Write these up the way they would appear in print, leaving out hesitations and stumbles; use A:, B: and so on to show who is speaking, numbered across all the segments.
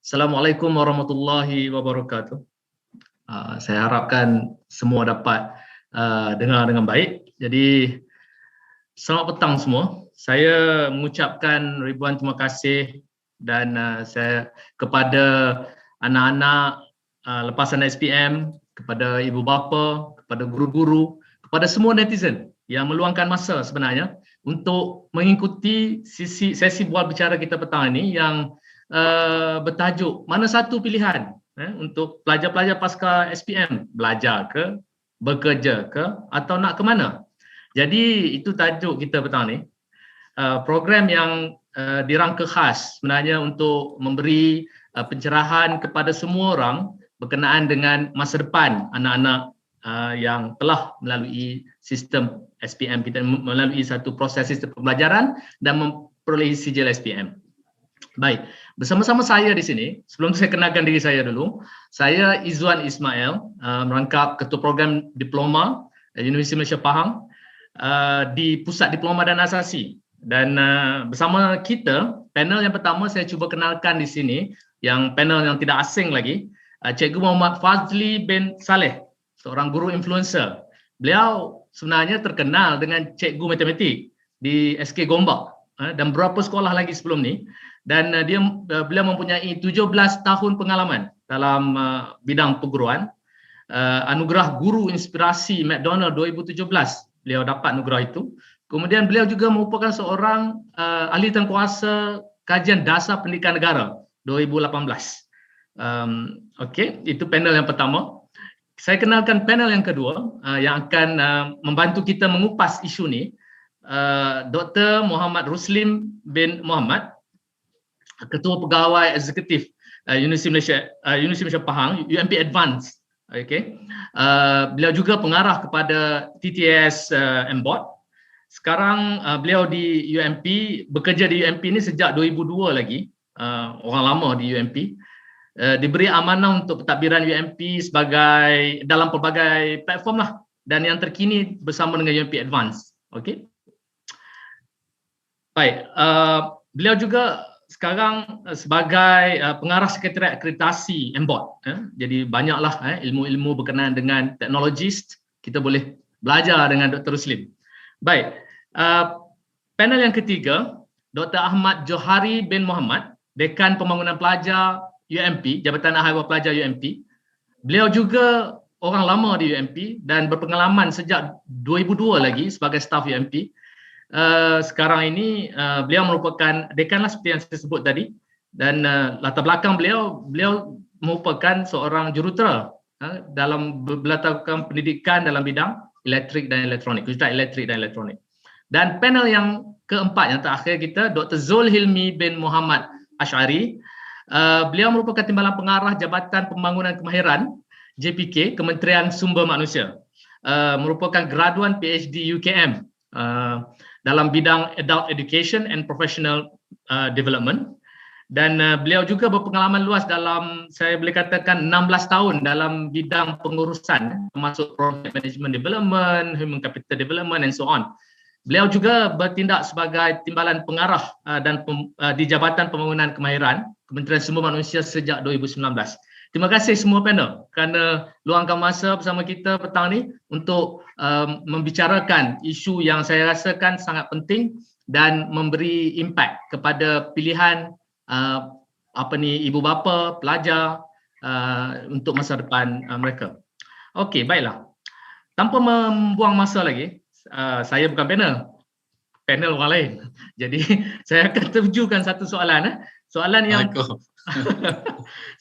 A: Assalamualaikum warahmatullahi wabarakatuh. Saya harapkan semua dapat dengar dengan baik. Jadi, selamat petang semua. Saya mengucapkan ribuan terima kasih dan saya kepada anak-anak lepasan SPM, kepada ibu bapa, kepada guru-guru, kepada semua netizen yang meluangkan masa sebenarnya untuk mengikuti sesi bual bicara kita petang ini yang bertajuk mana satu pilihan untuk pelajar-pelajar pasca SPM, belajar ke, bekerja ke, atau nak ke mana. Jadi itu tajuk kita petang ni. Program yang dirangka khas sebenarnya untuk memberi pencerahan kepada semua orang berkenaan dengan masa depan anak-anak yang telah melalui sistem SPM kita, melalui satu proses sistem pembelajaran dan memperolehi sijil SPM. Baik, bersama-sama saya di sini, sebelum saya kenalkan diri saya dulu, saya Izwan Ismail, merangkap Ketua Program Diploma Universiti Malaysia Pahang di Pusat Diploma dan Asasi. Dan bersama kita, panel yang pertama saya cuba kenalkan di sini, yang panel yang tidak asing lagi, Cikgu Muhammad Fazli bin Saleh, seorang guru influencer. Beliau sebenarnya terkenal dengan cikgu matematik di SK Gombak dan beberapa sekolah lagi sebelum ni. Dan beliau mempunyai 17 tahun pengalaman dalam bidang perguruan. Anugerah Guru Inspirasi McDonald 2017 beliau dapat anugerah itu. Kemudian beliau juga merupakan seorang ahli tangguhkuasa kajian dasar pendidikan negara 2018. Okey, itu panel yang pertama. Saya kenalkan panel yang kedua yang akan membantu kita mengupas isu ni. Dr. Muhammad Ruslim bin Muhammad, Ketua Pegawai Eksekutif Universiti Malaysia Pahang, UMP Advance. Okay. Beliau juga pengarah kepada TTS MBOT. Sekarang beliau di UMP, bekerja di UMP ni sejak 2002 lagi, orang lama di UMP. Diberi amanah untuk pentadbiran UMP sebagai dalam pelbagai platform lah, dan yang terkini bersama dengan UMP Advance. Okay. Baik, beliau juga sekarang sebagai pengarah sekretariat akreditasi MBOT. Jadi banyaklah ilmu-ilmu berkenaan dengan teknologis kita boleh belajar dengan Dr. Ruslim. Baik, panel yang ketiga, Dr. Ahmad Johari bin Muhammad, Dekan Pembangunan Pelajar UMP, Jabatan Ahli Pelajar UMP. Beliau juga orang lama di UMP dan berpengalaman sejak 2002 lagi sebagai staf UMP. Sekarang ini beliau merupakan dekan lah seperti yang saya sebut tadi, dan latar belakang beliau merupakan seorang jurutera dalam berlatar belakang pendidikan dalam bidang elektrik dan elektronik, khususnya elektrik dan elektronik. Dan panel yang keempat, yang terakhir kita, Dr. Zul Hilmi bin Muhammad Ash'ari. Beliau merupakan timbalan pengarah Jabatan Pembangunan Kemahiran JPK, Kementerian Sumber Manusia, merupakan graduan PhD UKM dalam bidang Adult Education and Professional Development, dan beliau juga berpengalaman luas dalam, saya boleh katakan 16 tahun dalam bidang pengurusan, termasuk Project Management Development, Human Capital Development and so on. Beliau juga bertindak sebagai timbalan pengarah di Jabatan Pembangunan Kemahiran Kementerian Sumber Manusia sejak 2019. Terima kasih semua panel kerana luangkan masa bersama kita petang ni untuk membicarakan isu yang saya rasakan sangat penting dan memberi impak kepada pilihan ibu bapa, pelajar untuk masa depan mereka. Okey, baiklah. Tanpa membuang masa lagi, saya bukan panel orang lain. Jadi saya akan terjukan satu soalan. Soalan yang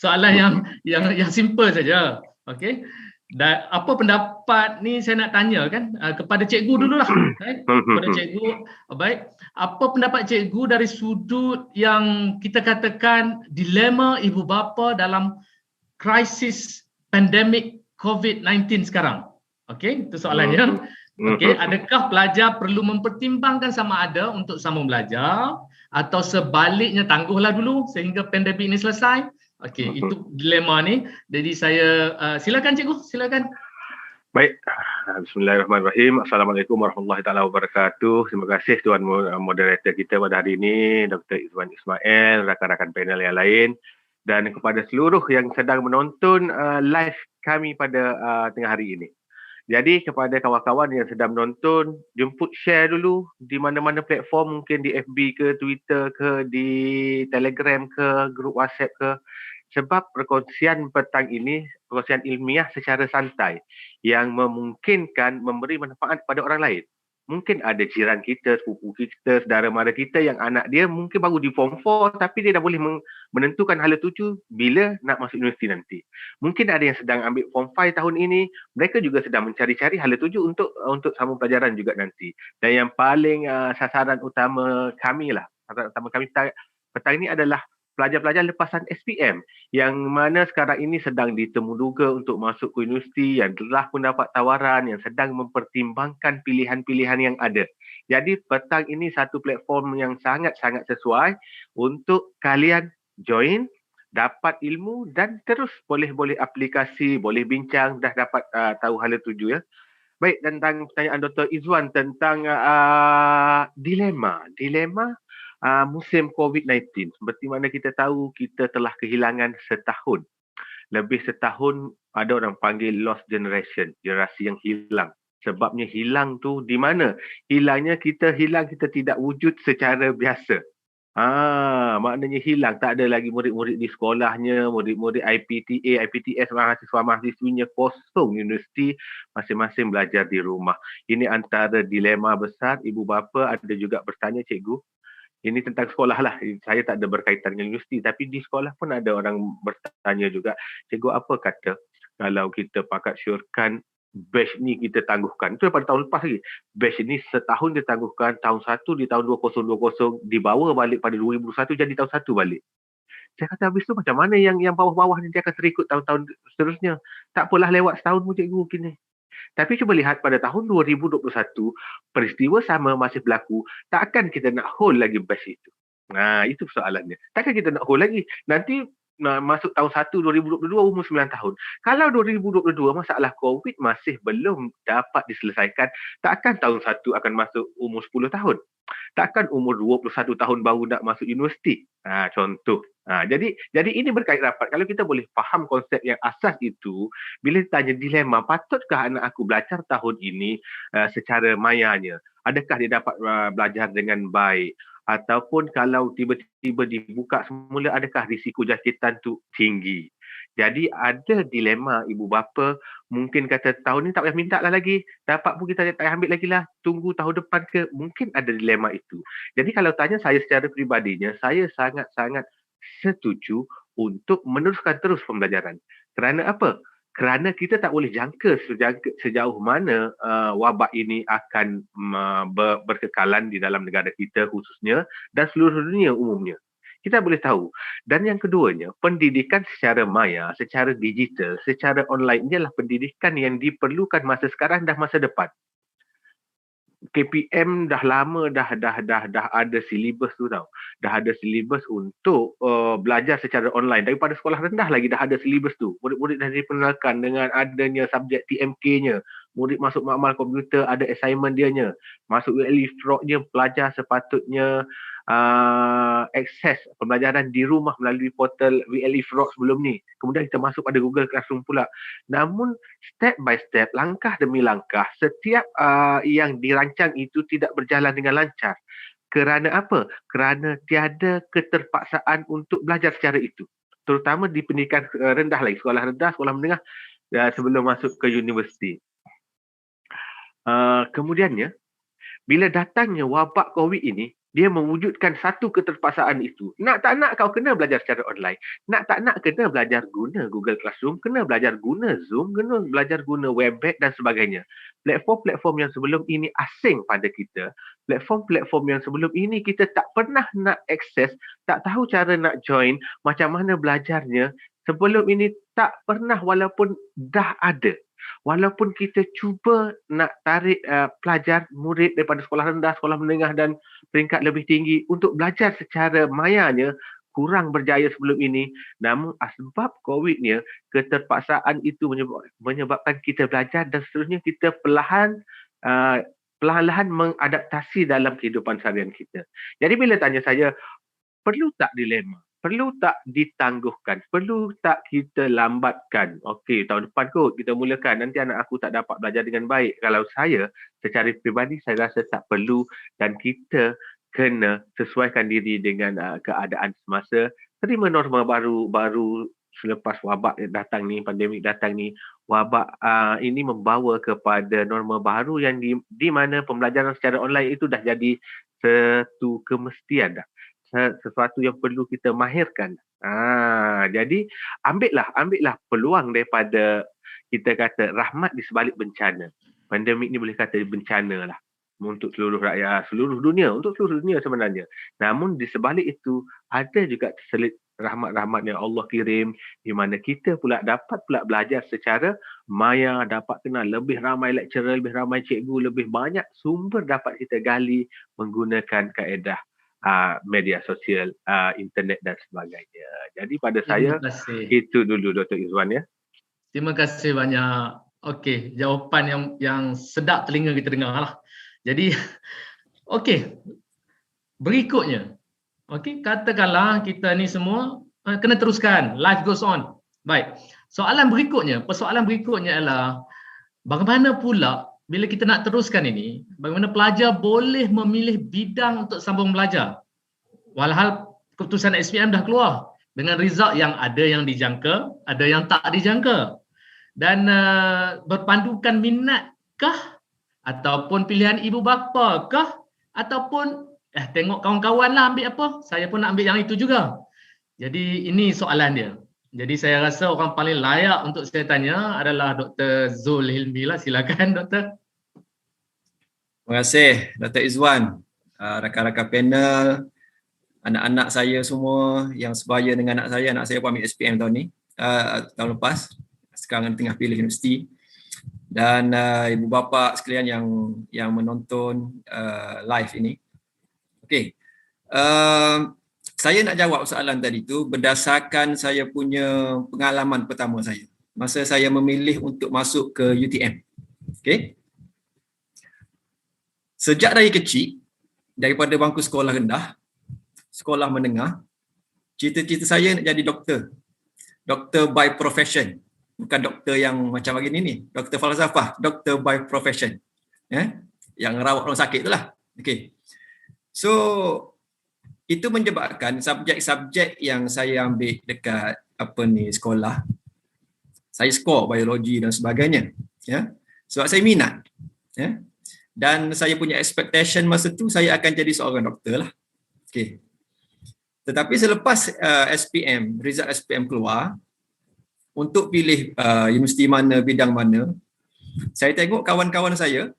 A: soalan yang simple saja. Okey. Dan apa pendapat ni saya nak tanya kan kepada cikgu dululah. Kepada cikgu. Baik. Apa pendapat cikgu dari sudut yang kita katakan dilema ibu bapa dalam krisis pandemik COVID-19 sekarang? Okey, itu soalannya. Okey, adakah pelajar perlu mempertimbangkan sama ada untuk sambung belajar atau sebaliknya tangguhlah dulu sehingga pandemik ini selesai? Okey, itu dilema ni. Jadi saya silakan cikgu, silakan.
B: Baik. Bismillahirrahmanirrahim. Assalamualaikum warahmatullahi taala wabarakatuh. Terima kasih tuan moderator kita pada hari ini, Dr. Izwan Ismail, rakan-rakan panel yang lain, dan kepada seluruh yang sedang menonton live kami pada tengah hari ini. Jadi kepada kawan-kawan yang sedang menonton, jemput share dulu di mana-mana platform, mungkin di FB ke, Twitter ke, di Telegram ke, grup WhatsApp ke. Sebab perkongsian petang ini, perkongsian ilmiah secara santai yang memungkinkan memberi manfaat kepada orang lain. Mungkin ada jiran kita, sepupu kita, saudara mara kita yang anak dia mungkin baru di form 4 tapi dia dah boleh menentukan hala tuju bila nak masuk universiti nanti. Mungkin ada yang sedang ambil form 5 tahun ini, mereka juga sedang mencari-cari hala tuju untuk sambung pelajaran juga nanti. Dan yang paling sasaran utama kami lah, sasaran utama kami petang ini adalah pelajar-pelajar lepasan SPM yang mana sekarang ini sedang ditemuduga untuk masuk ke universiti, yang telah pun dapat tawaran, yang sedang mempertimbangkan pilihan-pilihan yang ada. Jadi petang ini satu platform yang sangat-sangat sesuai untuk kalian join, dapat ilmu dan terus boleh aplikasi, boleh bincang, dah dapat tahu hala tuju ya. Baik, tentang pertanyaan Dr. Izwan tentang dilema musim COVID-19. Seperti mana kita tahu, kita telah kehilangan setahun. Lebih setahun, ada orang panggil lost generation, generasi yang hilang. Sebabnya hilang tu di mana? Hilangnya kita tidak wujud secara biasa. Maknanya hilang. Tak ada lagi murid-murid di sekolahnya, murid-murid IPTA, IPTS, mahasiswa-mahasiswinya kosong universiti, masing-masing belajar di rumah. Ini antara dilema besar. Ibu bapa ada juga bertanya, cikgu, ini tentang sekolah lah. Saya tak ada berkaitan dengan universiti. Tapi di sekolah pun ada orang bertanya juga. Cikgu, apa kata kalau kita pakat syorkan batch ni kita tangguhkan? Itu pada tahun lepas lagi. Batch ni setahun ditangguhkan. Tahun 1 di tahun 2020. Dibawa balik pada 2021 jadi tahun 1 balik. Saya kata habis tu macam mana yang bawah-bawah ni dia akan terikut tahun-tahun seterusnya. Tak apalah lewat setahun pun cikgu kini. Tapi cuba lihat pada tahun 2021, peristiwa sama masih berlaku, takkan kita nak hold lagi batch itu? Itu persoalannya. Takkan kita nak hold lagi? Nanti masuk tahun 1 2022 umur 9 tahun. Kalau 2022 masalah COVID masih belum dapat diselesaikan, takkan tahun 1 akan masuk umur 10 tahun? Takkan umur 21 tahun baru nak masuk universiti? Contoh. Jadi ini berkait rapat. Kalau kita boleh faham konsep yang asas itu, bila ditanya dilema, patutkah anak aku belajar tahun ini secara mayanya? Adakah dia dapat belajar dengan baik? Ataupun kalau tiba-tiba dibuka semula, adakah risiko jangkitan tu tinggi? Jadi ada dilema ibu bapa, mungkin kata tahun ni tak payah minta lah lagi, dapat pun kita tak payah ambil lagi lah, tunggu tahun depan ke, mungkin ada dilema itu. Jadi kalau tanya saya secara peribadinya, saya sangat-sangat setuju untuk meneruskan terus pembelajaran. Kerana apa? Kerana kita tak boleh jangka sejauh mana wabak ini akan berkekalan di dalam negara kita khususnya dan seluruh dunia umumnya. Kita boleh tahu. Dan yang keduanya, pendidikan secara maya, secara digital, secara online, ini adalah pendidikan yang diperlukan masa sekarang dan masa depan. KPM dah lama dah ada silibus tu tau. Dah ada silibus untuk belajar secara online. Daripada sekolah rendah lagi dah ada silibus tu. Murid-murid dah diperkenalkan dengan adanya subjek TMK-nya. Murid masuk makmal komputer, ada assignment dia-nya. Masuk ULE Frog-nya, pelajar sepatutnya akses pembelajaran di rumah melalui portal WLE Frog sebelum ni. Kemudian kita masuk pada Google Classroom pula. Namun step by step, langkah demi langkah, setiap yang dirancang itu tidak berjalan dengan lancar. Kerana apa? Kerana tiada keterpaksaan untuk belajar secara itu. Terutama di pendidikan rendah lagi, sekolah rendah, sekolah menengah sebelum masuk ke universiti. Kemudiannya, bila datangnya wabak COVID ini, dia mewujudkan satu keterpaksaan itu. Nak tak nak kau kena belajar secara online. Nak tak nak kena belajar guna Google Classroom, kena belajar guna Zoom, kena belajar guna Webex dan sebagainya. Platform-platform yang sebelum ini asing pada kita, platform-platform yang sebelum ini kita tak pernah nak akses, tak tahu cara nak join, macam mana belajarnya, sebelum ini tak pernah walaupun dah ada. Walaupun kita cuba nak tarik pelajar, murid daripada sekolah rendah, sekolah menengah dan peringkat lebih tinggi untuk belajar secara mayanya, kurang berjaya sebelum ini. Namun sebab COVID-nya, keterpaksaan itu menyebabkan kita belajar dan seterusnya kita perlahan-lahan mengadaptasi dalam kehidupan seharian kita. Jadi bila tanya saya, perlu tak dilema? perlu tak ditangguhkan? Perlu tak kita lambatkan? Okey, tahun depan kot kita mulakan. Nanti anak aku tak dapat belajar dengan baik. Kalau saya, secara peribadi, saya rasa tak perlu dan kita kena sesuaikan diri dengan keadaan semasa. Terima norma baru selepas wabak datang ni, pandemik datang ni. Wabak ini membawa kepada norma baru yang di mana pembelajaran secara online itu dah jadi satu kemestian dah. Sesuatu yang perlu kita mahirkan. Jadi ambillah peluang daripada kita kata rahmat di sebalik bencana. Pandemik ni boleh kata bencana lah untuk seluruh rakyat, seluruh dunia, untuk seluruh dunia sebenarnya. Namun di sebalik itu ada juga terselit rahmat-rahmat yang Allah kirim di mana kita pula dapat pula belajar secara maya, dapat kenal lebih ramai lecturer, lebih ramai cikgu, lebih banyak sumber dapat kita gali menggunakan kaedah media sosial, internet dan sebagainya. Jadi pada saya itu dulu Dr. Izwan ya.
A: Terima kasih banyak. Okey, jawapan yang sedap telinga kita dengar lah. Jadi okey. Berikutnya. Okey, katakanlah kita ni semua kena teruskan, life goes on. Baik. Persoalan berikutnya adalah bagaimana pula bila kita nak teruskan ini, bagaimana pelajar boleh memilih bidang untuk sambung belajar? Walhal keputusan SPM dah keluar dengan result yang ada yang dijangka, ada yang tak dijangka. Dan berpandukan minat kah? Ataupun pilihan ibu bapa kah? Ataupun tengok kawan-kawan lah ambil apa, saya pun nak ambil yang itu juga. Jadi ini soalan dia. Jadi saya rasa orang paling layak untuk saya tanya adalah Dr. Zul Hilmi lah. Silakan Dr.
C: Terima kasih Dr. Izwan, rakan-rakan panel, anak-anak saya semua yang sebaya dengan anak saya pun ambil SPM tahun ni, tahun lepas, sekarang tengah pilih universiti, dan ibu bapa sekalian yang menonton live ini. Okey. Saya nak jawab soalan tadi tu berdasarkan saya punya pengalaman pertama saya masa saya memilih untuk masuk ke UTM. Okey. Sejak dari kecil, daripada bangku sekolah rendah, sekolah menengah, cita-cita saya nak jadi doktor. Doktor by profession. Bukan doktor yang macam hari ni, doktor falsafah, doktor by profession. Yang rawat orang sakit tu lah. Okay. So, itu menyebabkan subjek-subjek yang saya ambil dekat sekolah, saya skor biologi dan sebagainya. Sebab saya minat. Dan saya punya expectation masa tu saya akan jadi seorang doktor lah. Okay. Tetapi selepas SPM, result SPM keluar, untuk pilih universiti mana, bidang mana, saya tengok kawan-kawan saya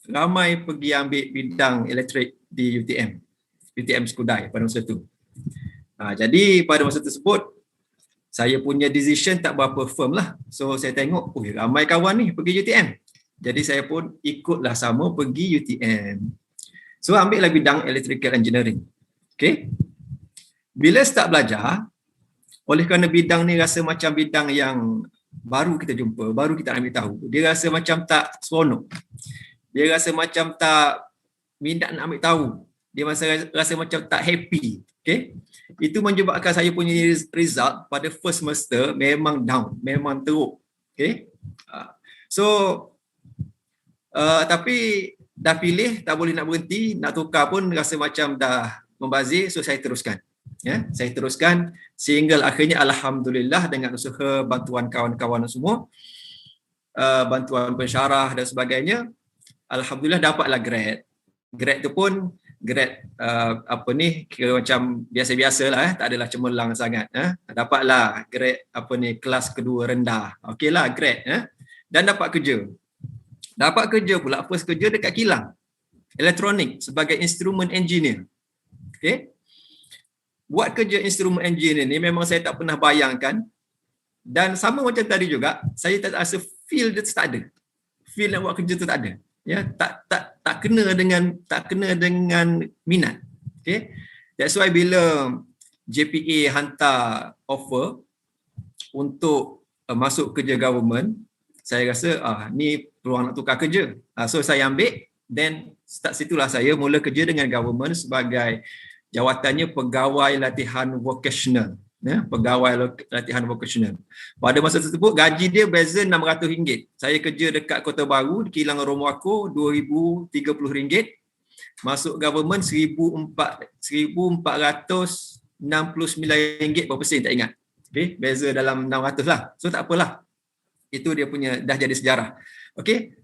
C: ramai pergi ambil bidang elektrik di UTM Skudai pada masa tu. Jadi pada masa tersebut, saya punya decision tak berapa firm lah. So saya tengok, ramai kawan ni pergi UTM. Jadi saya pun ikutlah sama pergi UTM. So ambil lah bidang electrical engineering. Okay. Bila start belajar, oleh kerana bidang ni rasa macam bidang yang baru kita jumpa, baru kita ambil tahu, dia rasa macam tak seronok. Dia rasa macam tak minat nak ambil tahu. Dia rasa macam tak happy. Okay. Itu menyebabkan saya punya result pada first semester memang down, memang teruk. Okay. So, tapi dah pilih, tak boleh nak berhenti, nak tukar pun rasa macam dah membazir, so saya teruskan. Saya teruskan sehingga akhirnya alhamdulillah dengan usaha bantuan kawan-kawan semua, bantuan pensyarah dan sebagainya, alhamdulillah dapatlah grade. Grade tu pun grade kira macam biasa-biasalah, tak adalah cemerlang sangat. Dapatlah grade kelas kedua rendah. Okeylah grade. Dan dapat kerja. Dapat kerja pula, first kerja dekat kilang elektronik sebagai instrument engineer. Okay. Buat kerja instrument engineer ni memang saya tak pernah bayangkan, dan sama macam tadi juga, saya tak rasa feel dia tak ada. Feel nak buat kerja tu tak ada. Tak kena dengan minat. Okay. That's why bila JPA hantar offer untuk masuk kerja government, saya rasa ni peluang nak tukar kerja. So saya ambil, then start situlah saya mula kerja dengan government sebagai Jawatannya pegawai latihan vocational. Ya, pegawai latihan vocational. Pada masa tersebut gaji dia beza RM600. Saya kerja dekat Kota Baru, di Kilang Romoako, RM2,030. Masuk government RM1,469 berapa sen tak ingat. Okay, beza dalam 600 lah. So tak apalah. Itu dia punya dah jadi sejarah. Okey.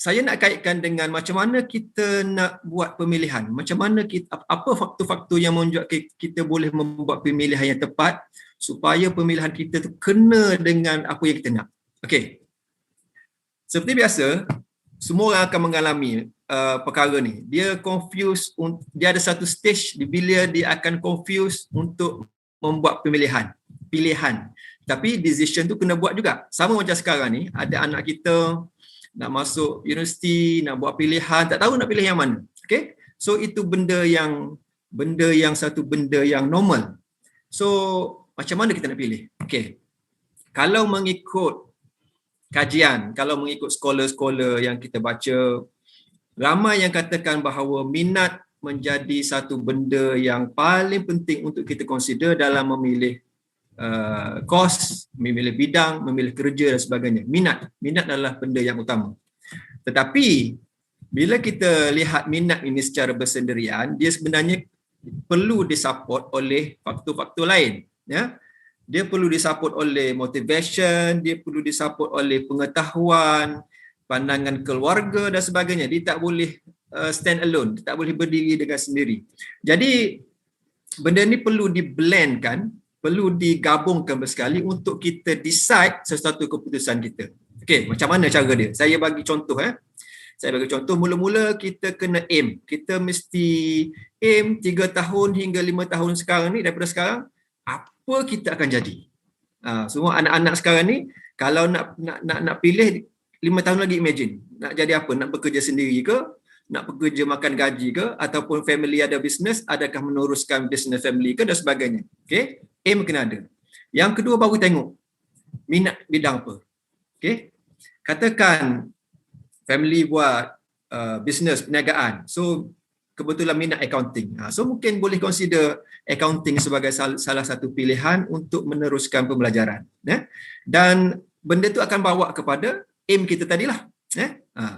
C: Saya nak kaitkan dengan macam mana kita nak buat pemilihan. Macam mana kita, apa faktor-faktor yang menunjukkan kita boleh membuat pemilihan yang tepat supaya pemilihan kita tu kena dengan apa yang kita nak. Okey. Seperti biasa, semua orang akan mengalami perkara ni. Dia confuse, dia ada satu stage bila dia akan confuse untuk membuat pilihan. Tapi decision tu kena buat juga. Sama macam sekarang ni, ada anak kita nak masuk universiti, nak buat pilihan, tak tahu nak pilih yang mana. Okay? So itu benda yang normal. So macam mana kita nak pilih? Okay. Kalau mengikut kajian, kalau mengikut scholar-scholar yang kita baca, ramai yang katakan bahawa minat menjadi satu benda yang paling penting untuk kita consider dalam memilih kos, memilih bidang, memilih kerja dan sebagainya. Minat adalah benda yang utama. Tetapi bila kita lihat minat ini secara bersendirian, dia sebenarnya perlu disupport oleh faktor-faktor lain. Ya? Dia perlu disupport oleh motivation, dia perlu disupport oleh pengetahuan, pandangan keluarga dan sebagainya. Dia tak boleh stand alone, dia tak boleh berdiri dengan sendiri. Jadi benda ni perlu diblendkan, perlu digabungkan bersekali untuk kita decide sesuatu keputusan kita. Okey, macam mana cara dia? Saya bagi contoh. Saya bagi contoh, mula-mula kita kena aim. Kita mesti aim 3 tahun hingga 5 tahun sekarang ni, daripada sekarang, apa kita akan jadi? Semua anak-anak sekarang ni, kalau nak pilih 5 tahun lagi, imagine. Nak jadi apa? Nak bekerja sendiri ke? Nak bekerja makan gaji ke? Ataupun family ada bisnes, adakah meneruskan bisnes family ke? Dan sebagainya. Okey? Aim kena ada. Yang kedua, baru tengok minat bidang apa. Okay? Katakan family buat bisnes perniagaan. So kebetulan minat accounting. So mungkin boleh consider accounting sebagai salah satu pilihan untuk meneruskan pembelajaran. Dan benda tu akan bawa kepada aim kita tadilah.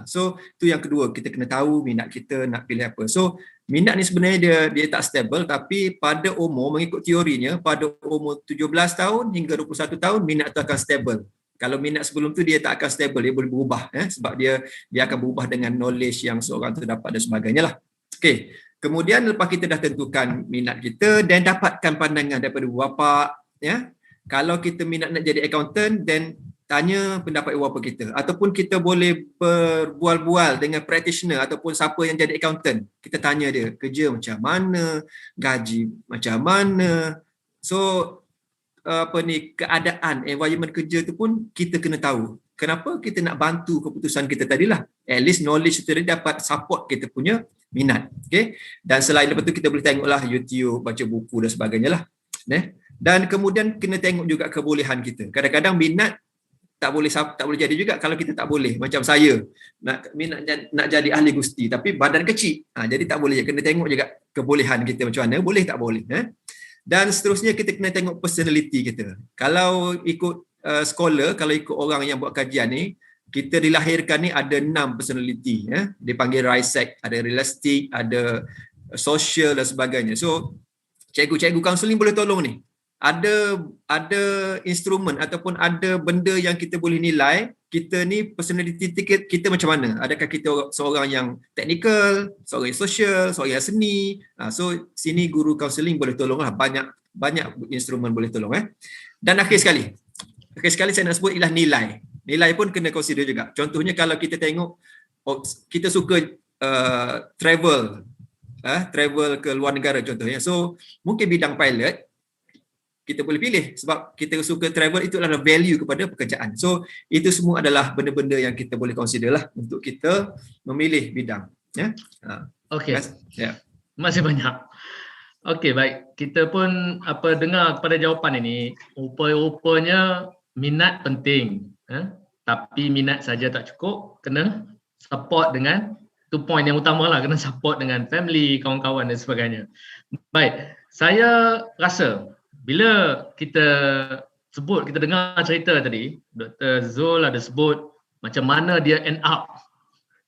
C: So tu yang kedua, kita kena tahu minat kita nak pilih apa. So minat ni sebenarnya dia tak stable, tapi pada umur, mengikut teorinya, pada umur 17 tahun hingga 21 tahun minat tu akan stable. Kalau minat sebelum tu dia tak akan stable, dia boleh berubah sebab dia akan berubah dengan knowledge yang seorang tu dapat dan sebagainya lah. Okey. Kemudian lepas kita dah tentukan minat kita dan dapatkan pandangan daripada bapa, kalau kita minat nak jadi accountant, then tanya pendapat ibu bapa kita, ataupun kita boleh berbual-bual dengan practitioner ataupun siapa yang jadi accountant. Kita tanya dia kerja macam mana, gaji macam mana. So keadaan environment kerja tu pun kita kena tahu. Kenapa kita nak bantu keputusan kita tadilah. At least knowledge tu dapat support kita punya minat. Okay? Dan selain lepas tu kita boleh tengoklah YouTube, baca buku dan sebagainya lah. Dan kemudian kena tengok juga kebolehan kita. Kadang-kadang minat tak boleh jadi juga kalau kita tak boleh. Macam saya nak jadi ahli gusti tapi badan kecil. Jadi tak boleh. Kena tengok juga kebolehan kita macam mana, boleh tak boleh. Dan seterusnya kita kena tengok personality kita. Kalau ikut scholar, kalau ikut orang yang buat kajian ni, kita dilahirkan ni ada 6 personality. Dipanggil RISEC, ada realistic, ada social dan sebagainya. So cikgu-cikgu counselling boleh tolong ni. Ada instrumen ataupun ada benda yang kita boleh nilai kita ni personality kita macam mana. Adakah kita seorang yang teknikal, seorang yang social, seorang yang seni. So sini guru counselling boleh tolonglah, banyak instrumen boleh tolong. Dan akhir sekali saya nak sebut ialah nilai. Nilai pun kena consider juga. Contohnya kalau kita tengok kita suka travel ke luar negara contohnya. So mungkin bidang pilot kita boleh pilih sebab kita suka travel, itu adalah value kepada pekerjaan. So itu semua adalah benda-benda yang kita boleh consider lah untuk kita memilih bidang.
A: Okey. Terima kasih banyak. Okey, baik. Kita pun dengar kepada jawapan ini, rupanya minat penting. Tapi minat saja tak cukup, kena support dengan Itu point yang utama lah, kena support dengan family, kawan-kawan dan sebagainya. Baik, saya rasa bila kita dengar cerita tadi, Dr. Zul ada sebut macam mana dia end up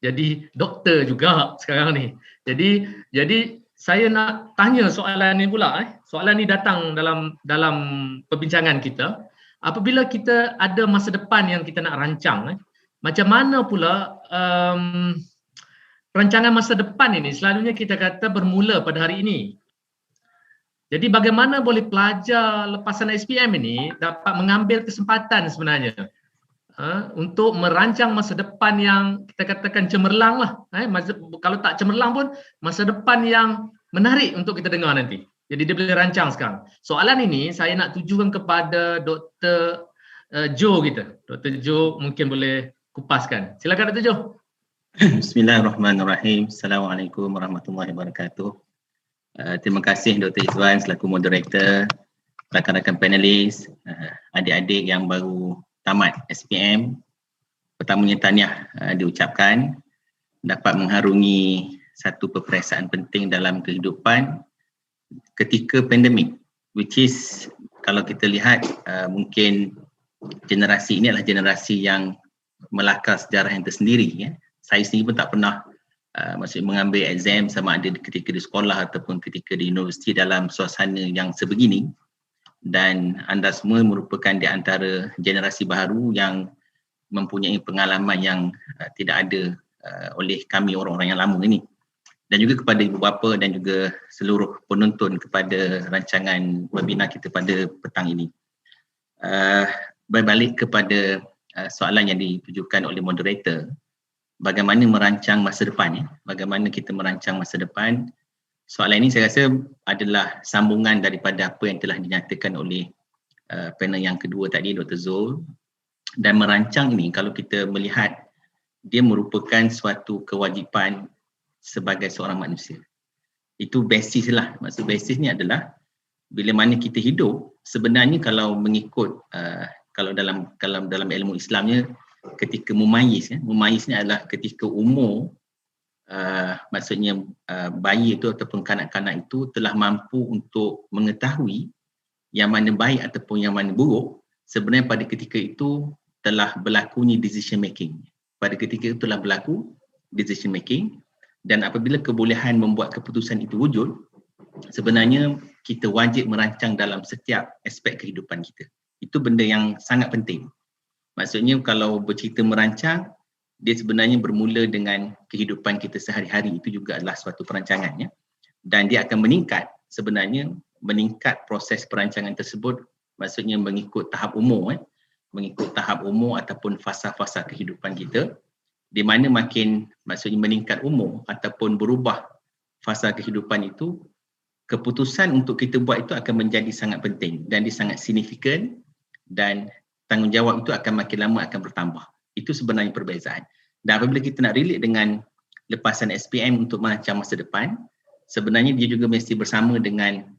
A: jadi doktor juga sekarang ni. Jadi saya nak tanya soalan ni pula. Soalan ni datang dalam perbincangan kita. Apabila kita ada masa depan yang kita nak rancang, macam mana pula rancangan masa depan ini selalunya kita kata bermula pada hari ini. Jadi bagaimana boleh pelajar lepasan SPM ini dapat mengambil kesempatan sebenarnya untuk merancang masa depan yang kita katakan cemerlang lah. Kalau tak cemerlang pun masa depan yang menarik untuk kita dengar nanti. Jadi dia boleh rancang sekarang. Soalan ini saya nak tujukan kepada Dr. Joe kita. Dr. Joe mungkin boleh kupaskan. Silakan Dr. Joe.
D: Bismillahirrahmanirrahim. Assalamualaikum warahmatullahi wabarakatuh. Terima kasih Dr. Izwan selaku moderator, rakan-rakan panelis, adik-adik yang baru tamat SPM. Pertamanya tahniah diucapkan dapat mengharungi satu peperiksaan penting dalam kehidupan ketika pandemik, which is kalau kita lihat mungkin generasi ini adalah generasi yang melakar sejarah yang tersendiri. Saya sendiri pun tak pernah maksudnya mengambil exam sama ada ketika di sekolah ataupun ketika di universiti dalam suasana yang sebegini, dan anda semua merupakan di antara generasi baru yang mempunyai pengalaman yang tidak ada oleh kami orang-orang yang lama ini. Dan juga kepada ibu bapa dan juga seluruh penonton kepada rancangan webinar kita pada petang ini. Berbalik kepada soalan yang ditujukan oleh moderator, bagaimana merancang masa depan, bagaimana kita merancang masa depan. Soalan ini saya rasa adalah sambungan daripada apa yang telah dinyatakan oleh panel yang kedua tadi, Dr. Zul. Dan merancang ini kalau kita melihat, dia merupakan suatu kewajipan sebagai seorang manusia. Itu basis lah. Maksud basis ni adalah bila mana kita hidup, sebenarnya kalau mengikut kalau dalam ilmu Islamnya, ketika mumayyiz, mumayyiz ni adalah ketika umur maksudnya bayi itu ataupun kanak-kanak itu telah mampu untuk mengetahui yang mana baik ataupun yang mana buruk. Sebenarnya pada ketika itu telah berlakunya decision making. Pada ketika itu telah berlaku decision making, dan apabila kebolehan membuat keputusan itu wujud, sebenarnya kita wajib merancang dalam setiap aspek kehidupan kita. Itu benda yang sangat penting. Maksudnya kalau bercerita merancang, dia sebenarnya bermula dengan kehidupan kita sehari-hari. Itu juga adalah suatu perancangannya. Dan dia akan meningkat, sebenarnya meningkat proses perancangan tersebut, maksudnya mengikut tahap umur. Mengikut tahap umur ataupun fasa-fasa kehidupan kita. Di mana makin maksudnya meningkat umur ataupun berubah fasa kehidupan itu, keputusan untuk kita buat itu akan menjadi sangat penting dan dia sangat signifikan, dan tanggungjawab itu akan makin lama akan bertambah. Itu sebenarnya perbezaan. Dan apabila kita nak relate dengan lepasan SPM untuk merancang masa depan, sebenarnya dia juga mesti bersama dengan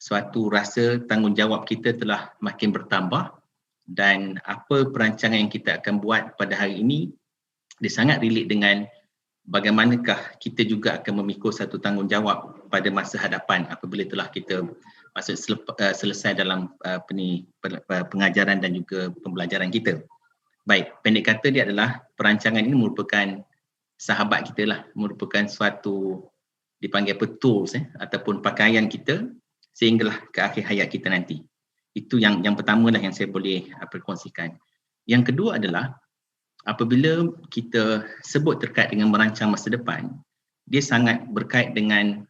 D: suatu rasa tanggungjawab kita telah makin bertambah, dan apa perancangan yang kita akan buat pada hari ini, dia sangat relate dengan bagaimanakah kita juga akan memikul satu tanggungjawab pada masa hadapan apabila telah kita selesai dalam pengajaran dan juga pembelajaran kita. Baik, pendek kata dia adalah perancangan ini merupakan sahabat kita lah, merupakan suatu dipanggil apa, tools ataupun pakaian kita sehinggalah ke akhir hayat kita nanti. Itu yang pertama lah yang saya boleh kongsikan. Yang kedua adalah apabila kita sebut terkait dengan merancang masa depan, dia sangat berkait dengan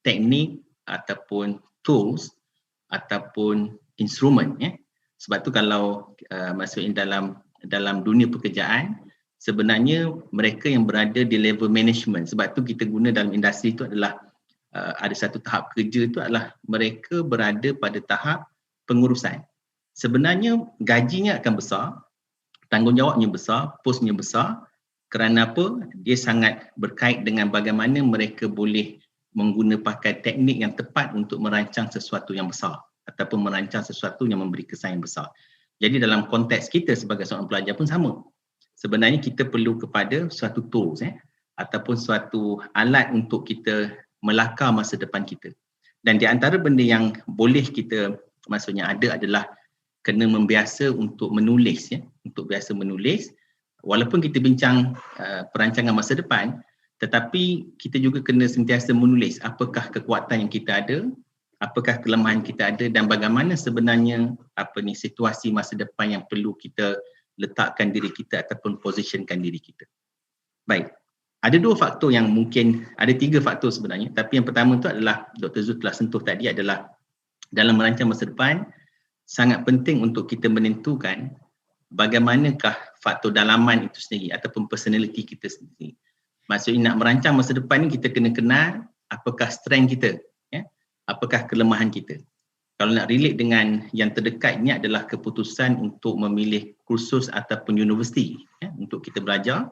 D: teknik ataupun tools ataupun instrumen. Sebab tu kalau maksudnya dalam dunia pekerjaan, sebenarnya mereka yang berada di level management, sebab tu kita guna dalam industri itu adalah ada satu tahap kerja itu adalah mereka berada pada tahap pengurusan. Sebenarnya gajinya akan besar, tanggungjawabnya besar, posnya besar. Kerana apa? Dia sangat berkait dengan bagaimana mereka boleh menggunakan teknik yang tepat untuk merancang sesuatu yang besar ataupun merancang sesuatu yang memberi kesan yang besar. Jadi dalam konteks kita sebagai seorang pelajar pun sama. Sebenarnya kita perlu kepada suatu tools ataupun suatu alat untuk kita melakar masa depan kita. Dan di antara benda yang boleh kita maksudnya ada adalah kena membiasa untuk menulis, ya, untuk biasa menulis. Walaupun kita bincang perancangan masa depan, tetapi kita juga kena sentiasa menulis apakah kekuatan yang kita ada, apakah kelemahan kita ada, dan bagaimana sebenarnya situasi masa depan yang perlu kita letakkan diri kita ataupun positionkan diri kita. Baik, ada dua faktor yang mungkin, ada tiga faktor sebenarnya, tapi yang pertama itu adalah Dr. Zul telah sentuh tadi, adalah dalam merancang masa depan sangat penting untuk kita menentukan bagaimanakah faktor dalaman itu sendiri ataupun personality kita sendiri. Maksudnya nak merancang masa depan ni kita kena kenal apakah strength kita, ya? Apakah kelemahan kita. Kalau nak relate dengan yang terdekat ini adalah keputusan untuk memilih kursus ataupun universiti, ya, untuk kita belajar.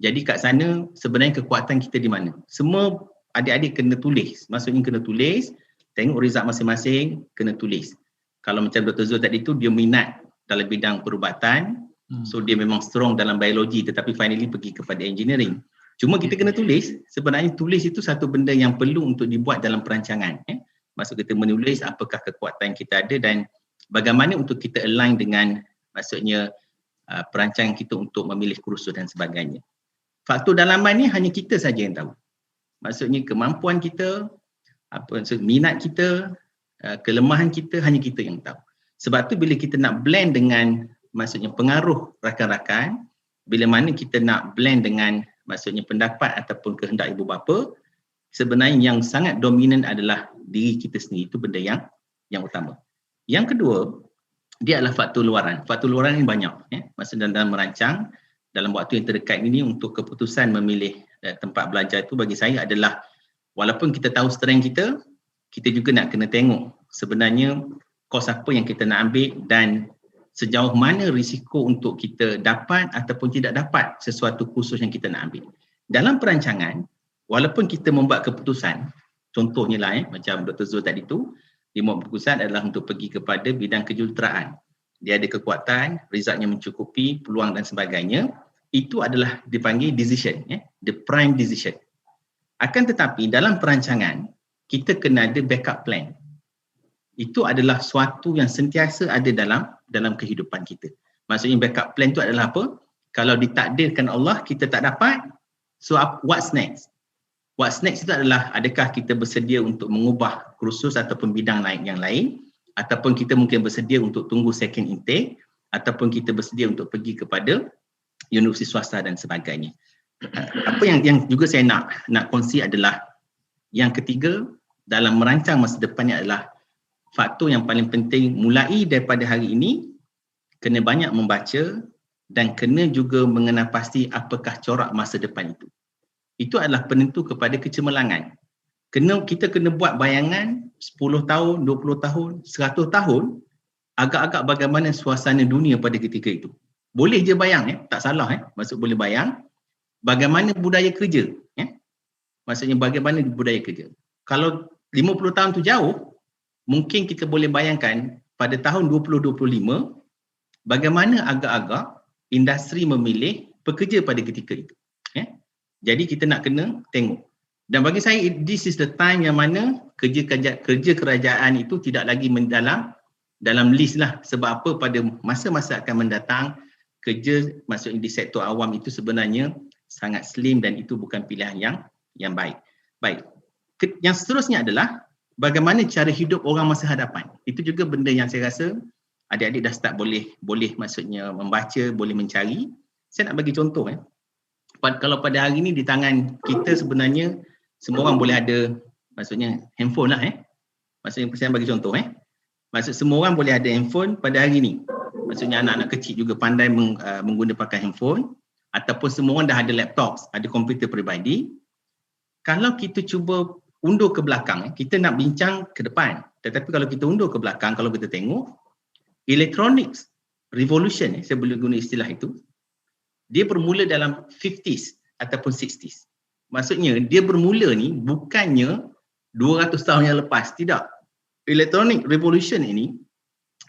D: Jadi kat sana sebenarnya kekuatan kita di mana? Semua adik-adik kena tulis. Maksudnya kena tulis, tengok result masing-masing, kena tulis. Kalau macam Dr. Zul tadi tu, dia minat dalam bidang perubatan, so dia memang strong dalam biologi tetapi finally pergi kepada engineering. Cuma kita kena tulis, sebenarnya tulis itu satu benda yang perlu untuk dibuat dalam perancangan. Maksud kita menulis apakah kekuatan kita ada dan bagaimana untuk kita align dengan maksudnya perancangan kita untuk memilih kursus dan sebagainya. Faktor dalaman ni hanya kita saja yang tahu. Maksudnya kemampuan kita, minat kita, kelemahan kita, hanya kita yang tahu. Sebab tu bila kita nak blend dengan maksudnya pengaruh rakan-rakan, bila mana kita nak blend dengan maksudnya pendapat ataupun kehendak ibu bapa, sebenarnya yang sangat dominan adalah diri kita sendiri. Itu benda yang utama. Yang kedua, dia adalah faktor luaran. Faktor luaran ini banyak, ya. Maksudnya dalam merancang, dalam waktu yang terdekat ini untuk keputusan memilih tempat belajar itu bagi saya adalah walaupun kita tahu strength kita, kita juga nak kena tengok sebenarnya kos apa yang kita nak ambil dan sejauh mana risiko untuk kita dapat ataupun tidak dapat sesuatu kursus yang kita nak ambil. Dalam perancangan, walaupun kita membuat keputusan, contohnya lah macam Dr. Zul tadi tu, dia membuat keputusan adalah untuk pergi kepada bidang kejuruteraan. Dia ada kekuatan, resultnya mencukupi, peluang dan sebagainya. Itu adalah dipanggil decision, the prime decision. Akan tetapi dalam perancangan, kita kena ada backup plan. Itu adalah suatu yang sentiasa ada dalam kehidupan kita. Maksudnya backup plan itu adalah apa? Kalau ditakdirkan Allah kita tak dapat, so what's next? What's next itu adalah adakah kita bersedia untuk mengubah kursus ataupun bidang lain yang lain, ataupun kita mungkin bersedia untuk tunggu second intake, ataupun kita bersedia untuk pergi kepada universiti swasta dan sebagainya. Apa yang juga saya nak kongsi adalah yang ketiga dalam merancang masa depannya adalah faktor yang paling penting mulai daripada hari ini kena banyak membaca dan kena juga mengenal pasti apakah corak masa depan itu. Itu adalah penentu kepada kecemerlangan. Kita kena buat bayangan 10 tahun, 20 tahun, 100 tahun agak-agak bagaimana suasana dunia pada ketika itu. Boleh je bayang, tak salah, maksud boleh bayang bagaimana budaya kerja, maksudnya bagaimana budaya kerja. Kalau 50 tahun tu jauh, mungkin kita boleh bayangkan pada tahun 2025 bagaimana agak-agak industri memilih pekerja pada ketika itu. Jadi kita nak kena tengok. Dan bagi saya this is the time yang mana kerja kerajaan itu tidak lagi dalam list lah. Sebab apa, pada masa-masa akan mendatang kerja maksudnya di sektor awam itu sebenarnya sangat slim dan itu bukan pilihan yang baik. Baik. Yang seterusnya adalah bagaimana cara hidup orang masa hadapan. Itu juga benda yang saya rasa adik-adik dah start boleh maksudnya membaca, boleh mencari. Saya nak bagi contoh. Kalau pada hari ini di tangan kita sebenarnya semua orang boleh ada maksudnya handphone lah. Maksudnya saya bagi contoh. Maksud semua orang boleh ada handphone pada hari ini. Maksudnya anak-anak kecil juga pandai menggunakan pakai handphone ataupun semua orang dah ada laptop, ada komputer peribadi. Kalau kita cuba undur ke belakang, kita nak bincang ke depan. Tetapi kalau kita undur ke belakang, kalau kita tengok, electronics revolution, saya boleh guna istilah itu, dia bermula dalam 50s ataupun 60s. Maksudnya dia bermula ni bukannya 200 tahun yang lepas, tidak. Electronic revolution ini,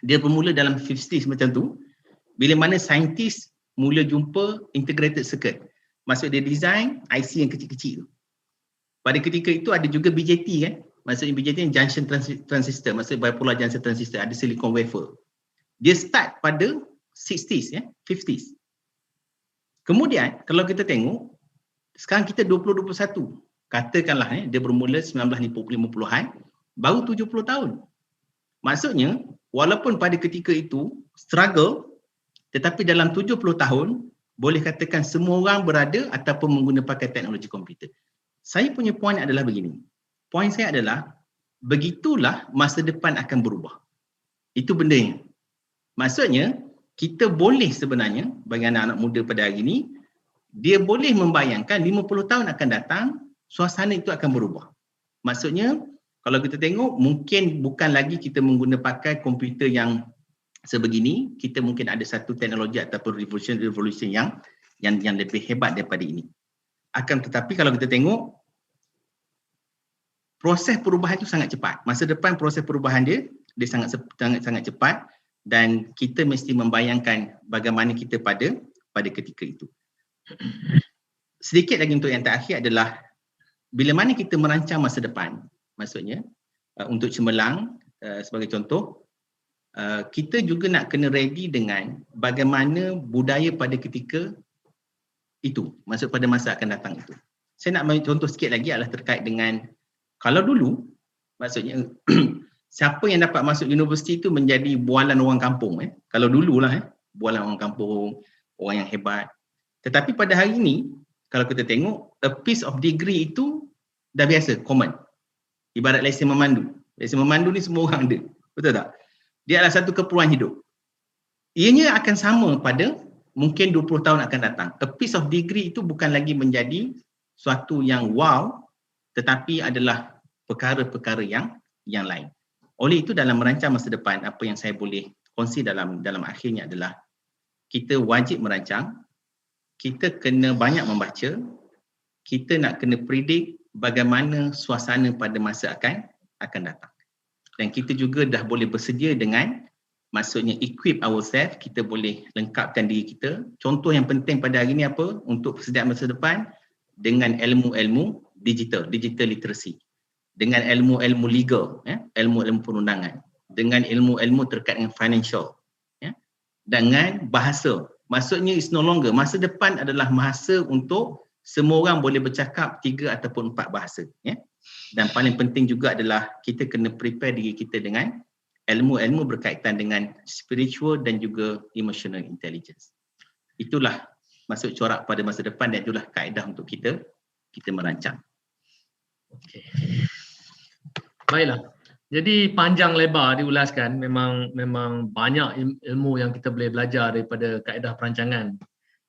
D: dia bermula dalam 50s macam tu, bila mana saintis mula jumpa integrated circuit. Maksud dia design IC yang kecil-kecil tu. Pada ketika itu ada juga BJT kan. Maksudnya BJT yang junction transistor, maksudnya bipolar junction transistor, ada silicon wafer. Dia start pada 60s ya, 50s. Kemudian kalau kita tengok sekarang kita 2021. Katakanlah dia bermula 1950-an, baru 70 tahun. Maksudnya walaupun pada ketika itu struggle, tetapi dalam 70 tahun boleh katakan semua orang berada ataupun menggunakan teknologi komputer. Saya punya poin adalah begini. Poin saya adalah begitulah masa depan akan berubah. Itu bendanya. Maksudnya kita boleh sebenarnya bagi anak-anak muda pada hari ini, dia boleh membayangkan 50 tahun akan datang, suasana itu akan berubah. Maksudnya kalau kita tengok mungkin bukan lagi kita pakai komputer yang sebegini, kita mungkin ada satu teknologi ataupun revolution yang lebih hebat daripada ini. Akan tetapi kalau kita tengok proses perubahan itu sangat cepat. Masa depan proses perubahan dia sangat cepat dan kita mesti membayangkan bagaimana kita pada ketika itu. Sedikit lagi untuk yang terakhir adalah bila mana kita merancang masa depan, maksudnya untuk cemerlang sebagai contoh, kita juga nak kena ready dengan bagaimana budaya pada ketika itu, maksud pada masa akan datang itu. Saya nak bagi contoh sikit lagi adalah terkait dengan kalau dulu, maksudnya siapa yang dapat masuk universiti itu menjadi bualan orang kampung. Kalau dululah, bualan orang kampung, orang yang hebat. Tetapi pada hari ini, kalau kita tengok, a piece of degree itu dah biasa, common. Ibarat lesen memandu. Lesen memandu ni semua orang ada. Betul tak? Dia adalah satu keperluan hidup. Ianya akan sama pada mungkin 20 tahun akan datang. A piece of degree itu bukan lagi menjadi suatu yang wow, tetapi adalah perkara-perkara yang lain. Oleh itu dalam merancang masa depan, apa yang saya boleh kongsi dalam akhirnya adalah kita wajib merancang, kita kena banyak membaca, kita nak kena predict bagaimana suasana pada masa akan datang. Dan kita juga dah boleh bersedia dengan, maksudnya equip ourselves, kita boleh lengkapkan diri kita. Contoh yang penting pada hari ini apa? Untuk persediaan masa depan, dengan ilmu-ilmu digital literacy. Dengan ilmu-ilmu legal, ilmu-ilmu perundangan. Dengan ilmu-ilmu terkait dengan financial. Dengan bahasa. Maksudnya it's no longer, masa depan adalah masa untuk semua orang boleh bercakap 3 ataupun 4 bahasa. Dan paling penting juga adalah kita kena prepare diri kita dengan ilmu-ilmu berkaitan dengan spiritual dan juga emotional intelligence. Itulah maksud corak pada masa depan dan itulah kaedah untuk kita merancang.
A: Okey. Baiklah. Jadi panjang lebar diulaskan, memang banyak ilmu yang kita boleh belajar daripada kaedah perancangan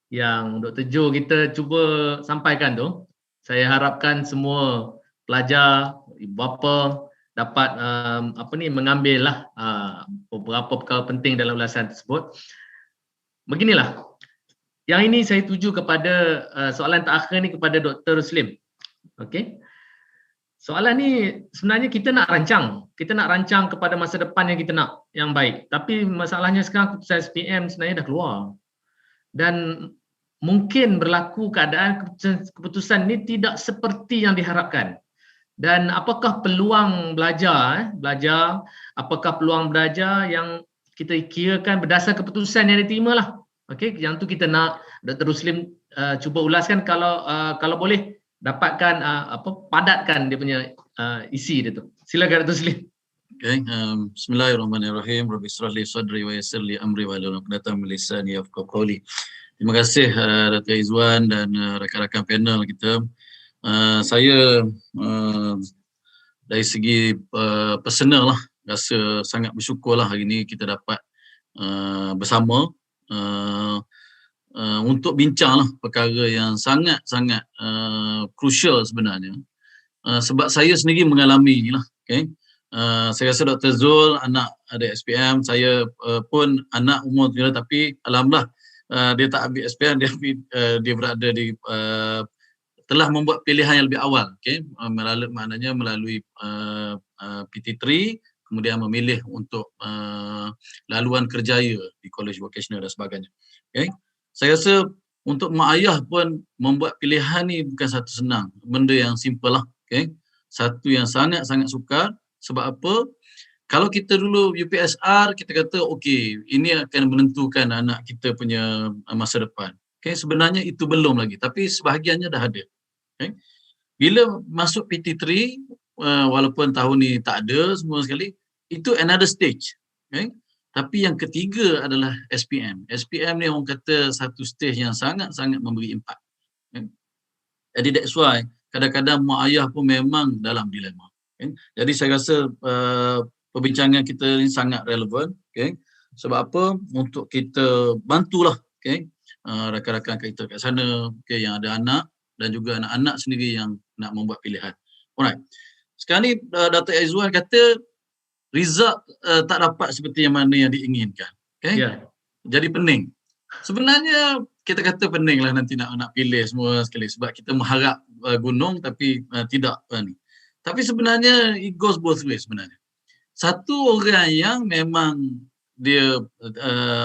A: yang Dr. Jo kita cuba sampaikan tu. Saya harapkan semua pelajar, ibu bapa dapat mengambillah beberapa perkara penting dalam ulasan tersebut. Beginilah. Yang ini saya tuju kepada soalan terakhir ni kepada Dr. Ruslim. Okey. Soalan ni sebenarnya kita nak rancang kepada masa depan yang kita nak yang baik. Tapi masalahnya sekarang keputusan SPM sebenarnya dah keluar. Dan mungkin berlaku keadaan keputusan ni tidak seperti yang diharapkan. Dan apakah peluang belajar, apakah peluang belajar yang kita kirakan berdasar keputusan yang diterima lah. Okey, yang tu kita nak Dr. Ruslim cuba ulaskan kalau boleh dapatkan padatkan dia punya isi dia tu. Silakan Dr. Ruslim.
E: Okay, bismillahirrahmanirrahim. Rabbi israh li sadri wa yassir li amri wa hlul 'uqdatam min lisani yafqahu qawli. Terima kasih Dr. Izwan dan rakan-rakan panel kita. Saya dari segi personal lah, rasa sangat bersyukurlah hari ini kita dapat bersama untuk bincanglah perkara yang sangat-sangat crucial sebenarnya. Sebab saya sendiri mengalami lah, okay? Saya rasa Dr. Zul anak ada SPM, saya pun anak umur 3 tapi alhamdulillah dia tak ambil SPM, dia berada di telah membuat pilihan yang lebih awal, okay? Melalui PT3, kemudian memilih untuk laluan kerjaya di College Vocational dan sebagainya. Okay? Saya rasa untuk mak ayah pun membuat pilihan ni bukan satu senang. Benda yang simple lah. Okay? Satu yang sangat-sangat sukar. Sebab apa? Kalau kita dulu UPSR, kita kata okey, ini akan menentukan anak kita punya masa depan. Okay? Sebenarnya itu belum lagi. Tapi sebahagiannya dah ada. Okay? Bila masuk PT3, walaupun tahun ni tak ada semua sekali, itu another stage. Okay? Tapi yang ketiga adalah SPM. SPM ni orang kata satu stage yang sangat-sangat memberi impak. Okay? Jadi that's why kadang-kadang mak ayah pun memang dalam dilema. Okay? Jadi saya rasa perbincangan kita ni sangat relevan. Okay? Sebab apa? Untuk kita bantulah rakan-rakan kita kat sana yang ada anak dan juga anak-anak sendiri yang nak membuat pilihan. Alright. Sekarang ni Dr. Aizwan kata result tak dapat seperti yang mana yang diinginkan. Okay?
A: Ya.
E: Jadi pening. Sebenarnya kita kata pening lah nanti nak pilih semua sekali sebab kita mengharap gunung tapi tidak ni. Tapi sebenarnya it goes both ways sebenarnya. Satu orang yang memang dia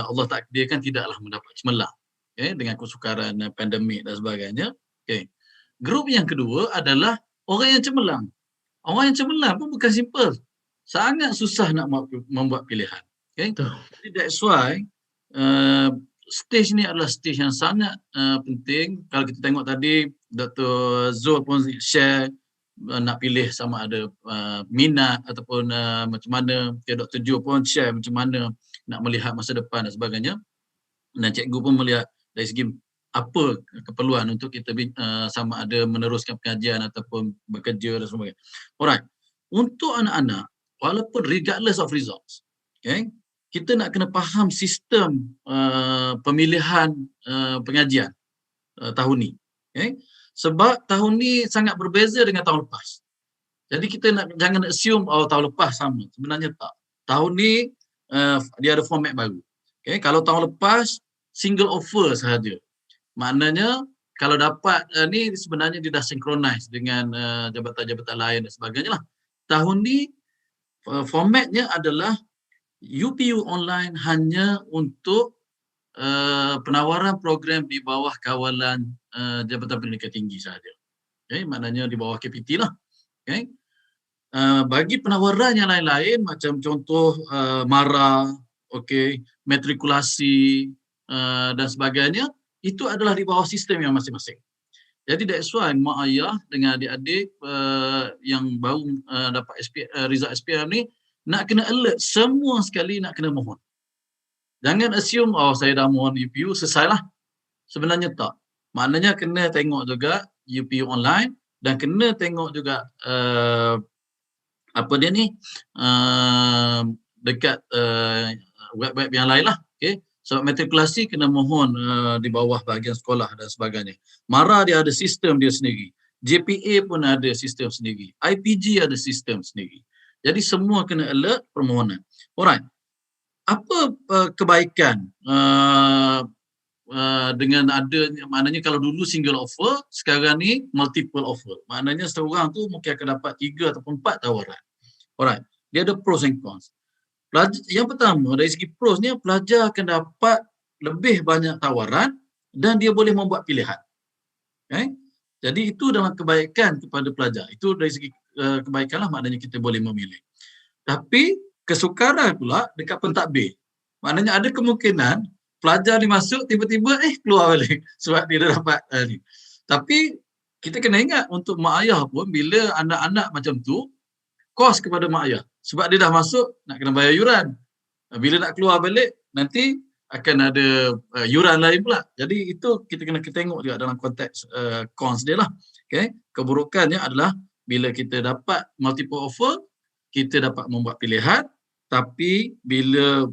E: Allah takdirkan tidaklah mendapat cemerlang dengan kesukaran pandemik dan sebagainya. Okay. Grup yang kedua adalah orang yang cemerlang. Orang yang cemerlang pun bukan simple. Sangat susah nak membuat pilihan. Okay? Jadi that's why stage ni adalah stage yang sangat penting. Kalau kita tengok tadi Dr. Zul pun share nak pilih sama ada minat ataupun macam mana. Dr. Jo pun share macam mana nak melihat masa depan dan sebagainya. Dan cikgu pun melihat dari segi apa keperluan untuk kita sama ada meneruskan pengajian ataupun bekerja dan sebagainya. Alright. Untuk anak-anak, walaupun regardless of results, okay, kita nak kena faham sistem pemilihan pengajian tahun ni. Okay. Sebab tahun ni sangat berbeza dengan tahun lepas. Jadi kita jangan assume tahun lepas sama. Sebenarnya tak. Tahun ni dia ada format baru. Okay. Kalau tahun lepas, single offer sahaja. Maknanya kalau dapat ni sebenarnya dia dah synchronize dengan jabatan-jabatan lain dan sebagainya lah. Tahun ni formatnya adalah UPU online hanya untuk penawaran program di bawah kawalan Jabatan Pendidikan Tinggi sahaja. Okay, maknanya di bawah KPT lah. Okay. Bagi penawaran yang lain-lain macam contoh MARA, okay, matrikulasi dan sebagainya, itu adalah di bawah sistem yang masing-masing. Jadi that's why mak ayah dengan adik-adik yang baru dapat result SPM ni nak kena alert semua sekali, nak kena mohon. Jangan assume saya dah mohon UPU selesailah. Sebenarnya tak. Maknanya kena tengok juga UPU online dan kena tengok juga dekat web-web yang lain lah. Okay. Sebab matrikulasi kena mohon di bawah bahagian sekolah dan sebagainya. MARA dia ada sistem dia sendiri. JPA pun ada sistem sendiri. IPG ada sistem sendiri. Jadi semua kena alert permohonan. Alright. Apa kebaikan dengan ada, maknanya kalau dulu single offer, sekarang ni multiple offer. Maknanya seorang tu mungkin akan dapat 3 ataupun 4 tawaran. Alright. Dia ada pros and cons. Yang pertama, dari segi prosnya, pelajar akan dapat lebih banyak tawaran dan dia boleh membuat pilihan. Okay? Jadi itu adalah kebaikan kepada pelajar. Itu dari segi kebaikan lah, maknanya kita boleh memilih. Tapi kesukaran pula dekat pentadbir. Maknanya ada kemungkinan pelajar ni masuk tiba-tiba keluar balik sebab dia dah dapat ni. Tapi kita kena ingat untuk mak ayah pun bila anak-anak macam tu, kos kepada mak ayah. Sebab dia dah masuk, nak kena bayar yuran. Bila nak keluar balik, nanti akan ada yuran lain pula. Jadi itu kita kena tengok juga dalam konteks cons dia lah. Okay? Keburukannya adalah bila kita dapat multiple offer, kita dapat membuat pilihan, tapi bila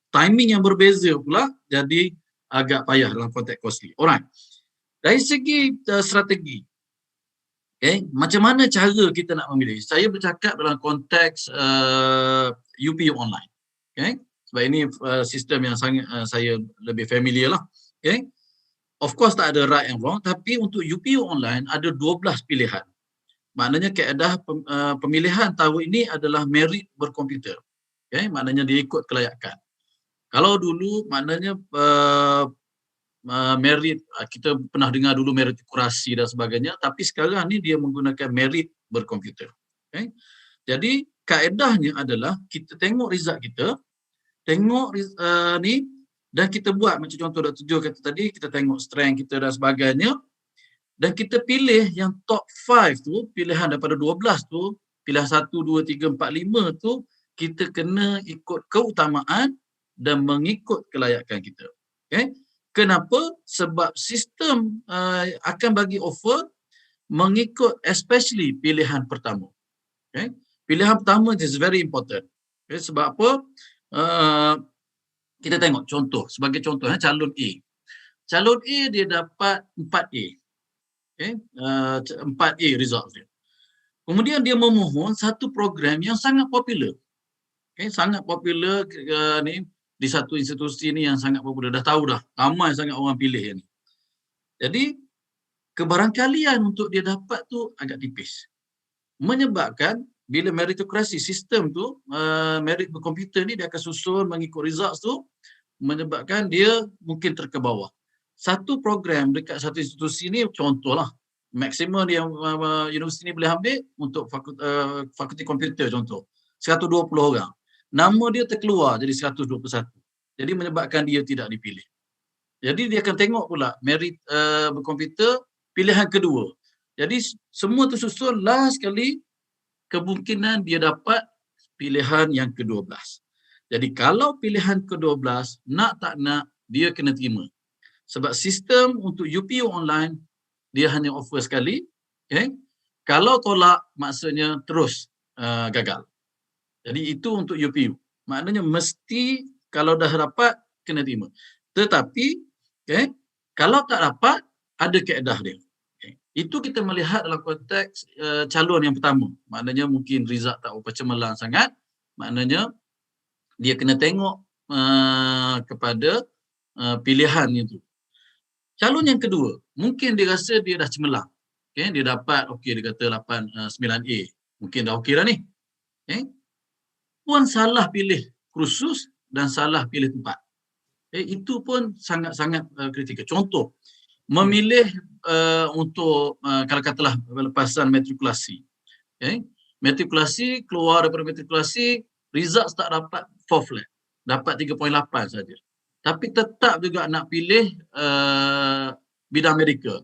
E: timing yang berbeza pula, jadi agak payah dalam konteks costly. Alright. Dari segi strategi, okay, macam mana cara kita nak memilih? Saya bercakap dalam konteks UPU online. Okay? Sebab ini sistem yang sangat saya lebih familiar lah. Okay? Of course tak ada right and wrong, tapi untuk UPU online ada 12 pilihan. Maknanya kaedah pemilihan tahun ini adalah merit berkomputer. Okay? Maknanya dia ikut kelayakan. Kalau dulu maknanya merit, kita pernah dengar dulu meritokrasi dan sebagainya, tapi sekarang ni dia menggunakan merit berkomputer. Okay? Jadi kaedahnya adalah kita tengok result kita, tengok ni, dan kita buat macam contoh Dr. Jo kata tadi, kita tengok strength kita dan sebagainya, dan kita pilih yang top 5 tu, pilihan daripada 12 tu, pilihan 1, 2, 3, 4, 5 tu, kita kena ikut keutamaan dan mengikut kelayakan kita. Okay? Kenapa? Sebab sistem akan bagi offer mengikut especially pilihan pertama. Okay? Pilihan pertama is very important. Okay? Sebab apa? Kita tengok contoh, sebagai contoh calon A. Calon A dia dapat 4A. Okay? 4A result dia. Kemudian dia memohon satu program yang sangat popular. Okay? Sangat popular ni di satu institusi ni yang sangat popular. Dah tahu dah, ramai sangat orang pilih yang ni. Jadi kebarangkalian untuk dia dapat tu agak tipis. Menyebabkan bila meritokrasi sistem tu, merit berkomputer ni dia akan susun mengikut results tu, menyebabkan dia mungkin terkebawah. Satu program dekat satu institusi ni, contohlah, maksimum dia universiti ni boleh ambil untuk fakulti komputer contoh, 120 orang. Nama dia terkeluar jadi 121. Jadi menyebabkan dia tidak dipilih. Jadi dia akan tengok pula merit berkomputer pilihan kedua. Jadi semua tersusun, last sekali kemungkinan dia dapat pilihan yang ke-12. Jadi kalau pilihan ke-12, nak tak nak, dia kena terima. Sebab sistem untuk UPU online, dia hanya offer sekali. Okay? Kalau tolak, maksudnya terus gagal. Jadi itu untuk UPU. Maknanya mesti kalau dah dapat, kena terima. Tetapi, okay, kalau tak dapat, ada kaedah dia. Okay. Itu kita melihat dalam konteks calon yang pertama. Maknanya mungkin result tak apa cemerlang sangat. Maknanya dia kena tengok kepada pilihan itu. Calon yang kedua, mungkin dia rasa dia dah cemerlang. Okay, dia dapat, dia kata 9A. Mungkin dah okey dah ni. Okay. Pun salah pilih kursus dan salah pilih tempat. Itu pun sangat-sangat kritikal. Contoh, memilih untuk kalau katalah lepasan matrikulasi. Okay. Matrikulasi, keluar daripada matrikulasi, result tak dapat 4 flat. Dapat 3.8 saja. Tapi tetap juga nak pilih bidang medical.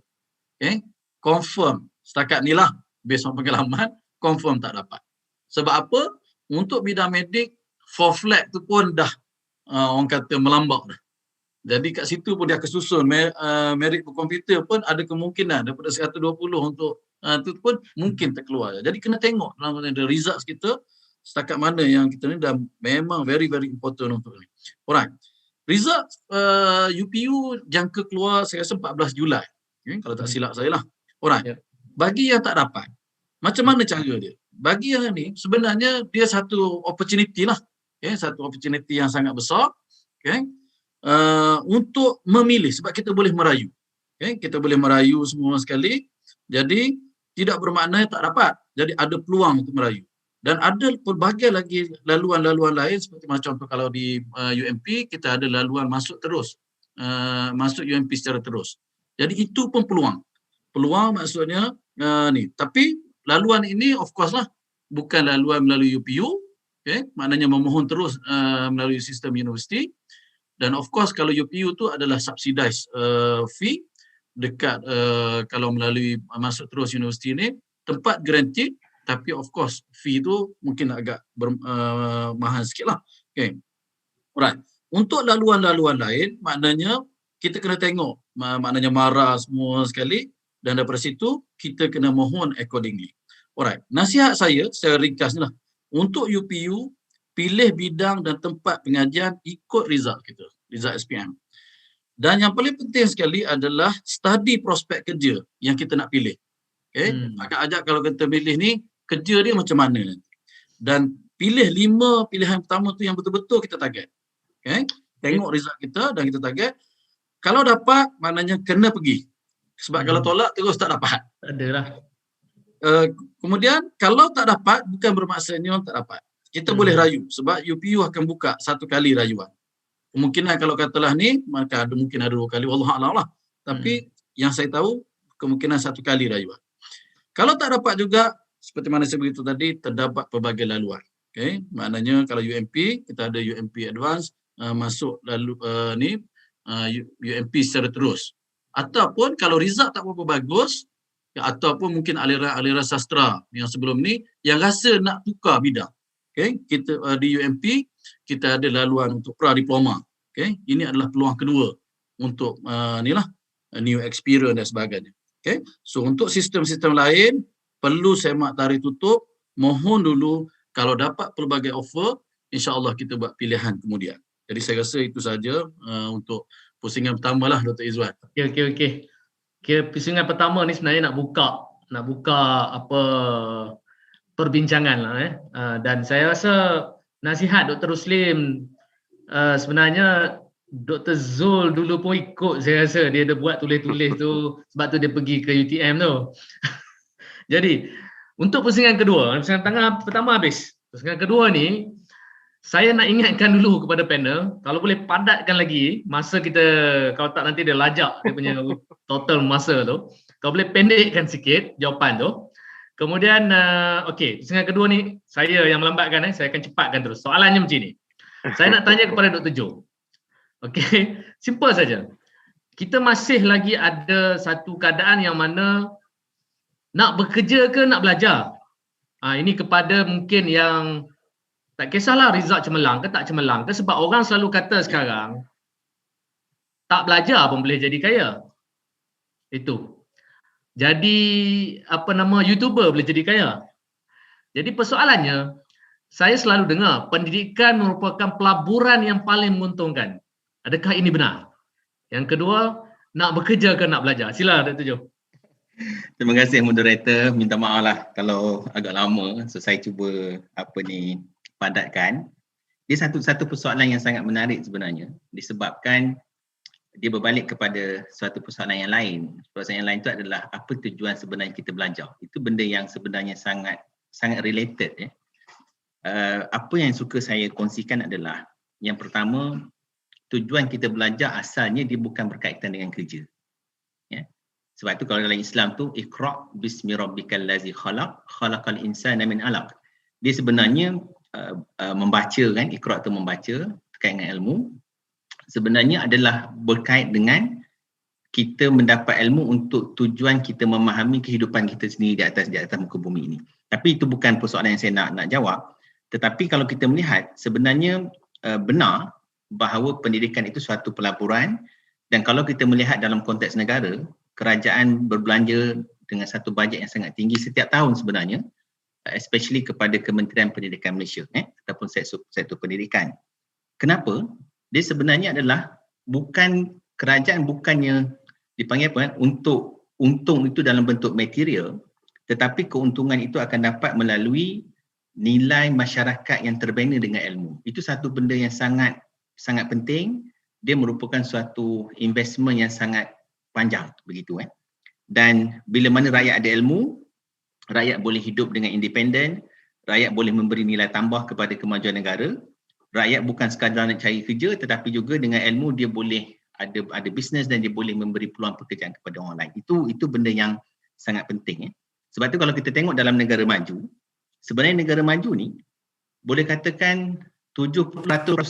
E: Okay. Confirm. Setakat ni lah, based on pengalaman, confirm tak dapat. Sebab apa? Untuk bidang medik, 4 flat tu pun dah orang kata melambak dah. Jadi kat situ pun dia akan susun merit berkomputer pun ada kemungkinan daripada 120 untuk tu pun mungkin terkeluar. Jadi kena tengok dalam results kita setakat mana yang kita ni dah memang very very important untuk ni. Alright. Result UPU jangka keluar saya rasa 14 Julai. Okay, kalau tak silap saya lah. Alright. Bagi yang tak dapat, macam mana cara dia? Bagi yang ni sebenarnya dia satu opportunity lah. Okay, satu opportunity yang sangat besar. Okay. Untuk memilih sebab kita boleh merayu. Okay, kita boleh merayu semua sekali. Jadi tidak bermakna tak dapat. Jadi ada peluang untuk merayu. Dan ada pelbagai lagi laluan-laluan lain seperti macam contoh kalau di UMP kita ada laluan masuk terus. Masuk UMP secara terus. Jadi itu pun peluang. Peluang maksudnya ni. Tapi laluan ini of course lah bukan laluan melalui UPU. Okay, maknanya memohon terus melalui sistem universiti. Dan of course kalau UPU tu adalah subsidized fee dekat kalau melalui masuk terus universiti ni tempat guaranteed, tapi of course fee tu mungkin agak mahal sikit lah. Okay. Alright. Untuk laluan-laluan lain maknanya kita kena tengok maknanya MARA semua sekali dan daripada situ kita kena mohon accordingly. Alright. Nasihat saya secara ringkas ni lah. Untuk UPU pilih bidang dan tempat pengajian ikut result kita, result SPM. Dan yang paling penting sekali adalah study prospek kerja yang kita nak pilih. Okay? Agak ajak kalau kita pilih ni, kerja dia macam mana. Dan pilih 5 pilihan pertama tu yang betul-betul kita target. Okay? Tengok result kita dan kita target. Kalau dapat, maknanya kena pergi. Sebab kalau tolak, terus tak dapat.
A: Adalah.
E: Kemudian, kalau tak dapat, bukan bermaksudnya tak dapat. Kita boleh rayu sebab UPU akan buka satu kali rayuan. kemungkinan kalau katalah ni, maka mungkin ada 2 kali, wallahualam lah. Tapi yang saya tahu, kemungkinan 1 kali dah juga. Kalau tak dapat juga, seperti mana saya beritahu tadi, terdapat pelbagai laluan. Okay? Maknanya kalau UMP, kita ada UMP Advance, masuk lalu UMP secara terus. Ataupun kalau result tak berapa bagus, ataupun mungkin aliran sastra yang sebelum ni, yang rasa nak tukar bidang. Okay? Kita di UMP, kita ada laluan untuk pra-diploma. Okay? Ini adalah peluang kedua untuk new experience dan sebagainya. Okay? So untuk sistem-sistem lain, perlu semak tarikh tutup, mohon dulu kalau dapat pelbagai offer, insya-Allah kita buat pilihan kemudian. Jadi saya rasa itu saja untuk pusingan pertama lah Dr. Izwan.
A: Okey. Pusingan pertama ni sebenarnya nak buka apa perbincangan lah dan saya rasa nasihat Dr. Ruslim sebenarnya Dr. Zul dulu pun ikut, saya rasa dia ada buat tulis-tulis tu, sebab tu dia pergi ke UTM tu. Jadi, untuk pusingan kedua, pusingan pertama habis. Pusingan kedua ni, saya nak ingatkan dulu kepada panel, kalau boleh padatkan lagi masa kita, kalau tak nanti dia lajak dia punya total masa tu. Kalau boleh pendekkan sikit jawapan tu. Kemudian, okey, pusingan kedua ni, saya yang melambatkan, saya akan cepatkan terus. Soalannya macam ni. Saya nak tanya kepada Dr. Jo. Okey, simple saja. Kita masih lagi ada satu keadaan yang mana nak bekerja ke nak belajar? Ini kepada mungkin yang tak kisahlah result cemerlang ke tak cemerlang ke, sebab orang selalu kata sekarang tak belajar pun boleh jadi kaya. Itu. Jadi YouTuber boleh jadi kaya. Jadi persoalannya, saya selalu dengar pendidikan merupakan pelaburan yang paling menguntungkan. Adakah ini benar? Yang kedua, nak bekerja ke nak belajar? Sila Dr. Jo.
D: Terima kasih moderator. Minta maaf lah kalau agak lama. So saya cuba padatkan. Dia satu persoalan yang sangat menarik sebenarnya. Disebabkan dia berbalik kepada suatu persoalan yang lain. Persoalan yang lain itu adalah apa tujuan sebenarnya kita belajar. Itu benda yang sebenarnya sangat related. Apa yang suka saya kongsikan adalah yang pertama, tujuan kita belajar asalnya dia bukan berkaitan dengan kerja. Sebab itu kalau dalam Islam tu Iqra' bismi rabbikal ladzi khalaq, khalaqal insana min 'alaq. Dia sebenarnya membaca kan, Iqra' tu membaca terkait dengan ilmu. Sebenarnya adalah berkait dengan kita mendapat ilmu untuk tujuan kita memahami kehidupan kita sendiri di atas muka bumi ini. Tapi itu bukan persoalan yang saya nak jawab. Tetapi kalau kita melihat sebenarnya benar bahawa pendidikan itu suatu pelaburan, dan kalau kita melihat dalam konteks negara, kerajaan berbelanja dengan satu bajet yang sangat tinggi setiap tahun sebenarnya, especially kepada Kementerian Pendidikan Malaysia ataupun sektor pendidikan. Kenapa? Dia sebenarnya adalah kerajaan bukannya dipanggil untuk untung itu dalam bentuk material, tetapi keuntungan itu akan dapat melalui nilai masyarakat yang terbina dengan ilmu. Itu satu benda yang sangat penting. Dia merupakan suatu investment yang sangat panjang begitu. Dan bila mana rakyat ada ilmu, rakyat boleh hidup dengan independen, rakyat boleh memberi nilai tambah kepada kemajuan negara. Rakyat bukan sekadar nak cari kerja, tetapi juga dengan ilmu dia boleh ada bisnes dan dia boleh memberi peluang pekerjaan kepada orang lain. Itu benda yang sangat penting. Sebab tu kalau kita tengok dalam negara maju, sebenarnya negara maju ni boleh katakan 70%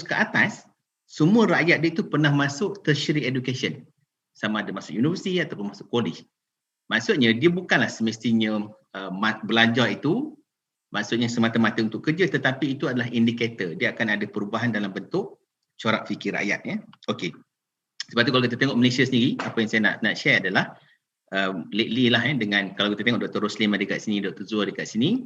D: ke atas semua rakyat dia itu pernah masuk tertiary education. Sama ada masuk universiti ataupun masuk college. Maksudnya dia bukanlah semestinya belajar itu maksudnya semata-mata untuk kerja, tetapi itu adalah indikator. Dia akan ada perubahan dalam bentuk corak fikir rakyat. Okey. Sebab tu kalau kita tengok Malaysia sendiri, apa yang saya nak share adalah lately lah dengan kalau kita tengok Dr. Ruslim ada kat sini, Dr. Zul ada kat sini,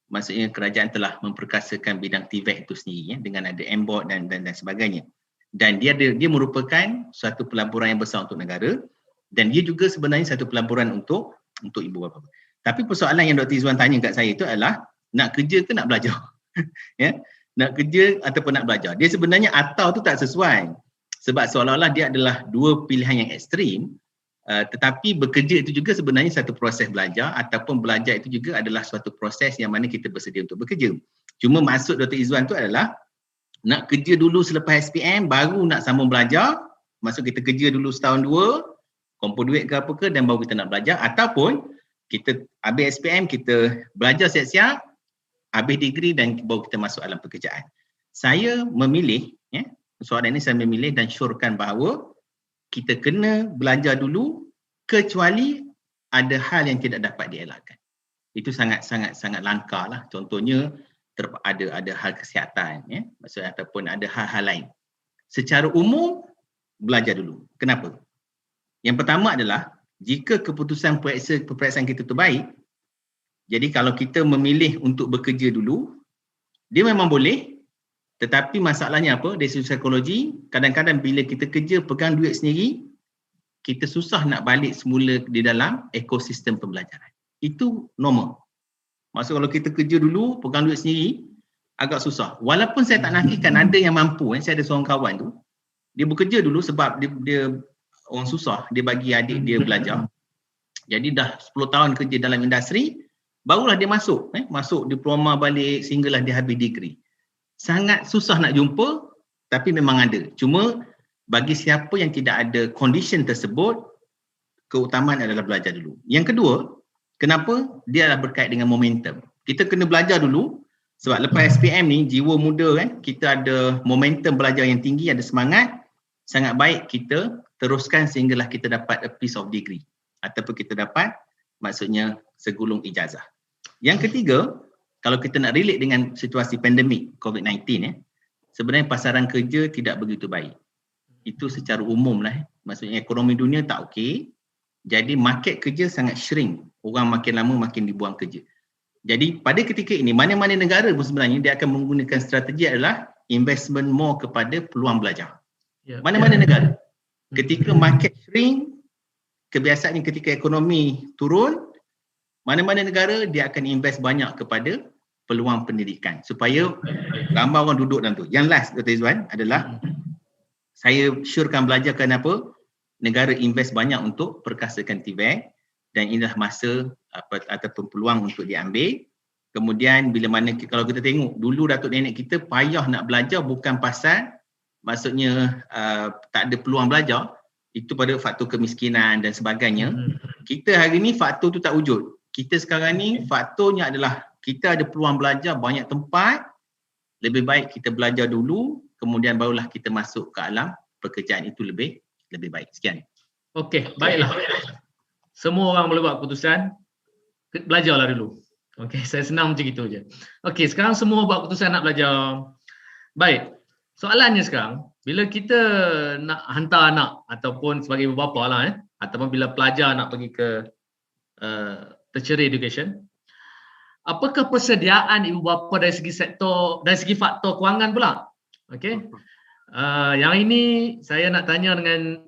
D: maksudnya kerajaan telah memperkasakan bidang TVET itu sendiri dengan ada MBOT dan sebagainya. Dan dia merupakan suatu pelaburan yang besar untuk negara, dan dia juga sebenarnya satu pelaburan untuk ibu bapa. Tapi persoalan yang Dr. Izwan tanya kat saya itu adalah nak kerja ke nak belajar? Nak kerja ataupun nak belajar. Dia sebenarnya atau tu tak sesuai. Sebab seolah-olah dia adalah dua pilihan yang ekstrim, tetapi bekerja itu juga sebenarnya satu proses belajar, ataupun belajar itu juga adalah suatu proses yang mana kita bersedia untuk bekerja. Cuma maksud Dr. Izwan tu adalah nak kerja dulu selepas SPM, baru nak sambung belajar. Maksud kita kerja dulu setahun dua, kumpul duit ke apa ke, dan baru kita nak belajar. Ataupun kita habis SPM, kita belajar siap-siap, habis degree dan baru kita masuk alam pekerjaan. Saya memilih, soalan ini saya memilih dan syorkan bahawa kita kena belajar dulu kecuali ada hal yang tidak dapat dielakkan. Itu sangat langka lah. Contohnya ada hal kesihatan, maksudnya ataupun ada hal-hal lain. Secara umum belajar dulu. Kenapa? Yang pertama adalah jika keputusan peperiksaan kita tu baik, jadi kalau kita memilih untuk bekerja dulu, dia memang boleh, tetapi masalahnya apa? Dari segi psikologi, kadang-kadang bila kita kerja pegang duit sendiri, kita susah nak balik semula di dalam ekosistem pembelajaran. Itu normal. Maksud kalau kita kerja dulu, pegang duit sendiri, agak susah. Walaupun saya tak nafikan ada yang mampu, saya ada seorang kawan tu, dia bekerja dulu sebab dia orang susah, dia bagi adik dia belajar. Jadi dah 10 tahun kerja dalam industri, barulah dia masuk diploma balik sehinggalah dia habis degree. Sangat susah nak jumpa, tapi memang ada. Cuma bagi siapa yang tidak ada condition tersebut, keutamaan adalah belajar dulu. Yang kedua, kenapa? Dia adalah berkait dengan momentum. Kita kena belajar dulu, sebab lepas SPM ni, jiwa muda kita ada momentum belajar yang tinggi, ada semangat, sangat baik kita teruskan sehinggalah kita dapat a piece of degree ataupun kita dapat maksudnya segulung ijazah. Yang ketiga, kalau kita nak relate dengan situasi pandemik COVID-19 sebenarnya pasaran kerja tidak begitu baik. Itu secara umum lah. Maksudnya ekonomi dunia tak okey. Jadi market kerja sangat shrink. Orang makin lama makin dibuang kerja. Jadi pada ketika ini mana-mana negara pun sebenarnya dia akan menggunakan strategi adalah investment more kepada peluang belajar. Mana-mana negara. Ketika market shrink, kebiasaannya ketika ekonomi turun, mana-mana negara dia akan invest banyak kepada peluang pendidikan supaya ramai orang duduk dalam tu. Yang last Dr. Izwan adalah saya syorkan belajar kenapa negara invest banyak untuk perkasakan TVET dan inilah masa ataupun peluang untuk diambil. Kemudian bila mana kalau kita tengok dulu datuk nenek kita payah nak belajar bukan pasal maksudnya tak ada peluang belajar, itu pada faktor kemiskinan dan sebagainya. Kita hari ni faktor tu tak wujud. Kita sekarang ni faktornya adalah kita ada peluang belajar banyak tempat, lebih baik kita belajar dulu, kemudian barulah kita masuk ke alam pekerjaan itu lebih baik. Sekian.
A: Okey, baiklah. Semua orang boleh buat keputusan, belajarlah dulu. Okey, saya senang macam itu je. Okey, sekarang semua buat keputusan nak belajar. Baik. Soalannya sekarang, bila kita nak hantar anak ataupun sebagai ibu bapa lah ataupun bila pelajar nak pergi ke tertiary education, apakah persediaan ibu bapa dari segi faktor kewangan pula? Okey. Yang ini saya nak tanya dengan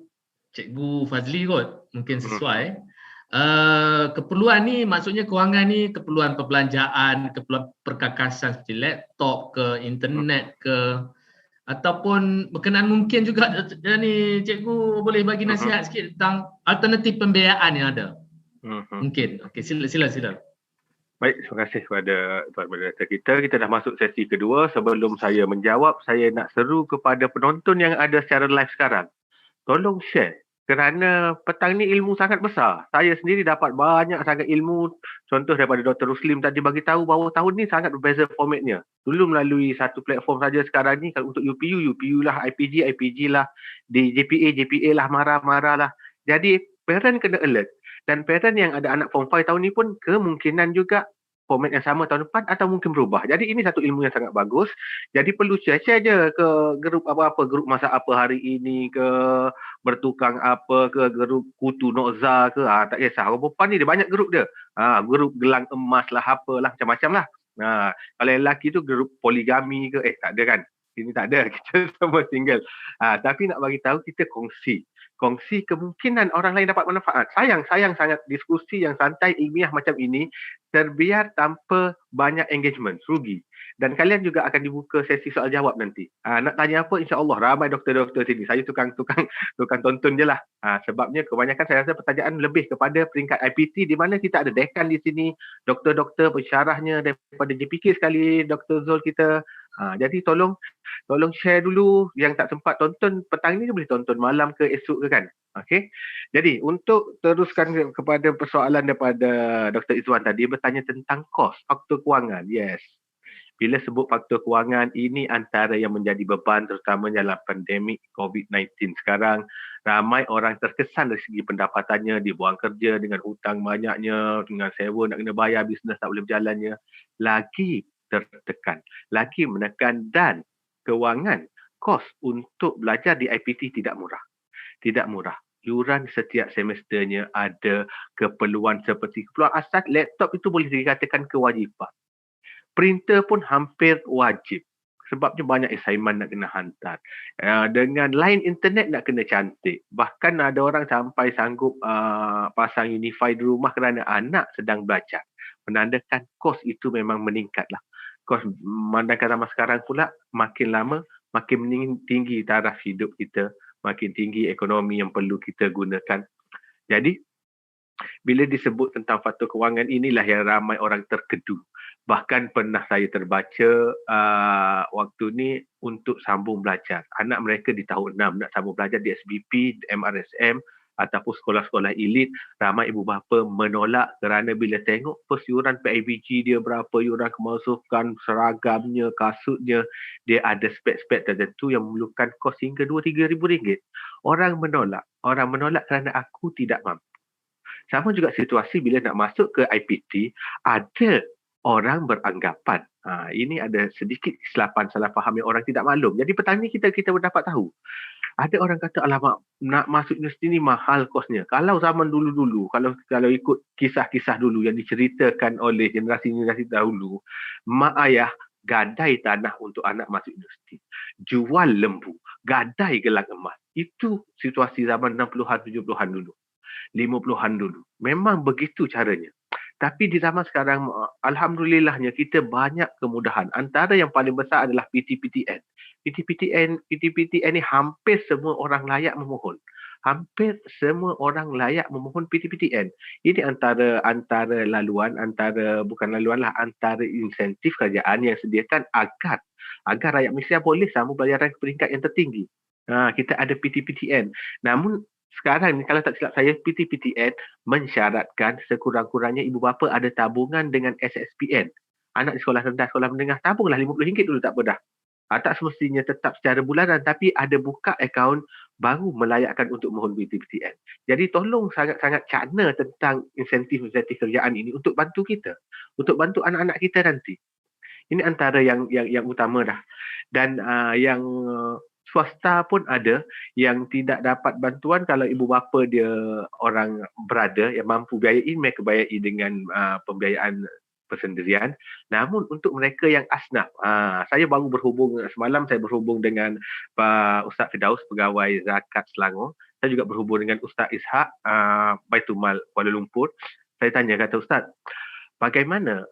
A: Cikgu Fazli kot, mungkin sesuai. Keperluan ni maksudnya kewangan ni keperluan perbelanjaan, keperluan perkakasan seperti laptop ke, internet ke, ataupun berkenaan mungkin juga ni cikgu boleh bagi nasihat sikit tentang alternatif pembiayaan yang ada. Mungkin. Okey, sila.
B: Baik, terima kasih kepada tuan moderator kita. Kita dah masuk sesi kedua. Sebelum saya menjawab, saya nak seru kepada penonton yang ada secara live sekarang. Tolong share. Kerana petang ni ilmu sangat besar. Saya sendiri dapat banyak sangat ilmu. Contoh daripada Dr. Ruslim tadi bagi tahu bahawa tahun ni sangat berbeza formatnya. Dulu melalui satu platform saja, sekarang ni kalau untuk UPU lah, IPG lah, di JPA lah, marah lah. Jadi parent kena alert. Dan parent yang ada anak form 5 tahun ni pun kemungkinan juga format yang sama tahun depan atau mungkin berubah. Jadi ini satu ilmu yang sangat bagus. Jadi perlu share je ke grup apa-apa, grup masak apa hari ini ke, bertukang apa ke, grup kutu nokza ke, tak kisah. Orang perempuan ni dia banyak grup dia. Grup gelang emas lah, apalah, macam-macam lah. Kalau lelaki tu grup poligami ke, tak ada kan. Ini tak ada, kita semua single. Tapi nak bagi tahu kita kongsi kemungkinan orang lain dapat manfaat. Sayang sangat diskusi yang santai ilmiah macam ini terbiar tanpa banyak engagement, rugi. Dan kalian juga akan dibuka sesi soal jawab nanti. Nak tanya apa, insya-Allah ramai doktor-doktor sini. Saya tukang tonton je lah. Sebabnya kebanyakan saya rasa pertanyaan lebih kepada peringkat IPT di mana kita ada dekan di sini, doktor-doktor pensyarahnya daripada JPK sekali, Dr. Zul kita, Jadi tolong share dulu, yang tak sempat tonton petang ni boleh tonton malam ke esok ke kan. Okey. Jadi untuk teruskan kepada persoalan daripada Dr. Izwan tadi, bertanya tentang kos, faktor kewangan. Yes. Bila sebut faktor kewangan, ini antara yang menjadi beban terutama dalam pandemik COVID-19 sekarang. Ramai orang terkesan dari segi pendapatannya, dibuang kerja dengan hutang banyaknya, dengan sewa nak kena bayar, bisnes tak boleh berjalannya. Lagi tertekan, lagi menekan, dan kewangan kos untuk belajar di IPT tidak murah. Tidak murah. Yuran setiap semesternya ada keperluan seperti keperluan asas, laptop itu boleh dikatakan kewajipan. Printer pun hampir wajib. Sebabnya banyak assignment nak kena hantar. Dengan line internet nak kena cantik. Bahkan ada orang sampai sanggup pasang Unify di rumah kerana anak sedang belajar. Menandakan kos itu memang meningkatlah. Kos memandangkan zaman sekarang pula makin lama makin tinggi taraf hidup kita. Makin tinggi ekonomi yang perlu kita gunakan. Jadi bila disebut tentang faktor kewangan, inilah yang ramai orang terkedu. Bahkan pernah saya terbaca waktu ni untuk sambung belajar. Anak mereka di tahun 6 nak sambung belajar di SBP, MRSM ataupun sekolah-sekolah elit. Ramai ibu bapa menolak kerana bila tengok yuran PIBG dia berapa, yuran kemasukan, seragamnya, kasutnya, dia ada spek-spek tertentu yang memerlukan kos hingga RM2-3,000. Orang menolak kerana aku tidak mampu. Sama juga situasi bila nak masuk ke IPT, ada orang beranggapan, ini ada sedikit kesilapan, salah faham yang orang tidak maklum. Jadi petang ni kita dapat tahu. Ada orang kata, alamak, nak masuk universiti ni mahal kosnya. Kalau zaman dulu-dulu, kalau ikut kisah-kisah dulu yang diceritakan oleh generasi-generasi dahulu, mak ayah gadai tanah untuk anak masuk universiti. Jual lembu, gadai gelang emas. Itu situasi zaman 60-an, 70-an dulu. 50-an dulu. Memang begitu caranya. Tapi di zaman sekarang, alhamdulillahnya kita banyak kemudahan. Antara yang paling besar adalah PTPTN. PTPTN ni hampir semua orang layak memohon. Hampir semua orang layak memohon PTPTN. Ini antara laluan, bukan laluan lah, antara insentif kerajaan yang sediakan agar rakyat Malaysia boleh sambung pelajaran ke peringkat yang tertinggi. Kita ada PTPTN. Namun sekarang ni kalau tak silap saya, PTPTN mensyaratkan sekurang-kurangnya ibu bapa ada tabungan dengan SSPN. Anak di sekolah rendah, sekolah menengah, tabunglah RM50 dulu, tak apa dah. Tak semestinya tetap secara bulanan, tapi ada buka akaun baru melayakkan untuk mohon PTPTN. Jadi tolong sangat-sangat cakna tentang insentif-insentif kerjaan ini untuk bantu kita, untuk bantu anak-anak kita nanti. Ini antara yang utama dah. Dan yang swasta pun ada yang tidak dapat bantuan kalau ibu bapa dia orang berada yang mampu biayai, mereka biayai dengan pembiayaan persendirian. Namun untuk mereka yang asnaf, saya baru semalam saya berhubung dengan Pak Ustaz Firdaus, pegawai Zakat Selangor. Saya juga berhubung dengan Ustaz Ishak, Baitumal Kuala Lumpur. Saya tanya, kata Ustaz, bagaimana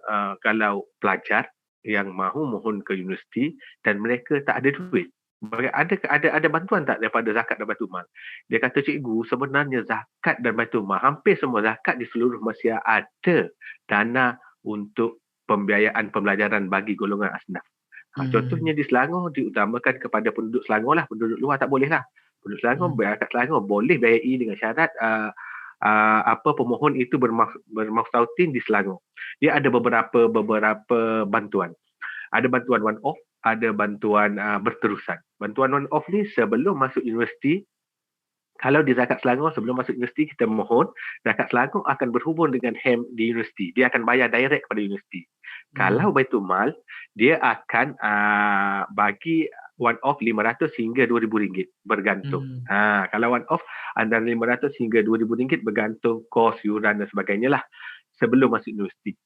B: kalau pelajar yang mahu mohon ke universiti dan mereka tak ada duit? Ada bantuan tak daripada zakat dan Baitumal? Dia kata, cikgu, sebenarnya zakat dan Baitumal, hampir semua zakat di seluruh Malaysia ada dana untuk pembiayaan pembelajaran bagi golongan asnaf. Contohnya di Selangor diutamakan kepada penduduk Selangor lah, penduduk luar tak boleh lah. Penduduk Selangor, rakyat Selangor boleh biayai dengan syarat pemohon itu bermaksudin di Selangor. Dia ada beberapa bantuan. Ada bantuan one off, ada bantuan berterusan. Bantuan one off ni sebelum masuk universiti, kalau di Zakat Selangor sebelum masuk universiti kita mohon, Zakat Selangor akan berhubung dengan HEM di universiti. Dia akan bayar direct kepada universiti. Kalau Baitumal, dia akan bagi one off RM500 hingga RM2,000 bergantung. Kalau one off antara RM500 hingga RM2,000 bergantung kos, yuran dan sebagainya lah sebelum masuk universiti.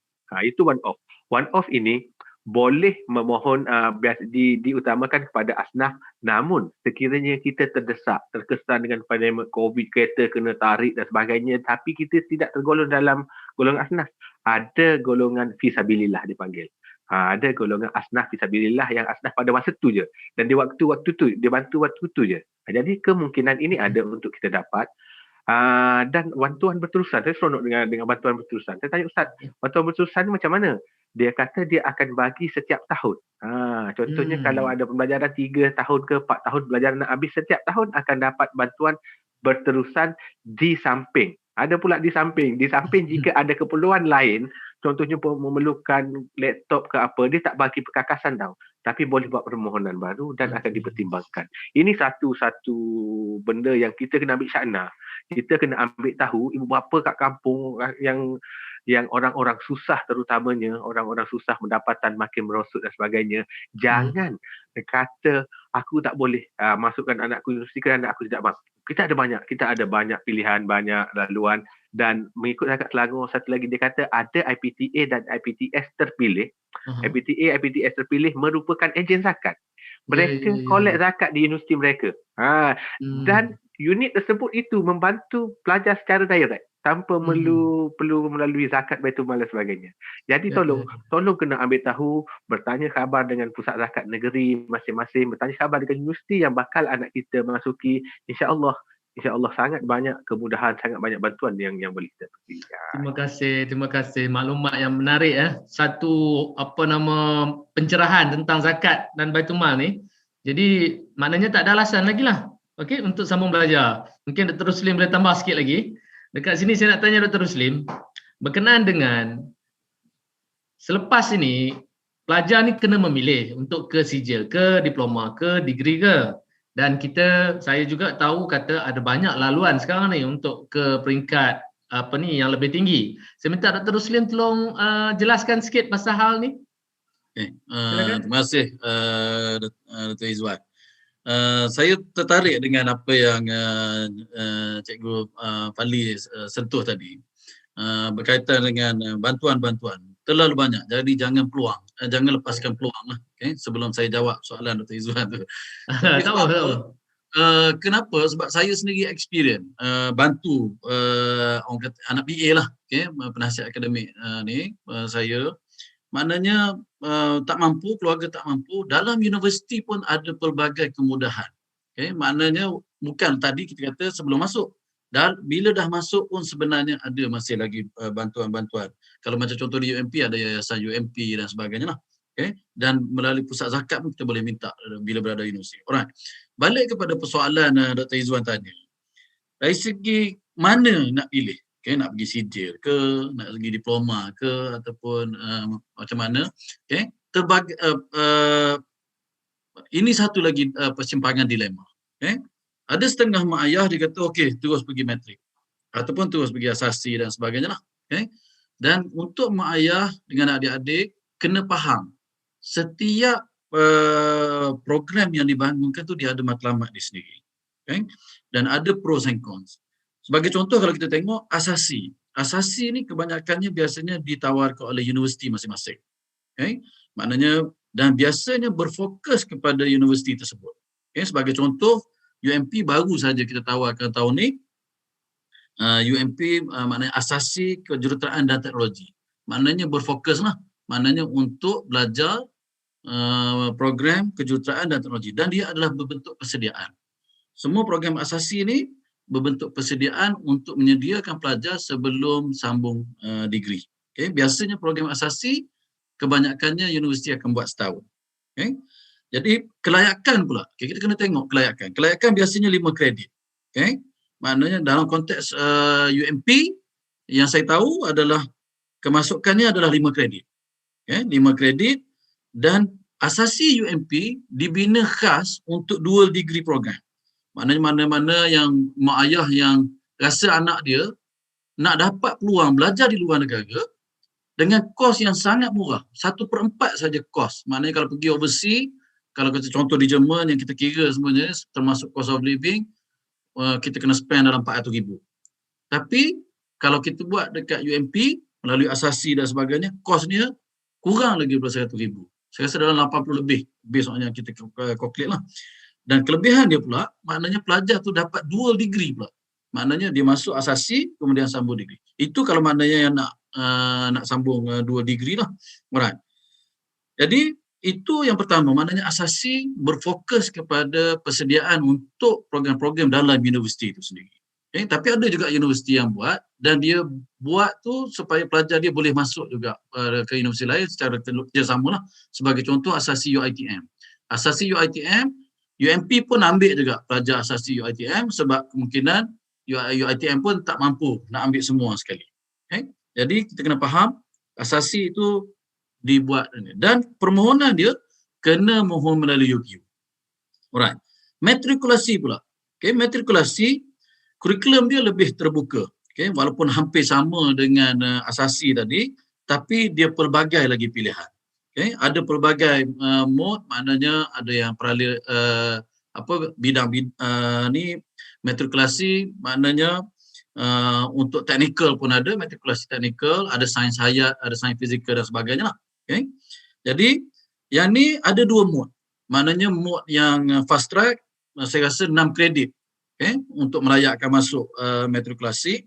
B: Itu one off. One off ini boleh memohon diutamakan kepada asnaf, namun sekiranya kita terkesan dengan pandemik COVID, kereta kena tarik dan sebagainya, tapi kita tidak tergolong dalam golongan asnaf, ada golongan fisabilillah dipanggil. Ada golongan asnaf fisabilillah yang asnaf pada masa tu je, dan di waktu-waktu tu dia bantu waktu tu je. Jadi kemungkinan ini ada untuk kita dapat. Dan bantuan berterusan, saya seronok dengan bantuan berterusan. Saya tanya, Ustaz, bantuan berterusan macam mana? dia kata dia akan bagi setiap tahun. Contohnya kalau ada pembelajaran 3 tahun ke 4 tahun pembelajaran nak habis, setiap tahun akan dapat bantuan berterusan di samping. Ada pula di samping. Di samping jika ada keperluan lain, contohnya memerlukan laptop ke apa, dia tak bagi perkakasan tau. Tapi boleh buat permohonan baru dan akan dipertimbangkan. Ini satu-satu benda yang kita kena ambil syakna. Kita kena ambil tahu ibu bapa kat kampung yang orang-orang susah, terutamanya orang-orang susah, pendapatan makin merosot dan sebagainya. Jangan kata aku tak boleh masukkan anakku universiti kerana aku tidak mampu. Kita ada banyak pilihan, banyak laluan, dan mengikut zakat Selangor, satu lagi dia kata ada IPTA dan IPTS terpilih. IPTA, IPTS terpilih merupakan ejen zakat. Mereka collect zakat di universiti mereka. Dan unit tersebut itu membantu pelajar secara direct tanpa perlu melalui zakat Baitul Mal dan sebagainya. Jadi tolong kena ambil tahu, bertanya khabar dengan pusat zakat negeri masing-masing, bertanya khabar dengan universiti yang bakal anak kita masuki. InsyaAllah sangat banyak kemudahan, sangat banyak bantuan yang boleh kita beri.
A: Terima kasih. Maklumat yang menarik Satu pencerahan tentang zakat dan Baitul Mal ni. Jadi maknanya tak ada alasan lagi lah. Okey, untuk sambung belajar. Mungkin Dr. Ruslim boleh tambah sikit lagi. Dekat sini saya nak tanya Dr. Ruslim, berkenaan dengan selepas ini pelajar ni kena memilih untuk ke sijil, ke diploma, ke degree ke. Dan saya juga tahu kata ada banyak laluan sekarang ni untuk ke peringkat yang lebih tinggi. Saya minta Dr. Ruslim tolong jelaskan sikit pasal hal ni.
E: Okay. Terima kasih Dr. Izwan. Saya tertarik dengan apa yang Cikgu Fadli sentuh tadi berkaitan dengan bantuan-bantuan. Terlalu banyak, jadi jangan lepaskan peluang lah. Okay? Sebelum saya jawab soalan Dr. Izwan tu. Kenapa? Sebab saya sendiri experience bantu orang kata anak PA lah, okay? Penasihat akademik ni saya. Maknanya tak mampu, keluarga tak mampu, dalam universiti pun ada pelbagai kemudahan. Okay? Maknanya bukan tadi kita kata sebelum masuk. Dan bila dah masuk pun sebenarnya ada masih lagi bantuan-bantuan. Kalau macam contoh di UMP ada yayasan UMP dan sebagainya lah. Okay? Dan melalui pusat zakat pun kita boleh minta bila berada di universiti. Alright. Balik kepada persoalan Dr. Izwan tanya. Dari segi mana nak pilih? Okay, nak pergi sijil ke, nak pergi diploma ke, ataupun macam mana. Okay. Ini satu lagi persimpangan dilema. Okay. Ada setengah mak ayah dia kata, okey, terus pergi matrik. Ataupun terus pergi asasi dan sebagainya lah. Okay. Dan untuk mak ayah dengan adik-adik, kena faham. Setiap program yang dibangunkan tu dia ada matlamat di sendiri. Okay. Dan ada pros and cons. Sebagai contoh kalau kita tengok asasi ni kebanyakannya biasanya ditawarkan oleh universiti masing-masing. Okay? Maknanya dan biasanya berfokus kepada universiti tersebut. Okay? Sebagai contoh UMP baru saja kita tawarkan tahun ni. UMP maknanya asasi kejuruteraan dan teknologi. Maknanya berfokus lah. Maknanya untuk belajar program kejuruteraan dan teknologi. Dan dia adalah berbentuk persediaan. Semua program asasi ni berbentuk persediaan untuk menyediakan pelajar sebelum sambung degree. Okay. Biasanya program asasi kebanyakannya universiti akan buat setahun. Okay. Jadi kelayakan pula. Okay, kita kena tengok kelayakan. Kelayakan biasanya 5 kredit. Okay. Maknanya dalam konteks UMP yang saya tahu adalah kemasukannya adalah 5 kredit. Okay. 5 kredit dan asasi UMP dibina khas untuk dual degree program. Maknanya mana-mana yang mak ayah yang rasa anak dia nak dapat peluang belajar di luar negara dengan kos yang sangat murah. 1/4 saja kos. Maknanya kalau pergi overseas, kalau kita contoh di Jerman yang kita kira sebenarnya termasuk cost of living, kita kena spend dalam 400,000. Tapi kalau kita buat dekat UMP melalui asasi dan sebagainya, kosnya kurang lagi daripada 100,000. Saya rasa dalam 80 lebih based on yang kita calculate lah. Dan kelebihan dia pula, maknanya pelajar tu dapat dual degree pula. Maknanya dia masuk asasi, kemudian sambung degree. Itu kalau maknanya yang nak sambung dual degree lah. Alright. Jadi, itu yang pertama. Maknanya asasi berfokus kepada persediaan untuk program-program dalam universiti itu sendiri. Okay, tapi ada juga universiti yang buat, dan dia buat tu supaya pelajar dia boleh masuk juga ke universiti lain secara kerjasama lah. Sebagai contoh asasi UiTM. Asasi UiTM, UMP pun ambil juga pelajar asasi UiTM sebab kemungkinan UiTM pun tak mampu nak ambil semua sekali. Okay? Jadi kita kena faham asasi itu dibuat, dan permohonan dia kena mohon melalui UPU. Alright. Matrikulasi pula. Okay, matrikulasi kurikulum dia lebih terbuka. Okay, walaupun hampir sama dengan asasi tadi, tapi dia pelbagai lagi pilihan. Okay, ada pelbagai mode, maknanya ada yang bidang ni matrikulasi, maknanya untuk teknikal pun ada, matrikulasi teknikal, ada sains hayat, ada sains fizikal dan sebagainya lah. Okay. Jadi yang ni ada 2 mode. Maknanya mode yang fast track, saya rasa 6 kredit. Okay, untuk melayakkan masuk matrikulasi,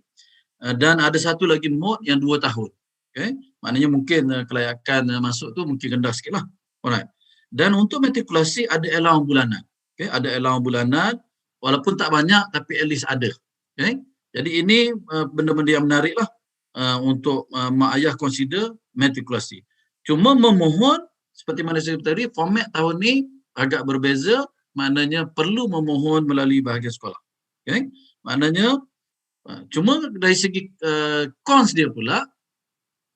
E: dan ada satu lagi mode yang 2 tahun. Okay, maknanya mungkin kelayakan masuk tu mungkin rendah sikit lah. Alright. Dan untuk matrikulasi ada allowance bulanan. Okay, ada allowance bulanan, walaupun tak banyak tapi at least ada. Okay, jadi ini benda-benda yang menarik lah untuk mak ayah consider matrikulasi. Cuma memohon, seperti mana saya tadi, format tahun ni agak berbeza. Maknanya perlu memohon melalui bahagian sekolah. Okay? Maknanya cuma dari segi cons dia pula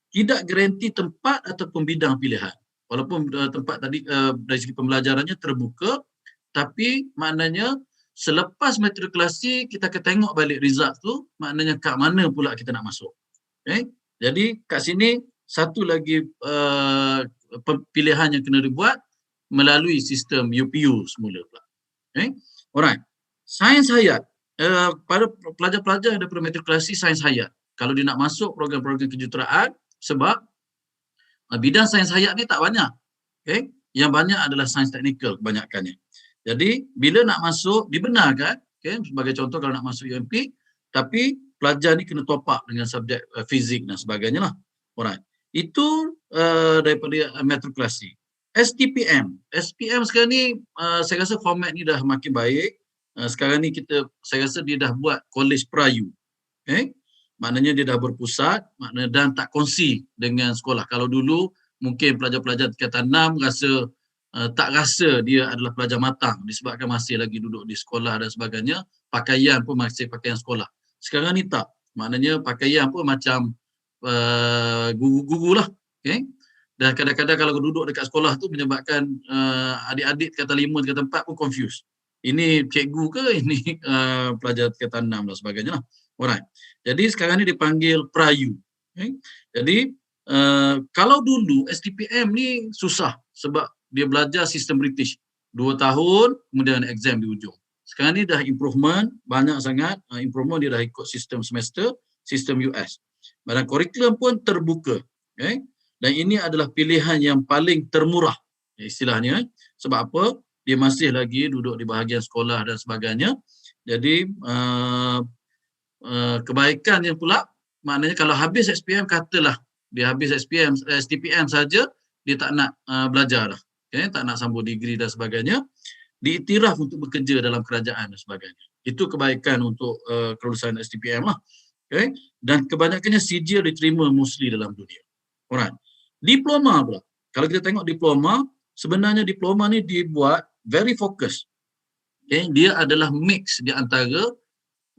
E: tidak garanti tempat ataupun bidang pilihan. Walaupun tempat tadi dari segi pembelajarannya terbuka, tapi maknanya selepas matrikulasi kita akan tengok balik result tu, maknanya kat mana pula kita nak masuk. Okay? Jadi kat sini satu lagi pilihan yang kena dibuat melalui sistem UPU semula pula. Okay? Alright. Sains hayat. Pada pelajar-pelajar daripada matrikulasi sains hayat, kalau dia nak masuk program-program kejuruteraan, sebab bidang sains hayat ni tak banyak. Okay? Yang banyak adalah sains teknikal kebanyakannya. Jadi bila nak masuk, dibenarkan, okay? Sebagai contoh kalau nak masuk UMP, tapi pelajar ni kena top up dengan subjek fizik dan sebagainya lah. Alright. Itu daripada matrikulasi. STPM sekarang ni saya rasa format ni dah makin baik. Sekarang ni saya rasa dia dah buat college Prayu. Okay? Maknanya dia dah berpusat, maknanya dan tak kongsi dengan sekolah. Kalau dulu mungkin pelajar-pelajar tingkatan 6 tak rasa dia adalah pelajar matang disebabkan masih lagi duduk di sekolah dan sebagainya. Pakaian pun masih pakaian sekolah. Sekarang ni tak. Maknanya pakaian pun macam gugu-gugu lah. Okay? Dan kadang-kadang kalau duduk dekat sekolah tu menyebabkan adik-adik tingkatan 5, tingkatan 4 pun confused. Ini cikgu ke ini pelajar tingkatan 6 dan sebagainya lah. Alright. Jadi sekarang ni dipanggil Prayu. Okay? Jadi kalau dulu STPM ni susah sebab dia belajar sistem British. 2 tahun kemudian exam di ujung. Sekarang ni dah improvement, banyak sangat improvement, dia dah ikut sistem semester, sistem US. Dan kurikulum pun terbuka. Okay? Dan ini adalah pilihan yang paling termurah istilahnya. Sebab apa? Dia masih lagi duduk di bahagian sekolah dan sebagainya. Jadi kebaikannya pula, maknanya kalau habis SPM, katalah dia habis STPM saja, dia tak nak belajar dah. Okay? Tak nak sambung degree dan sebagainya. Diiktiraf untuk bekerja dalam kerajaan dan sebagainya. Itu kebaikan untuk kelulusan STPM lah. Okay? Dan kebanyakannya sijil diterima mostly dalam dunia. Alright. Diploma pula. Kalau kita tengok diploma, sebenarnya diploma ni dibuat very focus. Okay? Dia adalah mix di antara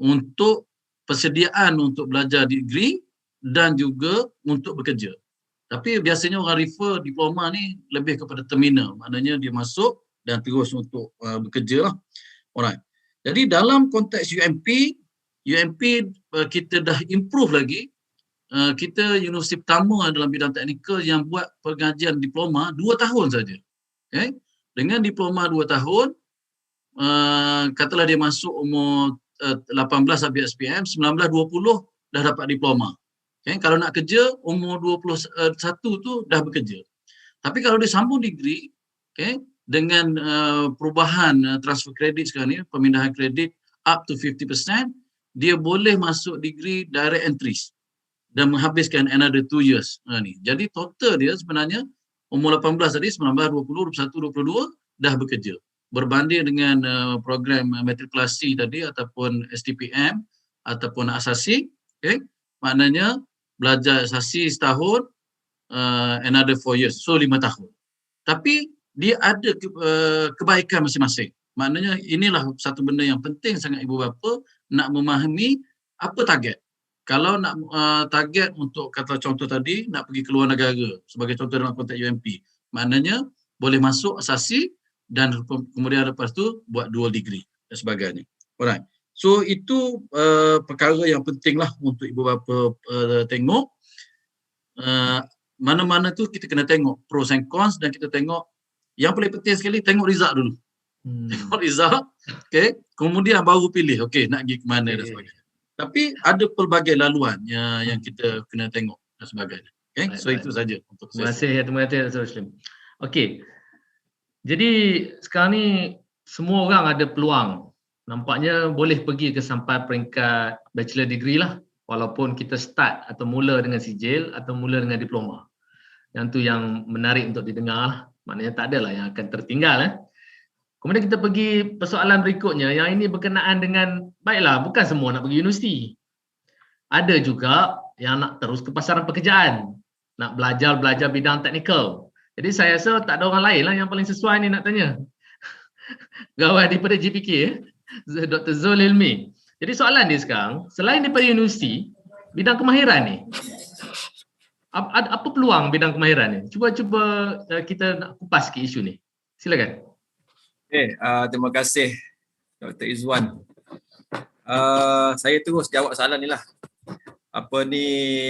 E: untuk persediaan untuk belajar degree dan juga untuk bekerja. Tapi biasanya orang refer diploma ni lebih kepada terminal. Maknanya dia masuk dan terus untuk bekerja lah. Alright. Jadi dalam konteks UMP kita dah improve lagi. Kita universiti pertama dalam bidang teknikal yang buat pengajian diploma 2 tahun saja. Okay? Dengan diploma 2 tahun, katalah dia masuk umur 18 habis SPM, 19-20 dah dapat diploma. Okay? Kalau nak kerja, umur 21 tu dah bekerja. Tapi kalau dia sambung degree, okay, dengan perubahan transfer kredit sekarang ni, pemindahan kredit up to 50%, dia boleh masuk degree direct entries dan menghabiskan another 2 years. Ni. Jadi total dia sebenarnya umur 18 tadi, 19, 20, 21, 22 dah bekerja. Berbanding dengan program matrikulasi tadi ataupun STPM, ataupun asasi, okay? Maknanya belajar asasi setahun, another 4 years, so 5 tahun. Tapi dia ada kebaikan masing-masing. Maknanya inilah satu benda yang penting sangat ibu bapa nak memahami apa target. Kalau nak target untuk kata contoh tadi nak pergi keluar negara sebagai contoh dalam konteks UMP, maknanya boleh masuk asasi dan kemudian lepas tu buat dual degree dan sebagainya. Alright. So itu perkara yang pentinglah untuk ibu bapa tengok. Mana-mana tu kita kena tengok pros and cons dan kita tengok yang paling penting sekali tengok result dulu. Tengok result, okay. Kemudian baru pilih, okay, nak pergi ke mana dan sebagainya. Tapi ada pelbagai laluan yang kita kena tengok dan sebagainya. Okay, so itu saja untuk
A: terima kasih Dr. Roslim. Okey. Jadi sekarang ni semua orang ada peluang. Nampaknya boleh pergi ke sampai peringkat bachelor degree lah, walaupun kita start atau mula dengan sijil atau mula dengan diploma. Yang tu yang menarik untuk didengar lah. Maknanya tak adalah yang akan tertinggal. Kemudian kita pergi persoalan berikutnya, yang ini berkenaan dengan, baiklah, bukan semua nak pergi universiti. Ada juga yang nak terus ke pasaran pekerjaan, nak belajar bidang teknikal. Jadi saya rasa tak ada orang lain lah yang paling sesuai ni nak tanya. Gawai daripada GPK, Dr. Zul Hilmi. Jadi soalan dia sekarang, selain daripada universiti, bidang kemahiran ni, apa peluang bidang kemahiran ni? Cuba kita nak kupas sikit isu ni. Silakan.
C: Okay, terima kasih Dr. Izwan. Saya terus jawab soalan ni lah.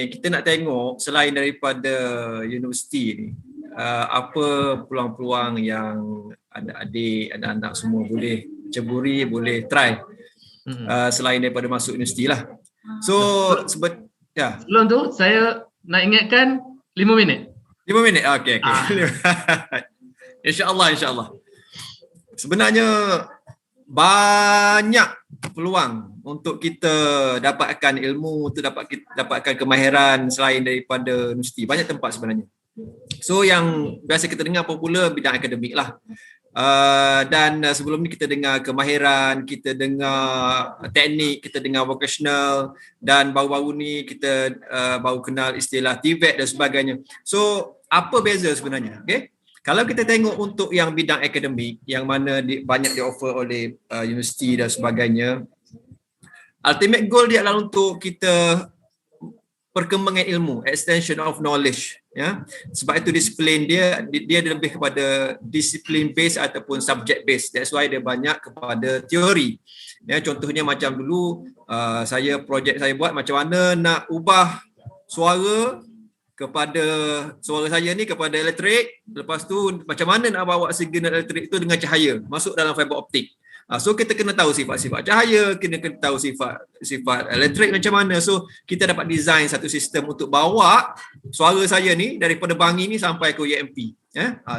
C: Kita nak tengok selain daripada universiti ni, apa peluang-peluang yang adik-adik, anak-anak semua boleh ceburi, boleh try selain daripada masuk universiti lah. So,
A: sebelum tu saya nak ingatkan 5 minit.
C: 5 minit? Okay. InsyaAllah. Sebenarnya banyak peluang untuk kita dapatkan ilmu, untuk dapatkan kemahiran selain daripada universiti. Banyak tempat sebenarnya. So yang biasa kita dengar popular bidang akademik lah. Dan sebelum ni kita dengar kemahiran, kita dengar teknik, kita dengar vocational, dan baru-baru ni kita baru kenal istilah TVET dan sebagainya. So apa beza sebenarnya? Okay? Kalau kita tengok untuk yang bidang akademik yang mana banyak di-offer oleh universiti dan sebagainya, ultimate goal dia adalah untuk kita perkembangan ilmu, extension of knowledge, ya. Sebab itu disiplin dia lebih kepada disiplin based ataupun subject based. That's why dia banyak kepada teori. Ya, contohnya macam dulu projek saya buat macam mana nak ubah suara saya ni kepada elektrik, lepas tu macam mana nak bawa signal elektrik tu dengan cahaya masuk dalam fiber optik. So kita kena tahu sifat-sifat cahaya, kena tahu sifat elektrik macam mana. So kita dapat design satu sistem untuk bawa suara saya ni daripada bangi ni sampai ke UMP.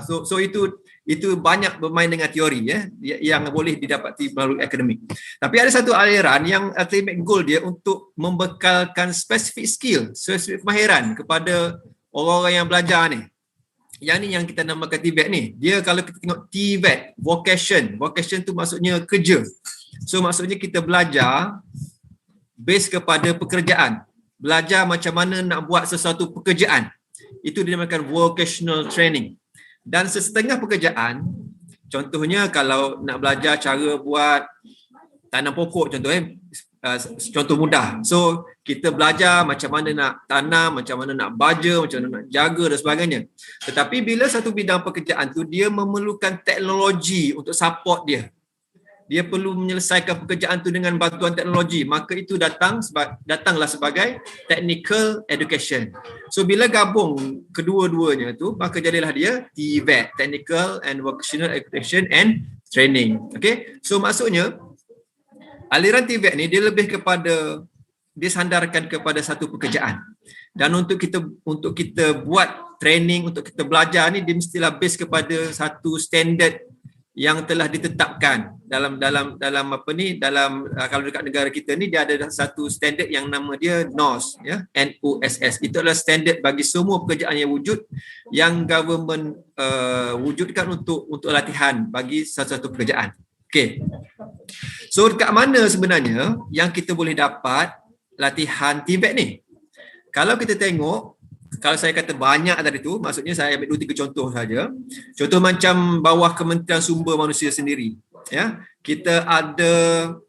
C: So itu banyak bermain dengan teori yang boleh didapati melalui akademik. Tapi ada satu aliran yang ultimate goal dia untuk membekalkan spesifik skill, spesifik kemahiran kepada orang-orang yang belajar ni. Yang ni yang kita namakan TVET ni. Dia kalau kita tengok TVET, vocation tu maksudnya kerja. So maksudnya kita belajar base kepada pekerjaan. Belajar macam mana nak buat sesuatu pekerjaan. Itu dinamakan vocational training. Dan setengah pekerjaan, contohnya kalau nak belajar cara buat tanam pokok contoh mudah. So kita belajar macam mana nak tanam, macam mana nak baja, macam mana nak jaga dan sebagainya. Tetapi bila satu bidang pekerjaan tu dia memerlukan teknologi untuk support dia. Dia perlu menyelesaikan pekerjaan tu dengan bantuan teknologi, maka itu datanglah sebagai technical education. So bila gabung kedua-duanya tu, maka jadilah dia TVET, Technical and Vocational Education and Training. Okay? So maksudnya aliran TVET ni dia lebih kepada disandarkan kepada satu pekerjaan. Dan untuk kita buat training, untuk kita belajar ni dia mestilah base kepada satu standard yang telah ditetapkan dalam kalau dekat negara kita ni dia ada satu standard yang nama dia NOSS, ya, NOSS. Itu adalah standard bagi semua pekerjaan yang wujud yang government wujudkan untuk latihan bagi satu pekerjaan. Okey. So dekat mana sebenarnya yang kita boleh dapat latihan TVET ni? Kalau kita tengok, kalau saya kata banyak tadi tu, maksudnya saya ambil 2-3 contoh saja. Contoh macam bawah Kementerian Sumber Manusia sendiri. Ya, kita ada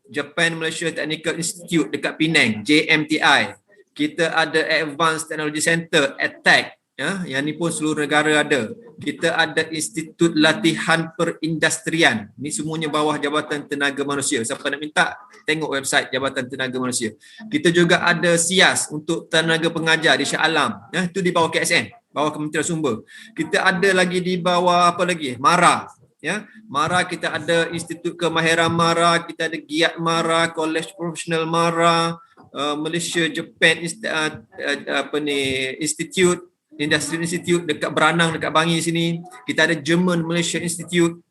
C: Japan Malaysia Technical Institute dekat Penang, JMTI. Kita ada Advanced Technology Center, ATTAC. Ya, yang ni pun seluruh negara ada. Kita ada Institut Latihan Perindustrian. Ni semuanya bawah Jabatan Tenaga Manusia. Siapa nak minta, tengok website Jabatan Tenaga Manusia. Kita juga ada SIAS untuk tenaga pengajar di Shah Alam. Ya, itu di bawah KSN, bawah Kementerian Sumber. Kita ada lagi di bawah apa lagi? MARA. Ya, MARA kita ada Institut Kemahiran MARA, kita ada GIAT MARA, College Professional MARA, Malaysia Japan Institute, Industrial Institute dekat Beranang, dekat Bangi sini. Kita ada German Malaysia Institute,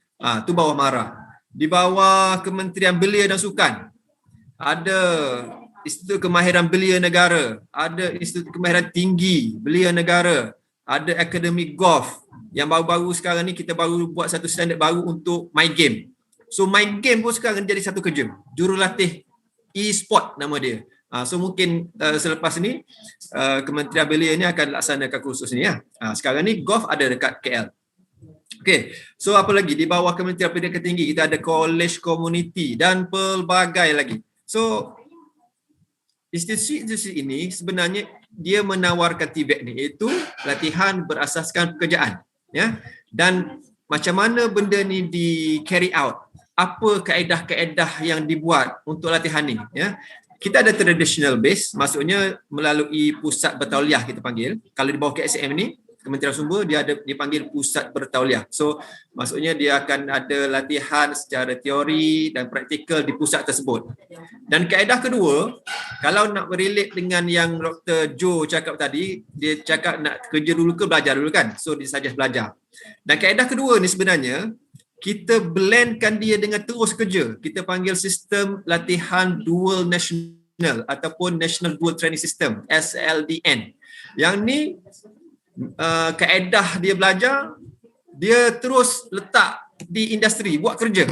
C: tu bawah MARA. Di bawah Kementerian Belia dan Sukan ada Institut Kemahiran Belia Negara, ada Institut Kemahiran Tinggi Belia Negara, ada Akademi Golf. Yang baru-baru sekarang ni kita baru buat satu standard baru untuk My Game. So My Game pun sekarang jadi satu kerja, jurulatih e-sport nama dia. So mungkin selepas ni Kementerian Belia ni akan laksanakan kursus ni ya. Sekarang ni golf ada dekat KL. Okay, so apa lagi di bawah Kementerian Pendidikan Tinggi kita ada College Community dan pelbagai lagi. So institusi ini sebenarnya dia menawarkan TVET ni, iaitu latihan berasaskan pekerjaan, ya. Dan macam mana benda ni di carry out? Apa kaedah-kaedah yang dibuat untuk latihan ni, ya? Kita ada traditional base, maksudnya melalui pusat bertauliah kita panggil. Kalau di bawah KSM ni, Kementerian Sumber, dia ada dipanggil pusat bertauliah. So maksudnya dia akan ada latihan secara teori dan praktikal di pusat tersebut. Dan kaedah kedua, kalau nak relate dengan yang Dr. Joe cakap tadi, dia cakap nak kerja dulu ke belajar dulu kan? So dia saja belajar. Dan kaedah kedua ni sebenarnya kita blendkan dia dengan terus kerja. Kita panggil sistem latihan dual national ataupun National Dual Training System, SLDN. Yang ni kaedah dia belajar, dia terus letak di industri, buat kerja.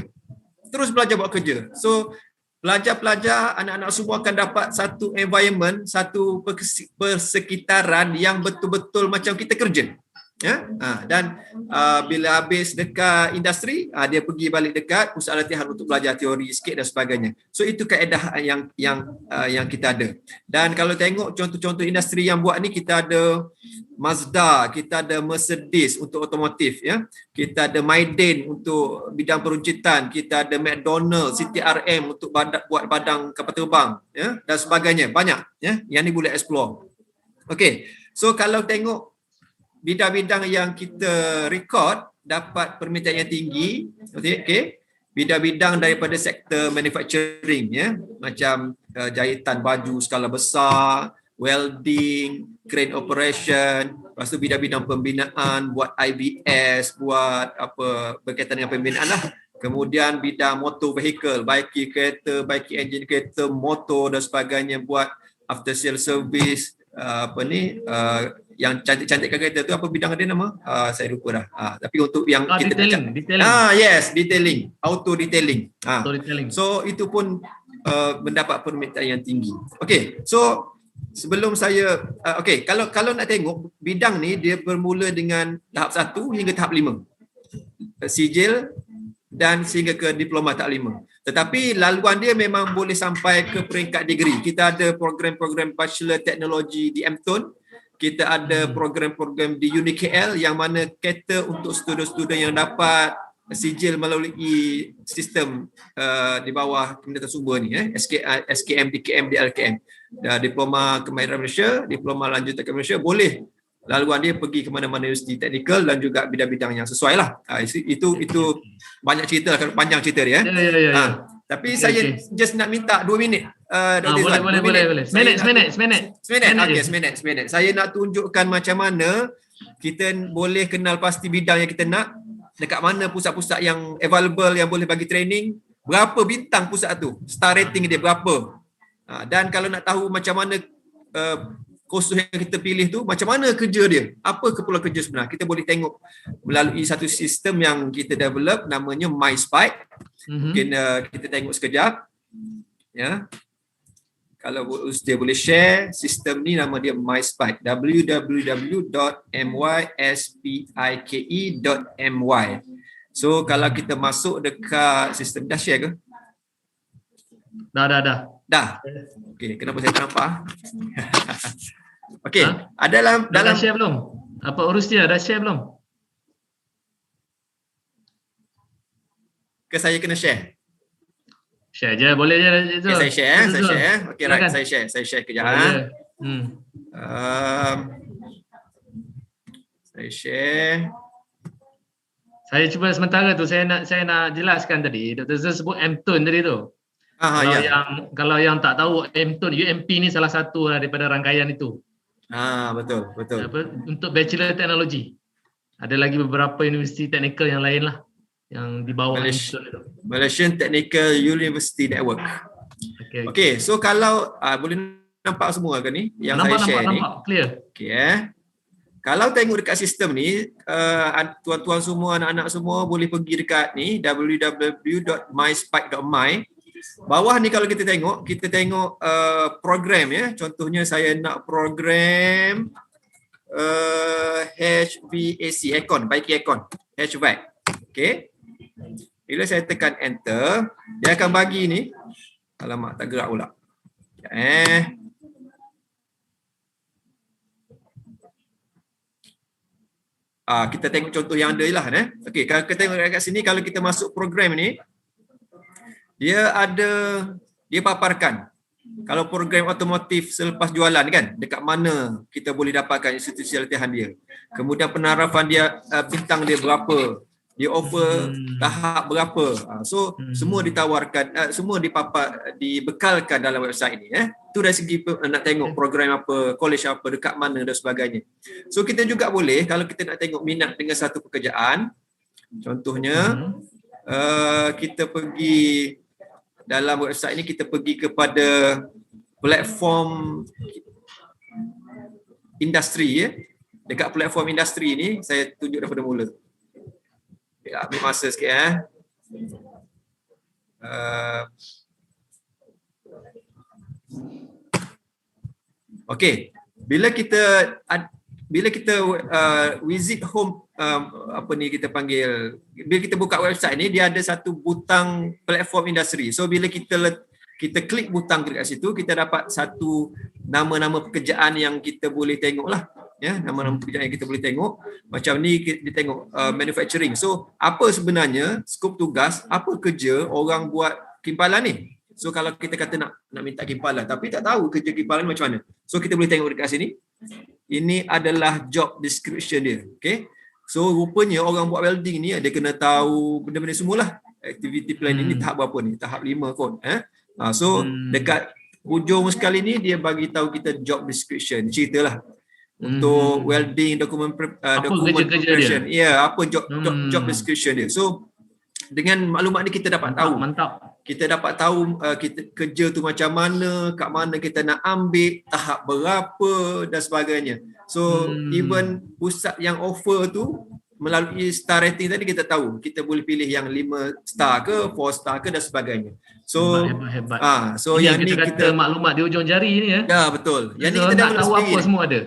C: Terus belajar buat kerja. So pelajar-pelajar, anak-anak semua akan dapat satu environment, satu persekitaran yang betul-betul macam kita kerja. Ya? Dan bila habis dekat industri, dia pergi balik dekat pusat latihan untuk belajar teori sikit dan sebagainya. So itu kaedah yang kita ada. Dan kalau tengok contoh-contoh industri yang buat ni, kita ada Mazda, kita ada Mercedes untuk otomotif, ya. Kita ada Maiden untuk bidang peruncitan, kita ada McDonald, CTRM untuk buat badang kapal terbang, ya, dan sebagainya. Banyak, ya. Yang ni boleh explore. Okey. So kalau tengok bidang-bidang yang kita record dapat permintaan yang tinggi, okey. Bidang-bidang daripada sektor manufacturing, ya, macam jahitan baju skala besar, welding, crane operation, lepas tu bidang-bidang pembinaan, buat IBS, buat apa berkaitan dengan pembinaan lah. Kemudian bidang motor vehicle, baiki kereta, baiki enjin kereta, motor dan sebagainya, buat after sale service, yang cantik-cantikkan kereta tu apa bidang dia nama? Saya lupa dah. Tapi untuk yang kita
A: detailing.
C: Yes, detailing, auto detailing.
A: Auto detailing.
C: So itu pun mendapat permintaan yang tinggi. Okey, so sebelum saya kalau nak tengok bidang ni, dia bermula dengan tahap 1 hingga tahap 5. Sijil dan sehingga ke diploma tahap 5. Tetapi laluan dia memang boleh sampai ke peringkat degree. Kita ada program-program bachelor teknologi di MTUN. Kita ada program-program di UniKL yang mana cater untuk student-student yang dapat sijil melalui sistem di bawah Kementerian Sumber ni, SKM, DKM, DLKM. Diploma Kemahiran Malaysia, diploma lanjutan ke Malaysia, boleh laluan dia pergi ke mana-mana universiti teknikal dan juga bidang-bidang yang sesuai lah. Itu banyak cerita, panjang cerita dia. Tapi saya just nak minta 2 minit.
A: Boleh.
C: Seminit. Saya nak tunjukkan macam mana kita boleh kenal pasti bidang yang kita nak, dekat mana pusat-pusat yang available yang boleh bagi training, berapa bintang pusat tu, star rating dia berapa. Dan kalau nak tahu macam mana kursus yang kita pilih tu, macam mana kerja dia, apa keperluan kerja sebenar, kita boleh tengok melalui satu sistem yang kita develop namanya MySpike. Mungkin kita tengok sekejap. Ya. Kalau dia boleh share sistem ni, nama dia MySpike, www.myspike.my. So kalau kita masuk dekat sistem, dah share ke?
A: Dah.
C: Dah. Okey, kenapa saya tak nampak? Okey,
A: Ha?
C: dalam
A: Dah share belum? Apa urus dia? Dah share belum?
C: ke saya kena share?
A: Share je, boleh je.
C: Okay, saya share, saya share. Okey, right, saya share kejap. Saya share.
A: Saya cuba sementara tu saya nak jelaskan tadi. Dr. Zul sebut M-Tone tadi tu. Kalau yang tak tahu M-Tone, UMP ni salah satu daripada rangkaian itu.
C: Betul.
A: Untuk Bachelor Teknologi. Ada lagi beberapa universiti teknikal yang lain lah yang di bawah M-Tone itu.
C: Malaysian Technical University Network. Okey, so kalau boleh nampak semua ke ni yang saya share ni?
A: Nampak, clear.
C: Okey Kalau tengok dekat sistem ni, tuan-tuan semua, anak-anak semua boleh pergi dekat ni www.myspike.my. Bawah ni kalau kita tengok program ya. Contohnya saya nak program HVAC, aircon, baiki aircon, HVAC. Okey. Bila saya tekan enter, dia akan bagi ni. Alamak, tak gerak pula. Kita tengok contoh yang ada lah. Okey, kalau kita tengok kat sini, kalau kita masuk program ni, dia paparkan. Kalau program otomotif selepas jualan kan, dekat mana kita boleh dapatkan institusi latihan dia. Kemudian penarafan dia, bintang dia berapa, dia offer tahap berapa. Semua ditawarkan, semua dibekalkan dalam website ini. Itu dari segi nak tengok program apa, college apa, dekat mana dan sebagainya. So kita juga boleh, kalau kita nak tengok minat dengan satu pekerjaan, contohnya kita pergi dalam website ini, kita pergi kepada platform industri ya. Dekat platform industri ni saya tunjuk daripada mula. Ambil masa sikit Okey, bila kita visit home, kita panggil, bila kita buka website ni, dia ada satu butang platform industri. So bila kita klik butang dekat situ, kita dapat satu nama-nama pekerjaan yang kita boleh tengok lah. Ya, nama-nama pekerjaan yang kita boleh tengok. Macam ni kita tengok manufacturing. So apa sebenarnya skop tugas, apa kerja orang buat kimpalan ni? So kalau kita kata nak minta kimpalan tapi tak tahu kerja kimpalan macam mana. So kita boleh tengok dekat sini. Ini adalah job description dia. Okay. So rupanya orang buat welding ni dia kena tahu benda-benda semualah. Activity plan ini tahap berapa ni? Tahap 5 kot. So dekat hujung sekali ni dia bagi tahu kita job description. Ceritalah. Untuk welding dokumen preparation. Apa job description dia. So dengan maklumat ni kita dapat tahu.
A: Mantap.
C: Kita dapat tahu kita kerja tu macam mana, kat mana kita nak ambil, tahap berapa dan sebagainya. So even pusat yang offer tu melalui star rating tadi kita tahu kita boleh pilih yang 5 star ke, 4 star ke dan sebagainya. So
A: hebat.
C: So
A: ini
C: yang ni
A: kita maklumat di ujung jari ni ya.
C: Ya betul. Yang ni kita develop
A: tahu
C: sendiri.
A: Apa semua ada.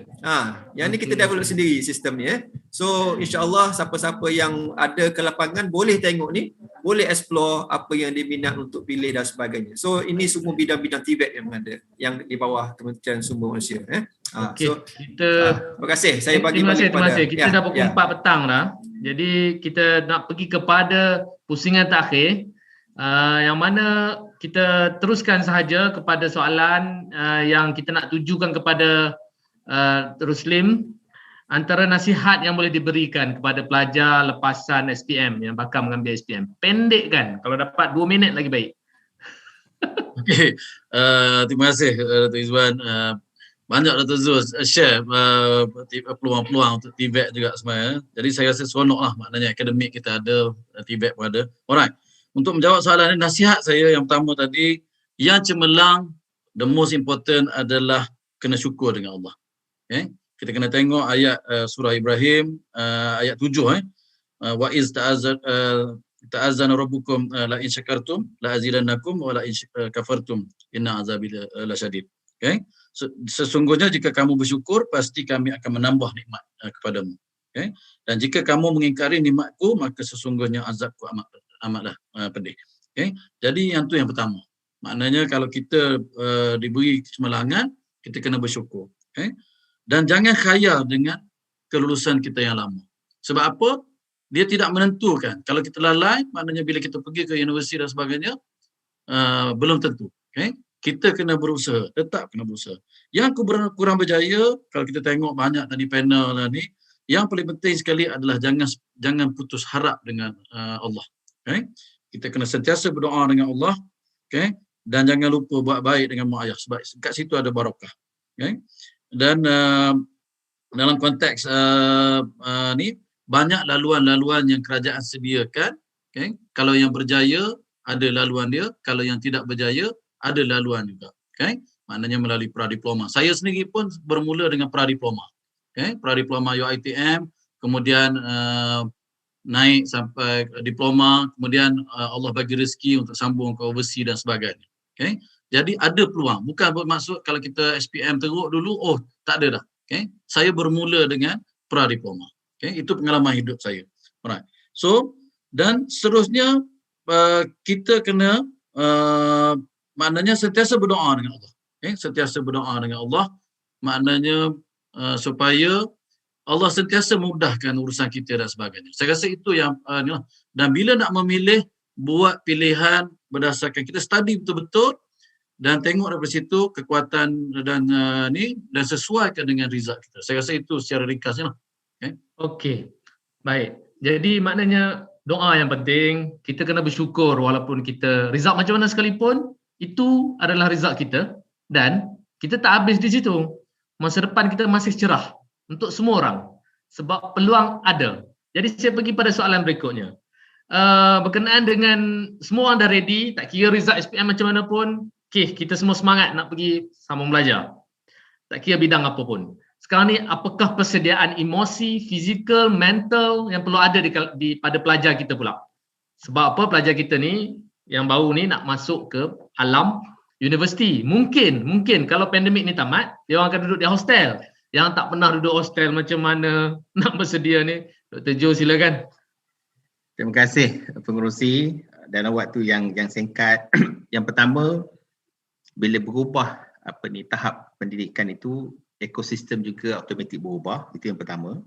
C: Yang ni kita develop sendiri sistem ni So insya-Allah siapa-siapa yang ada ke lapangan boleh tengok ni, boleh explore apa yang dia minat untuk pilih dan sebagainya. So ini semua bidang-bidang TVET yang ada yang di bawah Kementerian Sumber Manusia
A: Okey,
C: so
A: kita
C: terima kasih saya bagi balik
A: kepada kita dah pukul 4 petang dah. Jadi kita nak pergi kepada pusingan terakhir yang mana kita teruskan sahaja kepada soalan yang kita nak tujukan kepada Ruslim, antara nasihat yang boleh diberikan kepada pelajar lepasan SPM yang bakal mengambil SPM. Pendek kan? Kalau dapat 2 minit lagi baik.
E: Okey, terima kasih Dr. Izwan. Banyak Dr. Zul share peluang-peluang untuk TVET juga sebenarnya. Jadi saya rasa seronok lah, maknanya akademik kita ada, TVET pun ada. Alright, untuk menjawab soalan ini, nasihat saya yang pertama tadi, yang cemerlang, the most important adalah kena syukur dengan Allah. Okay? Kita kena tengok ayat surah Ibrahim, ayat 7. Wa iz ta'azzana rabbukum la in syakartum la azidannakum wa la in kafartum inna azabi lasyadid. Okay? Sesungguhnya jika kamu bersyukur pasti kami akan menambah nikmat kepadamu. Okay? Dan jika kamu mengingkari nikmatku maka sesungguhnya azabku amatlah pedih. Okay? Jadi yang tu yang pertama. Maknanya kalau kita diberi kecemerlangan, kita kena bersyukur. Okay? Dan jangan khayal dengan kelulusan kita yang lama. Sebab apa? Dia tidak menentukan. Kalau kita lalai, maknanya bila kita pergi ke universiti dan sebagainya, belum tentu. Okay? Kita kena berusaha, tetap kena berusaha. Yang kurang berjaya, kalau kita tengok banyak tadi panel lah ni, yang paling penting sekali adalah jangan putus harap dengan Allah. Okay? Kita kena sentiasa berdoa dengan Allah, okay? Dan jangan lupa buat baik dengan mak ayah sebab kat situ ada barakah. Okay? Dan dalam konteks ni banyak laluan-laluan yang kerajaan sediakan. Okay? Kalau yang berjaya ada laluan dia, kalau yang tidak berjaya ada laluan juga. Okay? Maknanya melalui pradiploma. Saya sendiri pun bermula dengan pradiploma. Okay? Pradiploma UiTM, kemudian naik sampai diploma, kemudian Allah bagi rezeki untuk sambung ke overseas dan sebagainya. Okay? Jadi ada peluang. Bukan bermaksud kalau kita SPM teruk dulu, tak ada dah. Okay? Saya bermula dengan pradiploma. Okay? Itu pengalaman hidup saya. Alright. So, dan seterusnya kita kena maknanya sentiasa berdoa dengan Allah. Okay? Sentiasa berdoa dengan Allah. Maknanya supaya Allah sentiasa mudahkan urusan kita dan sebagainya. Saya rasa itu yang dan bila nak memilih, buat pilihan berdasarkan kita study betul-betul dan tengok daripada situ kekuatan dan dan sesuaikan dengan result kita. Saya rasa itu secara ringkasnya.
A: Okey. Baik. Jadi maknanya doa yang penting, kita kena bersyukur walaupun kita result macam mana sekalipun, itu adalah result kita dan kita tak habis di situ. Masa depan kita masih cerah untuk semua orang sebab peluang ada. Jadi saya pergi pada soalan berikutnya. Berkenaan dengan semua orang dah ready, tak kira result SPM macam mana pun, kita semua semangat nak pergi sambung belajar. Tak kira bidang apa pun. Sekarang ni apakah persediaan emosi, fizikal, mental yang perlu ada pada pelajar kita pula? Sebab apa, pelajar kita ni yang baru ni nak masuk ke alam universiti. Mungkin kalau pandemik ni tamat, dia orang akan duduk di hostel. Yang tak pernah duduk hostel macam mana nak bersedia ni? Dr. Joe silakan.
D: Terima kasih pengerusi dalam waktu yang singkat. Yang pertama, bila berubah tahap pendidikan itu, ekosistem juga automatik berubah. Itu yang pertama.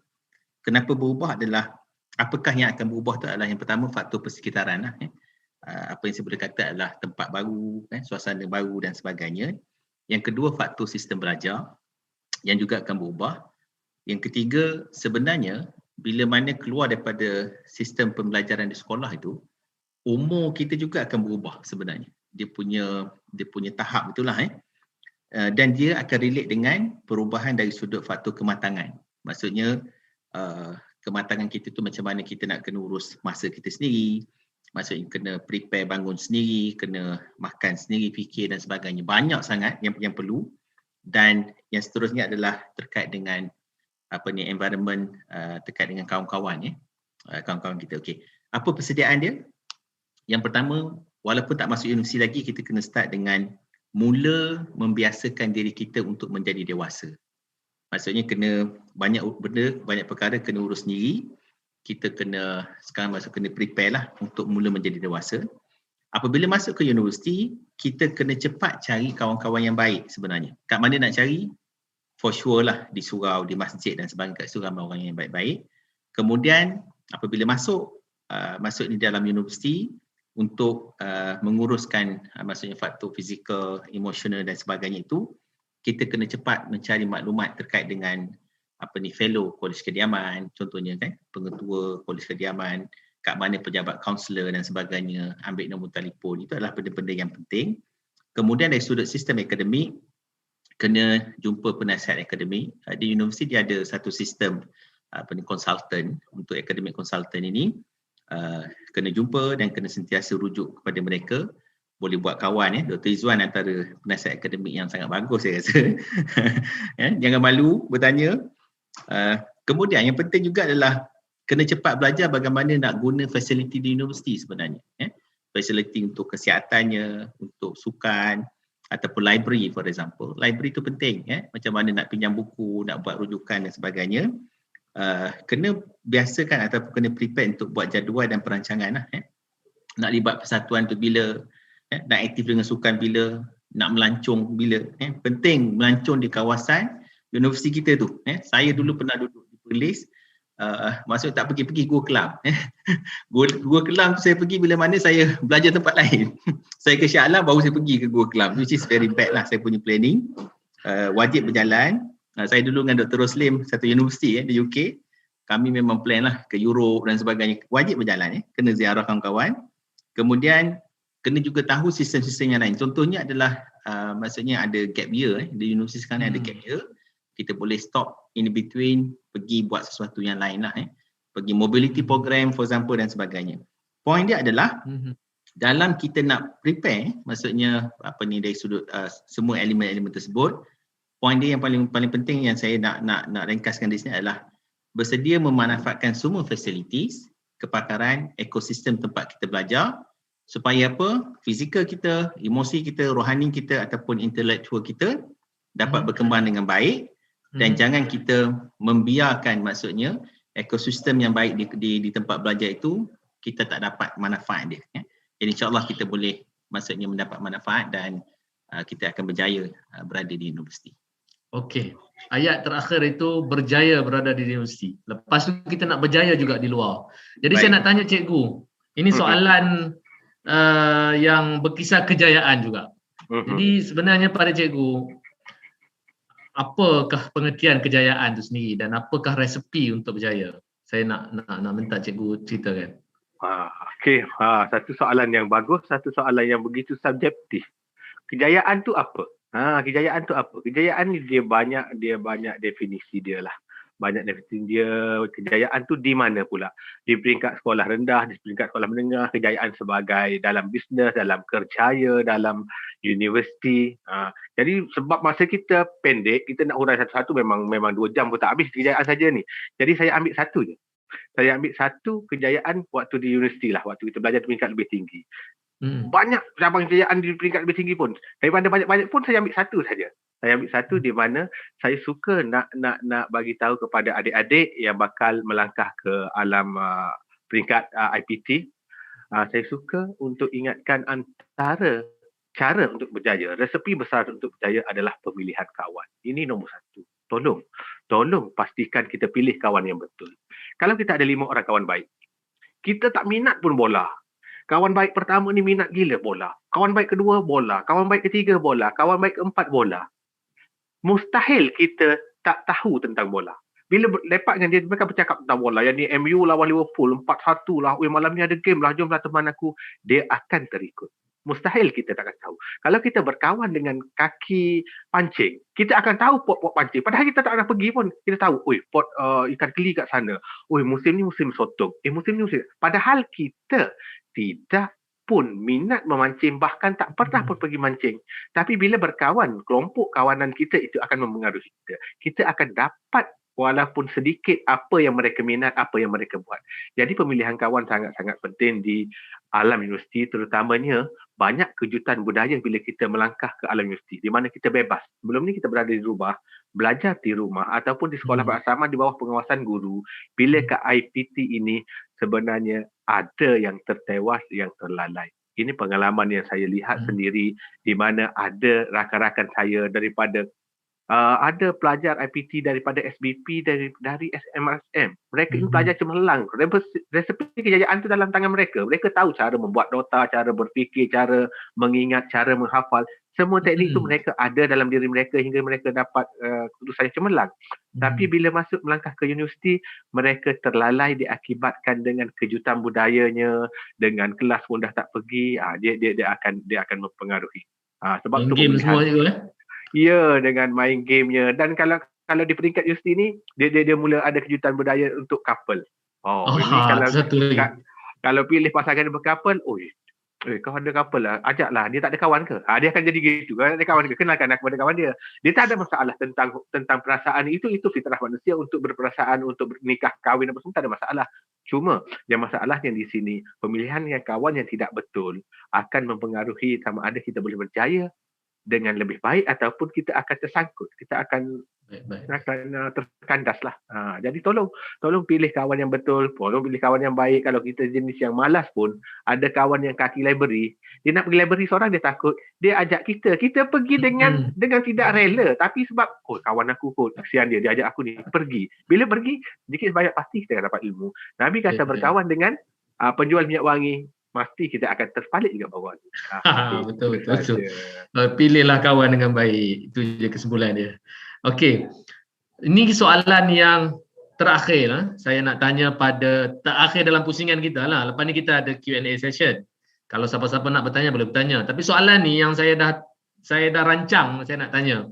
D: Kenapa berubah adalah apakah yang akan berubah itu adalah yang pertama faktor persekitaran lah. Apa yang saya boleh kata adalah tempat baru, suasana baru dan sebagainya. Yang kedua faktor sistem belajar yang juga akan berubah. Yang ketiga sebenarnya bila mana keluar daripada sistem pembelajaran di sekolah itu, umur kita juga akan berubah sebenarnya. Dia punya tahap itulah dan dia akan relate dengan perubahan dari sudut faktor kematangan. Maksudnya kematangan kita tu macam mana kita nak kena urus masa kita sendiri, maksudnya kena prepare bangun sendiri, kena makan sendiri, fikir dan sebagainya. Banyak sangat yang perlu. Dan yang seterusnya adalah terkait dengan environment, terkait dengan kawan-kawan kawan-kawan kita. Okey. Apa persediaan dia? Yang pertama, walaupun tak masuk universiti lagi, kita kena start dengan mula membiasakan diri kita untuk menjadi dewasa. Maksudnya kena banyak benda, banyak perkara kena urus sendiri. Kita kena sekarang kena prepare lah untuk mula menjadi dewasa. Apabila masuk ke universiti, kita kena cepat cari kawan-kawan yang baik sebenarnya. Kat mana nak cari? For sure lah di surau, di masjid dan sebagainya, kat situ ramai orang yang baik-baik. Kemudian apabila masuk di dalam universiti untuk menguruskan maksudnya faktor fizikal, emosional dan sebagainya itu, kita kena cepat mencari maklumat terkait dengan fellow kolej kediaman contohnya pengetua kolej kediaman, kat mana pejabat kaunselor dan sebagainya, ambil nombor telefon. Itu adalah benda-benda yang penting. Kemudian dari sudut sistem akademik, kena jumpa penasihat akademik. Di universiti dia ada satu sistem konsultan. Untuk akademik konsultan ini kena jumpa dan kena sentiasa rujuk kepada mereka. Boleh buat kawan Dr. Izwan antara penasihat akademik yang sangat bagus saya rasa. Jangan malu bertanya. Kemudian yang penting juga adalah kena cepat belajar bagaimana nak guna fasiliti di universiti sebenarnya. Fasiliti untuk kesihatannya, untuk sukan ataupun library for example. Library tu penting, macam mana nak pinjam buku, nak buat rujukan dan sebagainya. Kena biasakan ataupun kena prepare untuk buat jadual dan perancangan lah. Nak libat persatuan tu bila, nak aktif dengan sukan bila, nak melancong bila. Penting melancong di kawasan universiti kita tu. Saya dulu pernah duduk di Perlis, maksud tak pergi Gua Kelam. Gua Kelam tu saya pergi bila mana saya belajar tempat lain. Saya ke Shah Alam baru saya pergi ke Gua Kelam, which is very bad lah saya punya planning. Wajib berjalan. Saya dulu dengan Dr. Roslim, satu universiti di UK. Kami memang plan lah ke Europe dan sebagainya. Wajib berjalan, kena ziarah kawan-kawan. Kemudian kena juga tahu sistem-sistem yang lain. Contohnya adalah maksudnya ada gap year. Di universiti sekarang ada gap year. Kita boleh stop in between, pergi buat sesuatu yang lain lah. Pergi mobility program for example dan sebagainya. Point dia adalah dalam kita nak prepare, maksudnya dari sudut semua elemen-elemen tersebut, point dia yang paling penting yang saya nak ringkaskan di sini adalah bersedia memanfaatkan semua facilities, kepakaran, ekosistem tempat kita belajar supaya apa? Fizikal kita, emosi kita, rohani kita ataupun intelektual kita dapat berkembang dengan baik. Dan jangan kita membiarkan maksudnya ekosistem yang baik di tempat belajar itu kita tak dapat manfaat dia. Jadi insyaAllah kita boleh maksudnya mendapat manfaat dan kita akan berjaya berada di universiti.
A: Okey. Ayat terakhir itu berjaya berada di universiti. Lepas tu kita nak berjaya juga di luar. Jadi saya nak tanya cikgu. Ini soalan yang berkisar kejayaan juga. Jadi sebenarnya pada cikgu, apakah pengertian kejayaan itu sendiri dan apakah resepi untuk berjaya? Saya nak minta cikgu ceritakan.
B: Okey, satu soalan yang bagus, satu soalan yang begitu subjektif. Kejayaan tu apa? Kejayaan tu apa? Kejayaan ni dia banyak definisi dia lah. Banyak definisi dia. Kejayaan tu di mana pula? Di peringkat sekolah rendah, di peringkat sekolah menengah, kejayaan sebagai dalam bisnes, dalam kerjaya, dalam universiti. Jadi sebab masa kita pendek, kita nak huraikan satu-satu memang 2 jam pun tak habis kejayaan saja ni. Jadi saya ambil satu je. Saya ambil satu kejayaan waktu di universiti lah, waktu kita belajar di peringkat lebih tinggi. Banyak cabang kejayaan di peringkat lebih tinggi pun. Daripada banyak-banyak pun saya ambil satu saja. Saya ambil satu di mana saya suka nak bagi tahu kepada adik-adik yang bakal melangkah ke alam peringkat IPT. Saya suka untuk ingatkan antara cara untuk berjaya, resepi besar untuk berjaya adalah pemilihan kawan. Ini nombor satu. Tolong pastikan kita pilih kawan yang betul. Kalau kita ada 5 orang kawan baik, kita tak minat pun bola. Kawan baik pertama ni minat gila bola. Kawan baik kedua bola. Kawan baik ketiga bola. Kawan baik keempat bola. Mustahil kita tak tahu tentang bola. Bila lepak dengan dia, mereka bercakap tentang bola. Yang ni MU lawan Liverpool, 4-1 lah. Malam ni ada game lah, jomlah teman aku. Dia akan terikut. Mustahil kita takkan tahu. Kalau kita berkawan dengan kaki pancing, kita akan tahu pot-pot pancing. Padahal kita tak pernah pergi pun. Kita tahu, pot ikan keli kat sana. Musim ni musim sotong. Musim ni musim. Padahal kita tidak pun minat memancing, bahkan tak pernah pun pergi mancing. Tapi bila berkawan, kelompok kawanan kita itu akan mempengaruhi kita. Kita akan dapat walaupun sedikit apa yang mereka minat, apa yang mereka buat. Jadi pemilihan kawan sangat-sangat penting di alam universiti, terutamanya banyak kejutan budaya bila kita melangkah ke alam universiti, di mana kita bebas. Sebelum ni kita berada di rumah, belajar di rumah ataupun di sekolah bersama di bawah pengawasan guru. Bila ke IPT ini sebenarnya ada yang tertewas, yang terlalai. Ini pengalaman yang saya lihat sendiri, di mana ada rakan-rakan saya daripada ada pelajar IPT daripada SBP, dari SMRSM. Mereka ini pelajar cemerlang. Resepi kejayaan itu dalam tangan mereka. Mereka tahu cara membuat nota, cara berfikir, cara mengingat, cara menghafal. Semua teknik itu mereka ada dalam diri mereka hingga mereka dapat kelulusan yang cemerlang. Tapi bila masuk melangkah ke universiti, mereka terlalai diakibatkan dengan kejutan budayanya, dengan kelas pun dah tak pergi. Dia akan mempengaruhi. Sebab tu
A: game semua juga
B: ya, dengan main gamenya. Dan kalau di peringkat universiti ni, dia mula ada kejutan budaya untuk couple. Ini kalau pilih pasangan berkapal, kau ada couple lah, ajaklah. Dia tak ada kawan ke? Dia akan jadi gitu. Kalau tak ada kawan ke, kenalkan aku kepada kawan dia. Dia tak ada masalah tentang perasaan. Itu fitrah manusia untuk berperasaan, untuk nikah, kahwin apa semua, tak ada masalah. Cuma yang masalahnya di sini, pemilihan kawan yang tidak betul akan mempengaruhi sama ada kita boleh berjaya dengan lebih baik ataupun kita akan tersangkut. Kita akan terkandas lah. Jadi tolong pilih kawan yang betul, tolong pilih kawan yang baik. Kalau kita jenis yang malas pun, ada kawan yang kaki library, dia nak pergi library seorang, dia takut, dia ajak kita pergi dengan tidak rela, tapi sebab kawan aku kesian dia ajak aku ni pergi. Bila pergi, sedikit banyak pasti kita akan dapat ilmu. Nabi kata berkawan dengan penjual minyak wangi, mesti kita akan terpalit juga bawah ni.
A: Betul. Pilihlah kawan dengan baik. Itu je kesimpulan dia. Okey. Ini soalan yang terakhir saya nak tanya pada terakhir dalam pusingan kita lah. Lepas ni kita ada Q&A session. Kalau siapa-siapa nak bertanya boleh bertanya. Tapi soalan ni yang saya dah rancang, saya nak tanya.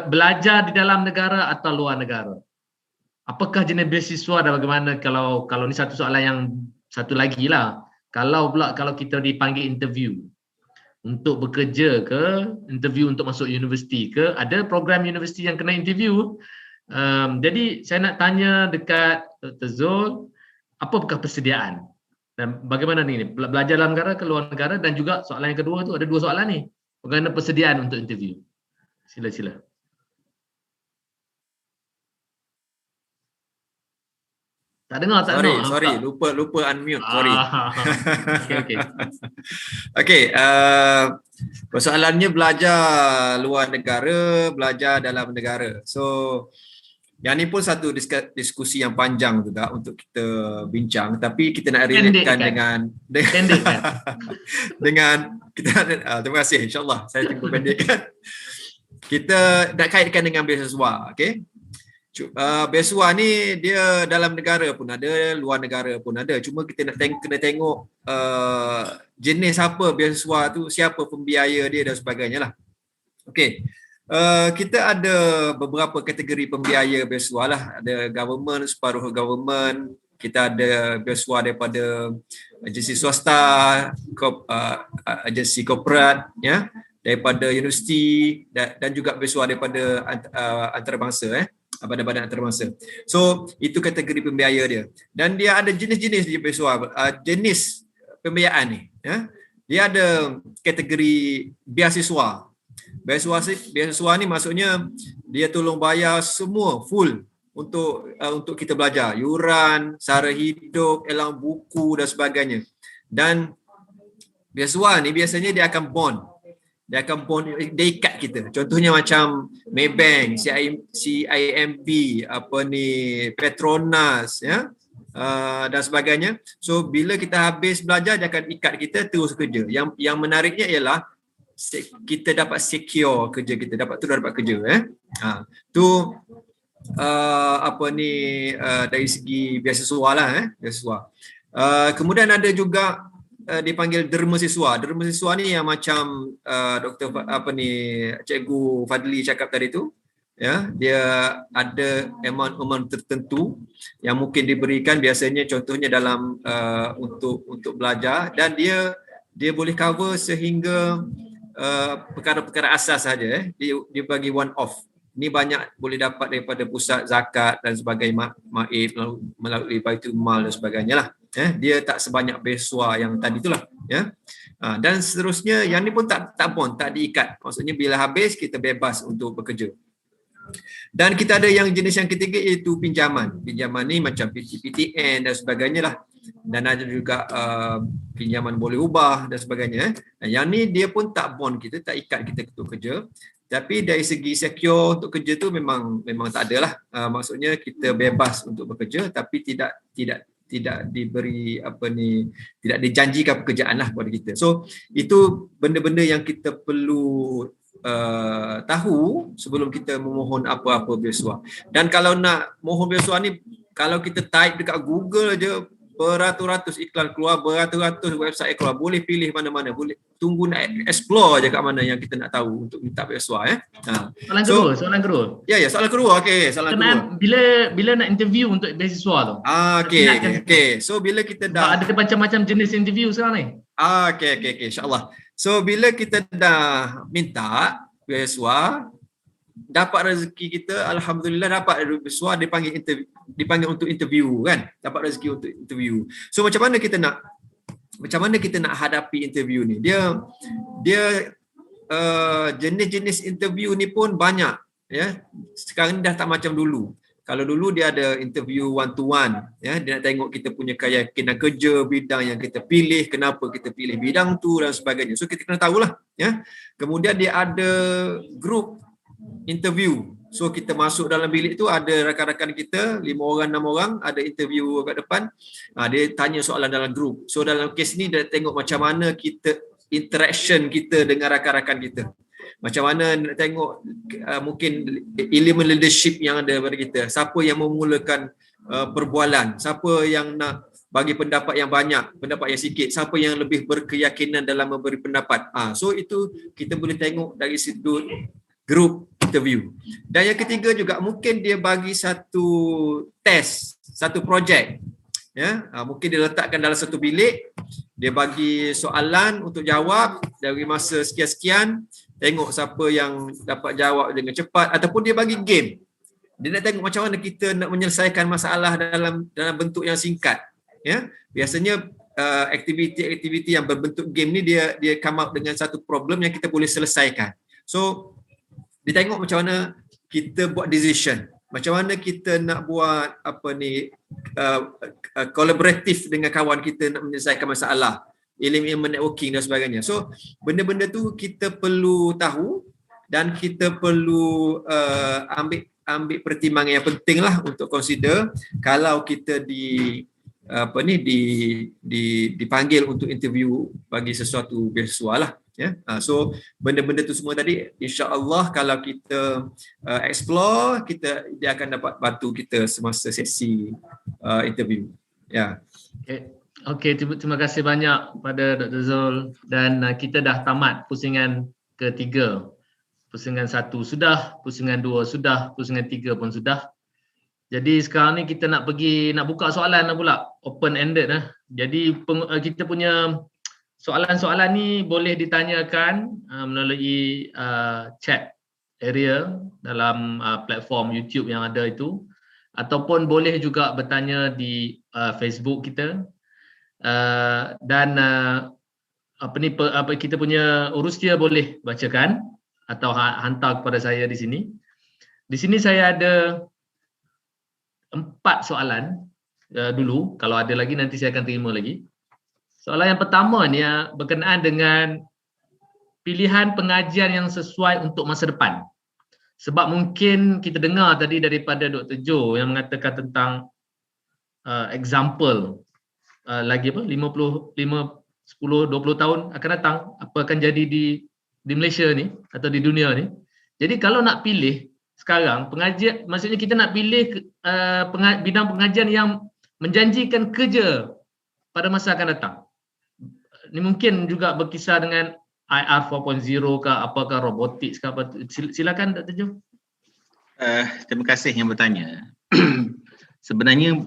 A: Belajar di dalam negara atau luar negara? Apakah jenis beasiswa dan bagaimana kalau ni satu soalan yang satu lagi lah. Kalau kita dipanggil interview untuk bekerja ke, interview untuk masuk universiti ke, ada program universiti yang kena interview. Jadi saya nak tanya dekat Dr. Zul, apakah persediaan? Dan bagaimana ni, belajar dalam negara ke luar negara, dan juga soalan yang kedua tu, ada dua soalan ni. Bagaimana persediaan untuk interview? Sila. Tak dengar.
C: Sorry, lupa unmute, sorry.
A: Okey.
C: Okey, persoalannya belajar luar negara, belajar dalam negara. So, yang ni pun satu diskusi yang panjang juga untuk kita bincang, tapi kita nak relatekan dengan kita terima kasih, insya-Allah saya tunggu pendekkan. Kita nak kaitkan dengan beasiswa, okey? Beasiswa ni dia dalam negara pun ada, luar negara pun ada. Cuma kita nak kena tengok jenis apa beasiswa tu, siapa pembiaya dia dan sebagainya lah. Okey. Kita ada beberapa kategori pembiaya beasiswa lah. Ada government, separuh government. Kita ada beasiswa daripada agensi swasta, agensi korporat, ya, daripada universiti, dan juga beasiswa daripada antarabangsa, badan-badan antarabangsa. So itu kategori pembiaya dia. Dan dia ada jenis-jenis dia beasiswa, jenis pembiayaan ni, ya. Dia ada kategori beasiswa. Beasiswa ni maksudnya dia tolong bayar semua full untuk kita belajar, yuran, sara hidup, elang buku dan sebagainya. Dan beasiswa ni biasanya dia akan bond. Dia ikat kita. Contohnya macam Maybank, CIMB, Petronas, ya, dan sebagainya. So bila kita habis belajar, dia akan ikat kita terus kerja. Yang menariknya ialah kita dapat secure kerja kita, dapat kerja, tu dari segi beasiswa lah, beasiswa. Kemudian ada juga dipanggil derma siswa. Derma siswa ni yang macam Cikgu Fadli cakap tadi tu, ya, dia ada amount tertentu yang mungkin diberikan, biasanya contohnya dalam untuk belajar, dan dia boleh cover sehingga perkara-perkara asas saja, dia bagi one off. Ni banyak boleh dapat daripada pusat zakat dan sebagainya, maib melalui Baitul Mal dan sebagainya lah. Dia tak sebanyak beasiswa yang tadi itulah, ya. Dan seterusnya, yang ni pun tak bond, tak diikat. Maksudnya bila habis kita bebas untuk bekerja. Dan kita ada yang jenis yang ketiga, iaitu pinjaman. Pinjaman ni macam PTN dan sebagainya lah. Dan ada juga pinjaman boleh ubah dan sebagainya. Yang ni dia pun tak bond kita, tak ikat kita untuk kerja. Tapi dari segi secure untuk kerja tu memang tak adalah. Maksudnya kita bebas untuk bekerja, tapi tidak diberi tidak dijanjikan pekerjaan lah kepada kita. So itu benda-benda yang kita perlu tahu sebelum kita memohon apa-apa beasiswa. Dan kalau nak mohon beasiswa ni, kalau kita type dekat Google je, beratus-ratus iklan keluar, beratus-ratus website keluar, boleh pilih mana-mana, boleh tunggu nak explore je kat mana yang kita nak tahu untuk minta beasiswa. Soalan kedua. Ya, soalan kedua. Okey, soalan kedua.
A: Bila nak interview untuk beasiswa tu?
C: Okey. So bila kita dah
A: ada macam-macam jenis interview sekarang ni.
C: Okey, insya-Allah. So bila kita dah minta beasiswa, dapat rezeki kita, alhamdulillah dapat beasiswa, dipanggil untuk interview kan. Dapat rezeki untuk interview. So macam mana kita nak hadapi interview ni? Dia jenis-jenis interview ni pun banyak, ya. Sekarang ni dah tak macam dulu. Kalau dulu dia ada interview one to one, ya, dia nak tengok kita punya keyakinan kerja, bidang yang kita pilih, kenapa kita pilih bidang tu dan sebagainya. So kita kena tahulah, ya. Kemudian dia ada group interview. So kita masuk dalam bilik tu, ada rakan-rakan kita 5 orang 6 orang, ada interview kat depan. Dia tanya soalan dalam group. So dalam kes ni dia tengok macam mana kita interaction kita dengan rakan-rakan kita. Macam mana nak tengok mungkin elemen leadership yang ada pada kita. Siapa yang memulakan perbualan, siapa yang nak bagi pendapat yang banyak, pendapat yang sikit, siapa yang lebih berkeyakinan dalam memberi pendapat. So itu kita boleh tengok dari sudut group interview. Dan yang ketiga juga mungkin dia bagi satu test, satu projek. Ya, mungkin dia letakkan dalam satu bilik, dia bagi soalan untuk jawab dari masa sekian-sekian, tengok siapa yang dapat jawab dengan cepat, ataupun dia bagi game. Dia nak tengok macam mana kita nak menyelesaikan masalah dalam bentuk yang singkat. Ya, biasanya aktiviti-aktiviti yang berbentuk game ni dia come up dengan satu problem yang kita boleh selesaikan. So dia tengok macam mana kita buat decision. Macam mana kita nak buat kolaboratif dengan kawan kita nak menyelesaikan masalah, elemen networking dan sebagainya. So benda-benda tu kita perlu tahu dan kita perlu ambil pertimbangan yang penting lah untuk consider kalau kita dipanggil untuk interview bagi sesuatu beasiswa lah. Ya, so benda-benda tu semua tadi insya-Allah kalau kita explore, dia akan dapat bantu kita semasa sesi interview. Ya.
A: Okey, terima kasih banyak pada Dr. Zul, dan kita dah tamat pusingan ketiga. Pusingan 1 sudah, pusingan 2 sudah, pusingan 3 pun sudah. Jadi sekarang ni kita nak buka soalan pula, open ended lah. Jadi kita punya soalan-soalan ni boleh ditanyakan melalui chat area dalam platform YouTube yang ada itu, ataupun boleh juga bertanya di Facebook kita, dan kita punya urustia boleh bacakan atau hantar kepada saya di sini. Di sini saya ada 4 soalan dulu, kalau ada lagi nanti saya akan terima lagi. Soalan yang pertama ni berkenaan dengan pilihan pengajian yang sesuai untuk masa depan. Sebab mungkin kita dengar tadi daripada Dr. Jo yang mengatakan tentang example lagi 10, 20 tahun akan datang, apa akan jadi di Malaysia ni atau di dunia ni. Jadi kalau nak pilih sekarang pengajian, maksudnya kita nak pilih bidang pengajian yang menjanjikan kerja pada masa akan datang. Ini mungkin juga berkisar dengan IR 4.0 ke apakah robotik ke apa. Silakan Dr. Jo.
D: Terima kasih yang bertanya. Sebenarnya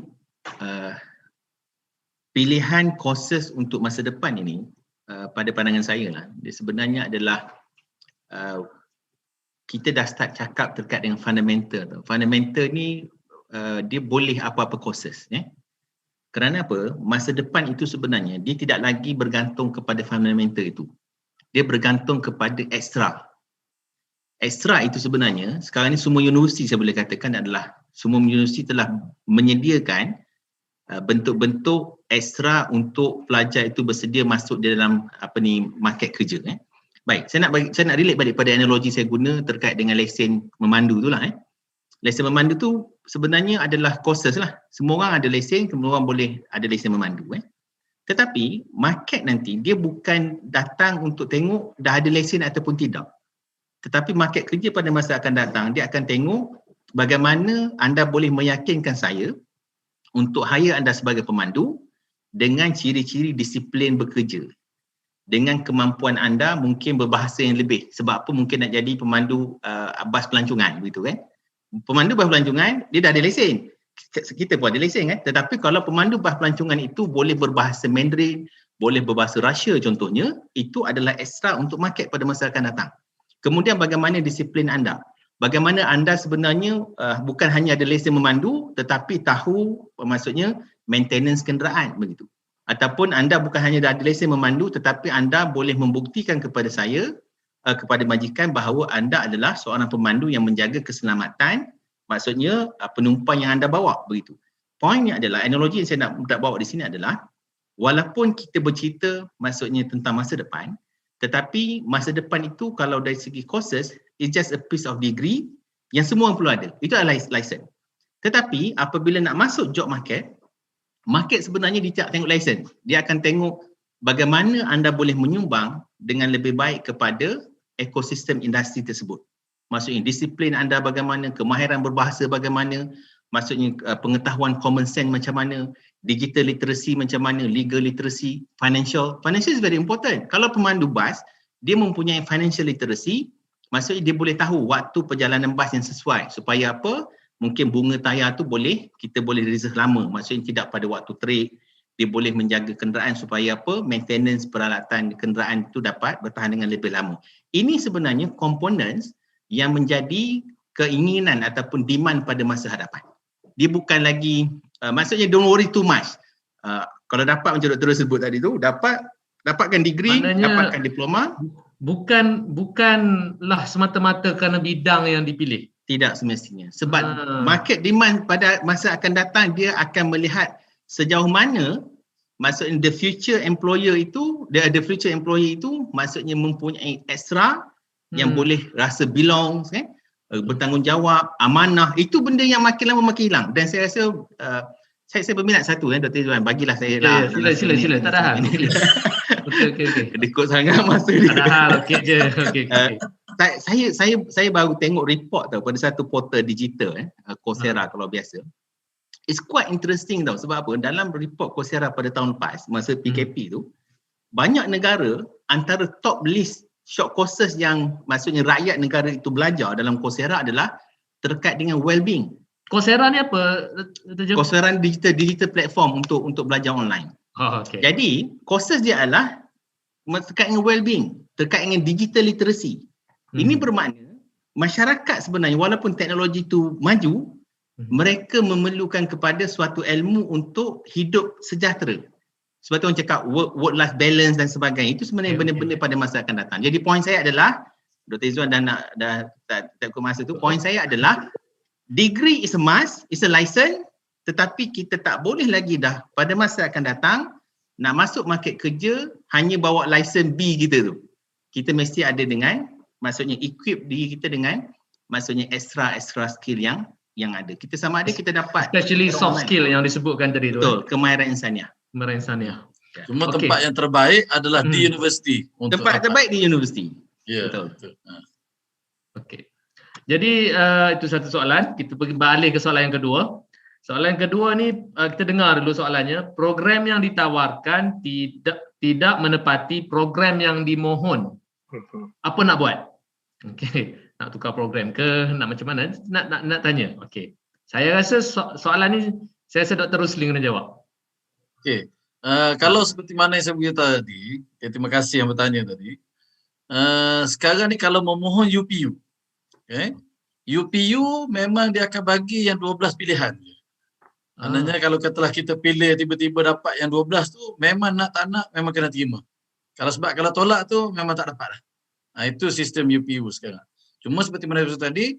D: pilihan courses untuk masa depan ini pada pandangan saya lah, dia sebenarnya adalah kita dah start cakap terkait dengan fundamental. Fundamental ni dia boleh apa-apa courses, ya. Kerana apa? Masa depan itu sebenarnya dia tidak lagi bergantung kepada fundamental itu. Dia bergantung kepada ekstra. Ekstra itu sebenarnya sekarang ni semua universiti saya boleh katakan adalah semua universiti telah menyediakan bentuk-bentuk ekstra untuk pelajar itu bersedia masuk di dalam market kerja. Baik, saya nak relate balik pada analogi saya guna terkait dengan lesen memandu tu lah. Lesen memandu tu sebenarnya adalah courses lah. Semua orang ada lesen, semua orang boleh ada lesen memandu. Tetapi market nanti dia bukan datang untuk tengok dah ada lesen ataupun tidak. Tetapi market kerja pada masa akan datang, dia akan tengok bagaimana anda boleh meyakinkan saya untuk hire anda sebagai pemandu dengan ciri-ciri disiplin bekerja. Dengan kemampuan anda mungkin berbahasa yang lebih. Sebab apa mungkin nak jadi pemandu bas pelancongan begitu kan. Pemandu bas pelancongan dia dah ada lesen. Kita pun ada lesen kan. Tetapi kalau pemandu bas pelancongan itu boleh berbahasa Mandarin, boleh berbahasa Rusia contohnya, itu adalah ekstra untuk market pada masa akan datang. Kemudian bagaimana disiplin anda? Bagaimana anda sebenarnya bukan hanya ada lesen memandu tetapi tahu maksudnya maintenance kenderaan begitu. Ataupun anda bukan hanya ada lesen memandu tetapi anda boleh membuktikan kepada saya, kepada majikan bahawa anda adalah seorang pemandu yang menjaga keselamatan, maksudnya penumpang yang anda bawa begitu. Poinnya adalah, analogi yang saya nak bawa di sini adalah, walaupun kita bercerita maksudnya tentang masa depan, tetapi masa depan itu kalau dari segi courses, it's just a piece of degree yang semua perlu ada. Itu adalah license. Tetapi apabila nak masuk job market, market sebenarnya dia tak tengok license. Dia akan tengok bagaimana anda boleh menyumbang dengan lebih baik kepada ekosistem industri tersebut. Maksudnya disiplin anda bagaimana, kemahiran berbahasa bagaimana, maksudnya pengetahuan common sense macam mana, digital literacy macam mana, legal literacy, financial is very important. Kalau pemandu bas, dia mempunyai financial literacy, maksudnya dia boleh tahu waktu perjalanan bas yang sesuai, supaya apa, mungkin bunga tayar tu kita boleh reserve lama, maksudnya tidak pada waktu trip. Dia boleh menjaga kenderaan supaya apa, maintenance peralatan kenderaan itu dapat bertahan dengan lebih lama. Ini sebenarnya components yang menjadi keinginan ataupun demand pada masa hadapan. Dia bukan lagi, maksudnya don't worry too much. Kalau dapat macam doktor sebut tadi tu, dapatkan degree, maknanya dapatkan diploma.
A: Bukanlah semata-mata kerana bidang yang dipilih.
D: Tidak semestinya. Sebab market demand pada masa akan datang, dia akan melihat sejauh mana maksudnya the future employer itu, maksudnya mempunyai extra yang boleh rasa belong, kan? Bertanggungjawab, amanah, itu benda yang makin lama makin hilang. Dan saya rasa saya berminat satu Dr. Izwan, bagilah saya lah.
A: Sila, tak ada hal. Okey.
D: Kedekut sangat masa ni.
A: Tak ada hal, okey je. Okey.
D: Saya baru tengok report tau pada satu portal digital Coursera kalau biasa. It's quite interesting tau, sebab apa? Dalam report Coursera pada tahun lepas, masa PKP tu, banyak negara antara top list short courses yang maksudnya rakyat negara itu belajar dalam Coursera adalah terkait dengan well-being.
A: Coursera ni apa?
D: Coursera digital platform untuk belajar online.
A: Okay.
D: Jadi, courses dia adalah terkait dengan well-being, terkait dengan digital literacy. Ini bermakna masyarakat sebenarnya walaupun teknologi itu maju, mereka memerlukan kepada suatu ilmu untuk hidup sejahtera. Sebab tu orang cakap work-life balance dan sebagainya. Itu sebenarnya benda-benda pada masa akan datang. Jadi poin saya adalah, Dr. Izwan dah tak ke masa tu, poin saya adalah degree is a must, is a license, tetapi kita tak boleh lagi dah pada masa akan datang nak masuk market kerja hanya bawa license B kita tu. Kita mesti ada dengan, maksudnya equip diri kita dengan maksudnya extra skill yang ada. Kita sama ada kita dapat
A: especially soft skill yang disebutkan tadi tu.
D: Betul, kemahiran insaniah.
E: Cuma tempat yang terbaik adalah di universiti.
D: Tempat terbaik di universiti.
E: Ya,
D: betul.
A: Okey. Jadi itu satu soalan. Kita pergi balik ke soalan yang kedua. Soalan yang kedua ni kita dengar dulu soalannya. Program yang ditawarkan tidak menepati program yang dimohon. Apa nak buat? Okey. Nak tukar program ke? Nak macam mana? Nak tanya. Okey. Saya rasa soalan ni saya rasa Dr. Rusli kena jawab.
E: Okey. Kalau seperti mana yang saya beritahu tadi, terima kasih yang bertanya tadi. Sekarang ni kalau memohon UPU, UPU memang dia akan bagi yang 12 pilihan. Maknanya kalau katalah kita pilih tiba-tiba dapat yang 12 tu, memang nak tak nak memang kena terima. Kalau tolak tu memang tak dapat lah. Itu sistem UPU sekarang. Cuma seperti mana saya tadi,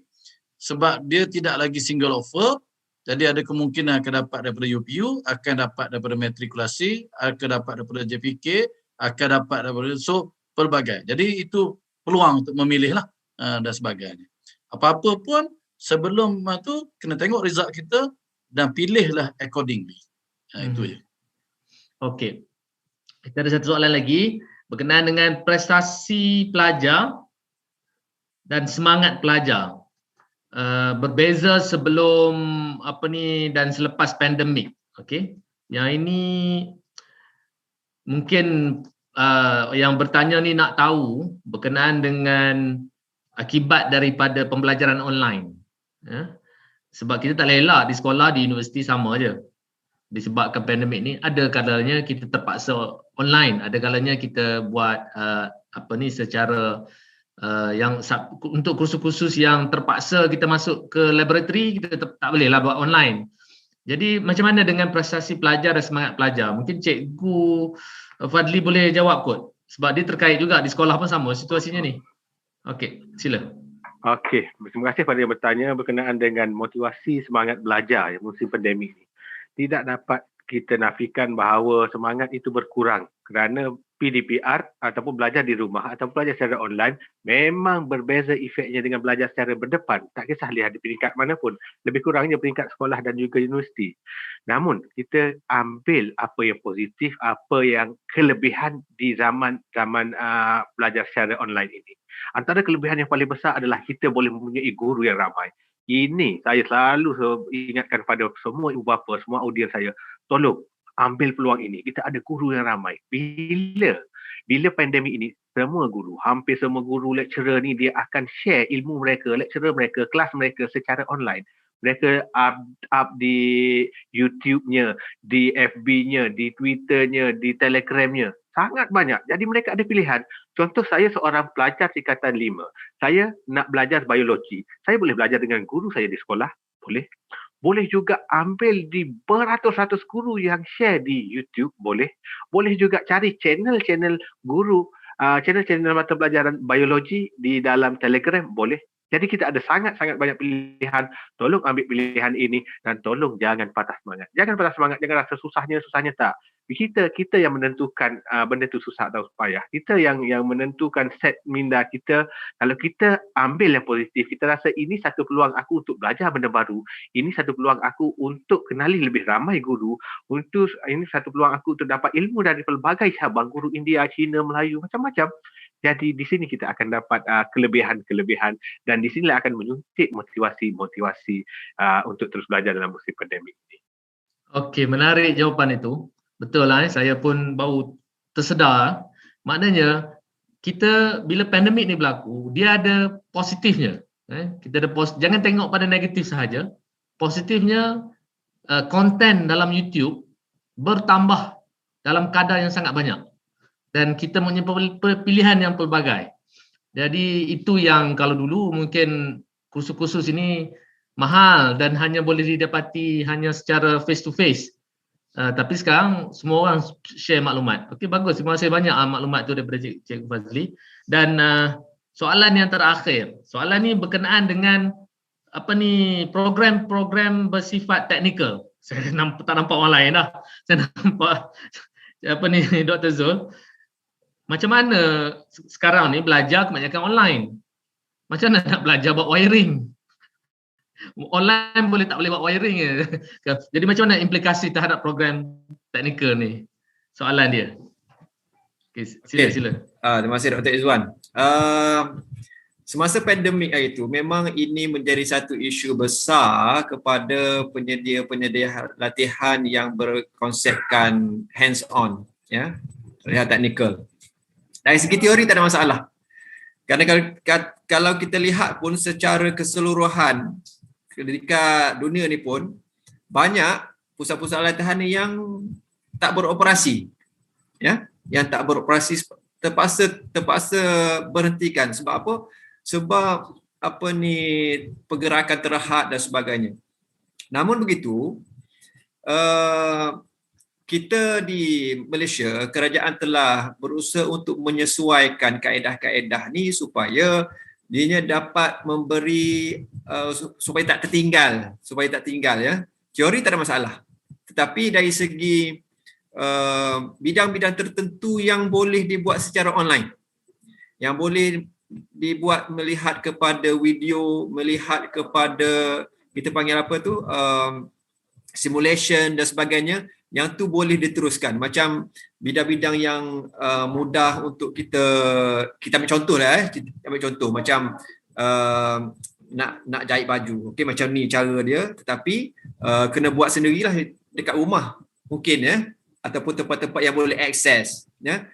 E: sebab dia tidak lagi single offer, jadi ada kemungkinan akan dapat daripada UPU, akan dapat daripada matrikulasi, akan dapat daripada JPK, akan dapat daripada pelbagai. Jadi itu peluang untuk memilih lah dan sebagainya. Apa-apa pun sebelum tu kena tengok result kita dan pilihlah accordingly. Itu je.
A: Okey. Kita ada satu soalan lagi berkenaan dengan prestasi pelajar dan semangat pelajar. Berbeza sebelum dan selepas pandemik. Okey. Yang ini mungkin yang bertanya ni nak tahu berkenaan dengan akibat daripada pembelajaran online. Sebab kita tak boleh elak di sekolah, di universiti sama aja. Disebabkan pandemik ni, ada kalanya kita terpaksa online, ada kalanya kita buat secara yang untuk kursus-kursus yang terpaksa kita masuk ke laboratory, kita tak boleh lah buat online. Jadi macam mana dengan prestasi pelajar dan semangat pelajar? Mungkin Cikgu Fadli boleh jawab kot, sebab dia terkait juga, di sekolah pun sama situasinya ni. Okey, sila.
B: Okey, terima kasih pada yang bertanya berkenaan dengan motivasi semangat belajar musim pandemik ni. Tidak dapat kita nafikan bahawa semangat itu berkurang kerana PDPR ataupun belajar di rumah ataupun belajar secara online memang berbeza efeknya dengan belajar secara berdepan. Tak kisah lihat di peringkat manapun, lebih kurangnya peringkat sekolah dan juga universiti. Namun kita ambil apa yang positif, apa yang kelebihan di zaman belajar secara online ini. Antara kelebihan yang paling besar adalah kita boleh mempunyai guru yang ramai. Ini saya selalu ingatkan pada semua ibu bapa, semua audiens saya, tolong ambil peluang ini. Kita ada guru yang ramai. Bila pandemik ini, hampir semua guru lecturer ni dia akan share ilmu mereka, lecturer mereka, kelas mereka secara online. Mereka up di YouTube-nya, di FB-nya, di Twitter-nya, di Telegram-nya. Sangat banyak. Jadi mereka ada pilihan. Contoh, saya seorang pelajar tingkatan 5. Saya nak belajar biologi. Saya boleh belajar dengan guru saya di sekolah. Boleh. Boleh juga ambil di beratus-ratus guru yang share di YouTube. Boleh. Boleh juga cari channel-channel guru, channel-channel mata pelajaran biologi di dalam Telegram. Boleh. Jadi kita ada sangat-sangat banyak pilihan. Tolong ambil pilihan ini dan tolong jangan patah semangat. Jangan patah semangat, jangan rasa susahnya tak. Kita yang menentukan benda tu susah atau payah. Kita yang menentukan set minda kita. Kalau kita ambil yang positif, kita rasa ini satu peluang aku untuk belajar benda baru. Ini satu peluang aku untuk kenali lebih ramai guru. Ini satu peluang aku untuk dapat ilmu dari pelbagai cabang, guru India, Cina, Melayu, macam-macam. Jadi di sini kita akan dapat kelebihan-kelebihan dan di sinilah akan menyuntik motivasi untuk terus belajar dalam musim pandemik ini.
A: Okey, menarik jawapan itu. Betul lah, saya pun baru tersedar. Maknanya kita bila pandemik ni berlaku, dia ada positifnya. Kita ada jangan tengok pada negatif sahaja. Positifnya konten dalam YouTube bertambah dalam kadar yang sangat banyak. Dan kita punya pilihan yang pelbagai. Jadi itu yang kalau dulu mungkin kursus-kursus ini mahal dan hanya boleh didapati hanya secara face to face. Tapi sekarang semua orang share maklumat. Okey, bagus. Terima kasih banyak maklumat tu daripada Cikgu Fazli. Dan soalan yang terakhir. Soalan ni berkenaan dengan program-program bersifat teknikal. Saya tak nampak orang lain dah. Saya nampak Dr. Zul. Macam mana sekarang ni belajar kebanyakan online? Macam mana nak belajar buat wiring? Online boleh tak boleh buat wiring je. Jadi macam mana implikasi terhadap program teknikal ni? Soalan dia. Okay, sila.
C: Terima kasih Dr. Izwan. Semasa pandemik itu memang ini menjadi satu isu besar kepada penyedia-penyedia latihan yang berkonsepkan hands on, ya, latihan teknikal. Dari segi teori tak ada masalah. Kerana kalau kita lihat pun secara keseluruhan dekat dunia ni pun banyak pusat-pusat latihan yang tak beroperasi. Ya, yang tak beroperasi terpaksa berhentikan. Sebab apa? Sebab pergerakan terhad dan sebagainya. Namun begitu, kita di Malaysia, kerajaan telah berusaha untuk menyesuaikan kaedah-kaedah ni supaya dia dapat memberi supaya tak tertinggal, ya. Teori tak ada masalah. Tetapi dari segi bidang-bidang tertentu yang boleh dibuat secara online, yang boleh dibuat melihat kepada video, melihat kepada kita panggil simulation dan sebagainya, yang tu boleh diteruskan. Macam bidang-bidang yang mudah untuk kita ambil contoh lah, macam nak jahit baju. Okey, macam ni cara dia, tetapi kena buat sendirilah dekat rumah mungkin, ya, ataupun tempat-tempat yang boleh akses, ya.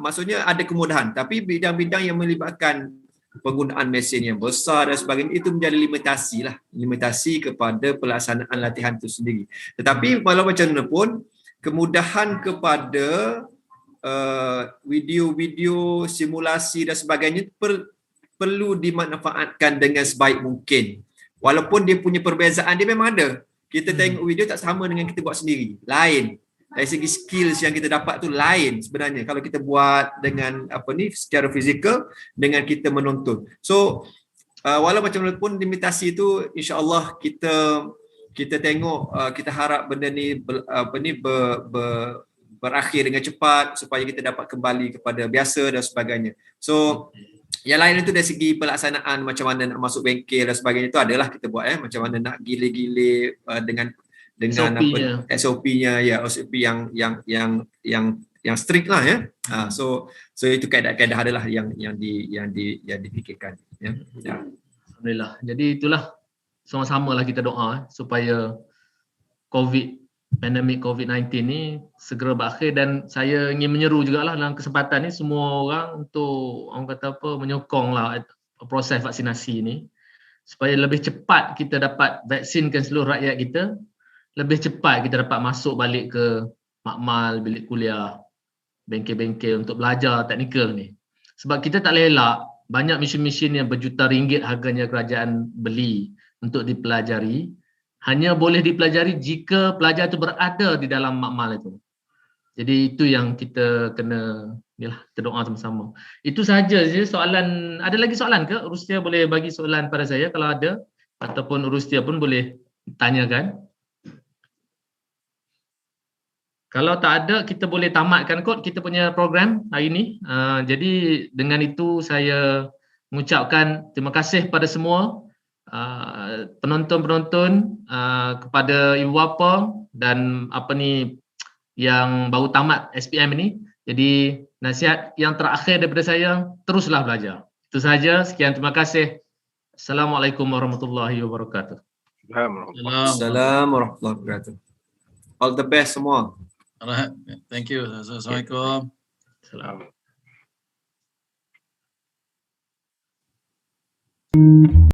C: Maksudnya ada kemudahan, tapi bidang-bidang yang melibatkan penggunaan mesin yang besar dan sebagainya, itu menjadi limitasi kepada pelaksanaan latihan itu sendiri. Tetapi walau macam mana pun, kemudahan kepada video-video, simulasi dan sebagainya perlu dimanfaatkan dengan sebaik mungkin. Walaupun dia punya perbezaan, dia memang ada. Kita tengok video tak sama dengan kita buat sendiri. Lain. Dari segi skills yang kita dapat tu lain sebenarnya kalau kita buat dengan secara fizikal dengan kita menonton. So walau macam mana pun limitasi tu, insya-Allah kita tengok, kita harap benda ni berakhir dengan cepat supaya kita dapat kembali kepada biasa dan sebagainya. So yang lain itu dari segi pelaksanaan macam mana nak masuk bengkel dan sebagainya itu adalah kita buat macam mana nak gile-gile dengan SOP-nya ya, SOP yang strict lah ya. So itu kaedah-kaedah adalah yang dipikirkan ya.
A: Alhamdulillah. Jadi itulah sama-sama lah kita doa supaya pandemik COVID-19 ni segera berakhir, dan saya ingin menyeru jugalah dalam kesempatan ni semua orang untuk menyokonglah proses vaksinasi ni supaya lebih cepat kita dapat vaksinkan seluruh rakyat kita, lebih cepat kita dapat masuk balik ke makmal, bilik kuliah, bengkel-bengkel untuk belajar teknikal ni. Sebab kita tak boleh elak banyak mesin-mesin yang berjuta ringgit harganya kerajaan beli untuk dipelajari, hanya boleh dipelajari jika pelajar itu berada di dalam makmal itu. Jadi itu yang kita kena kita doa sama-sama. Itu sahaja je soalan. Ada lagi soalan ke? Rustia boleh bagi soalan pada saya kalau ada, ataupun Rustia pun boleh tanyakan. Kalau tak ada, kita boleh tamatkan kot kita punya program hari ini. Jadi dengan itu saya mengucapkan terima kasih pada semua penonton-penonton, kepada ibu bapa dan yang baru tamat SPM ini. Jadi nasihat yang terakhir daripada saya, teruslah belajar. Itu sahaja. Sekian, terima kasih. Assalamualaikum warahmatullahi wabarakatuh.
C: Assalamualaikum warahmatullahi wabarakatuh. All the best semua.
E: Alright, thank you. Assalamualaikum.
A: Assalamualaikum.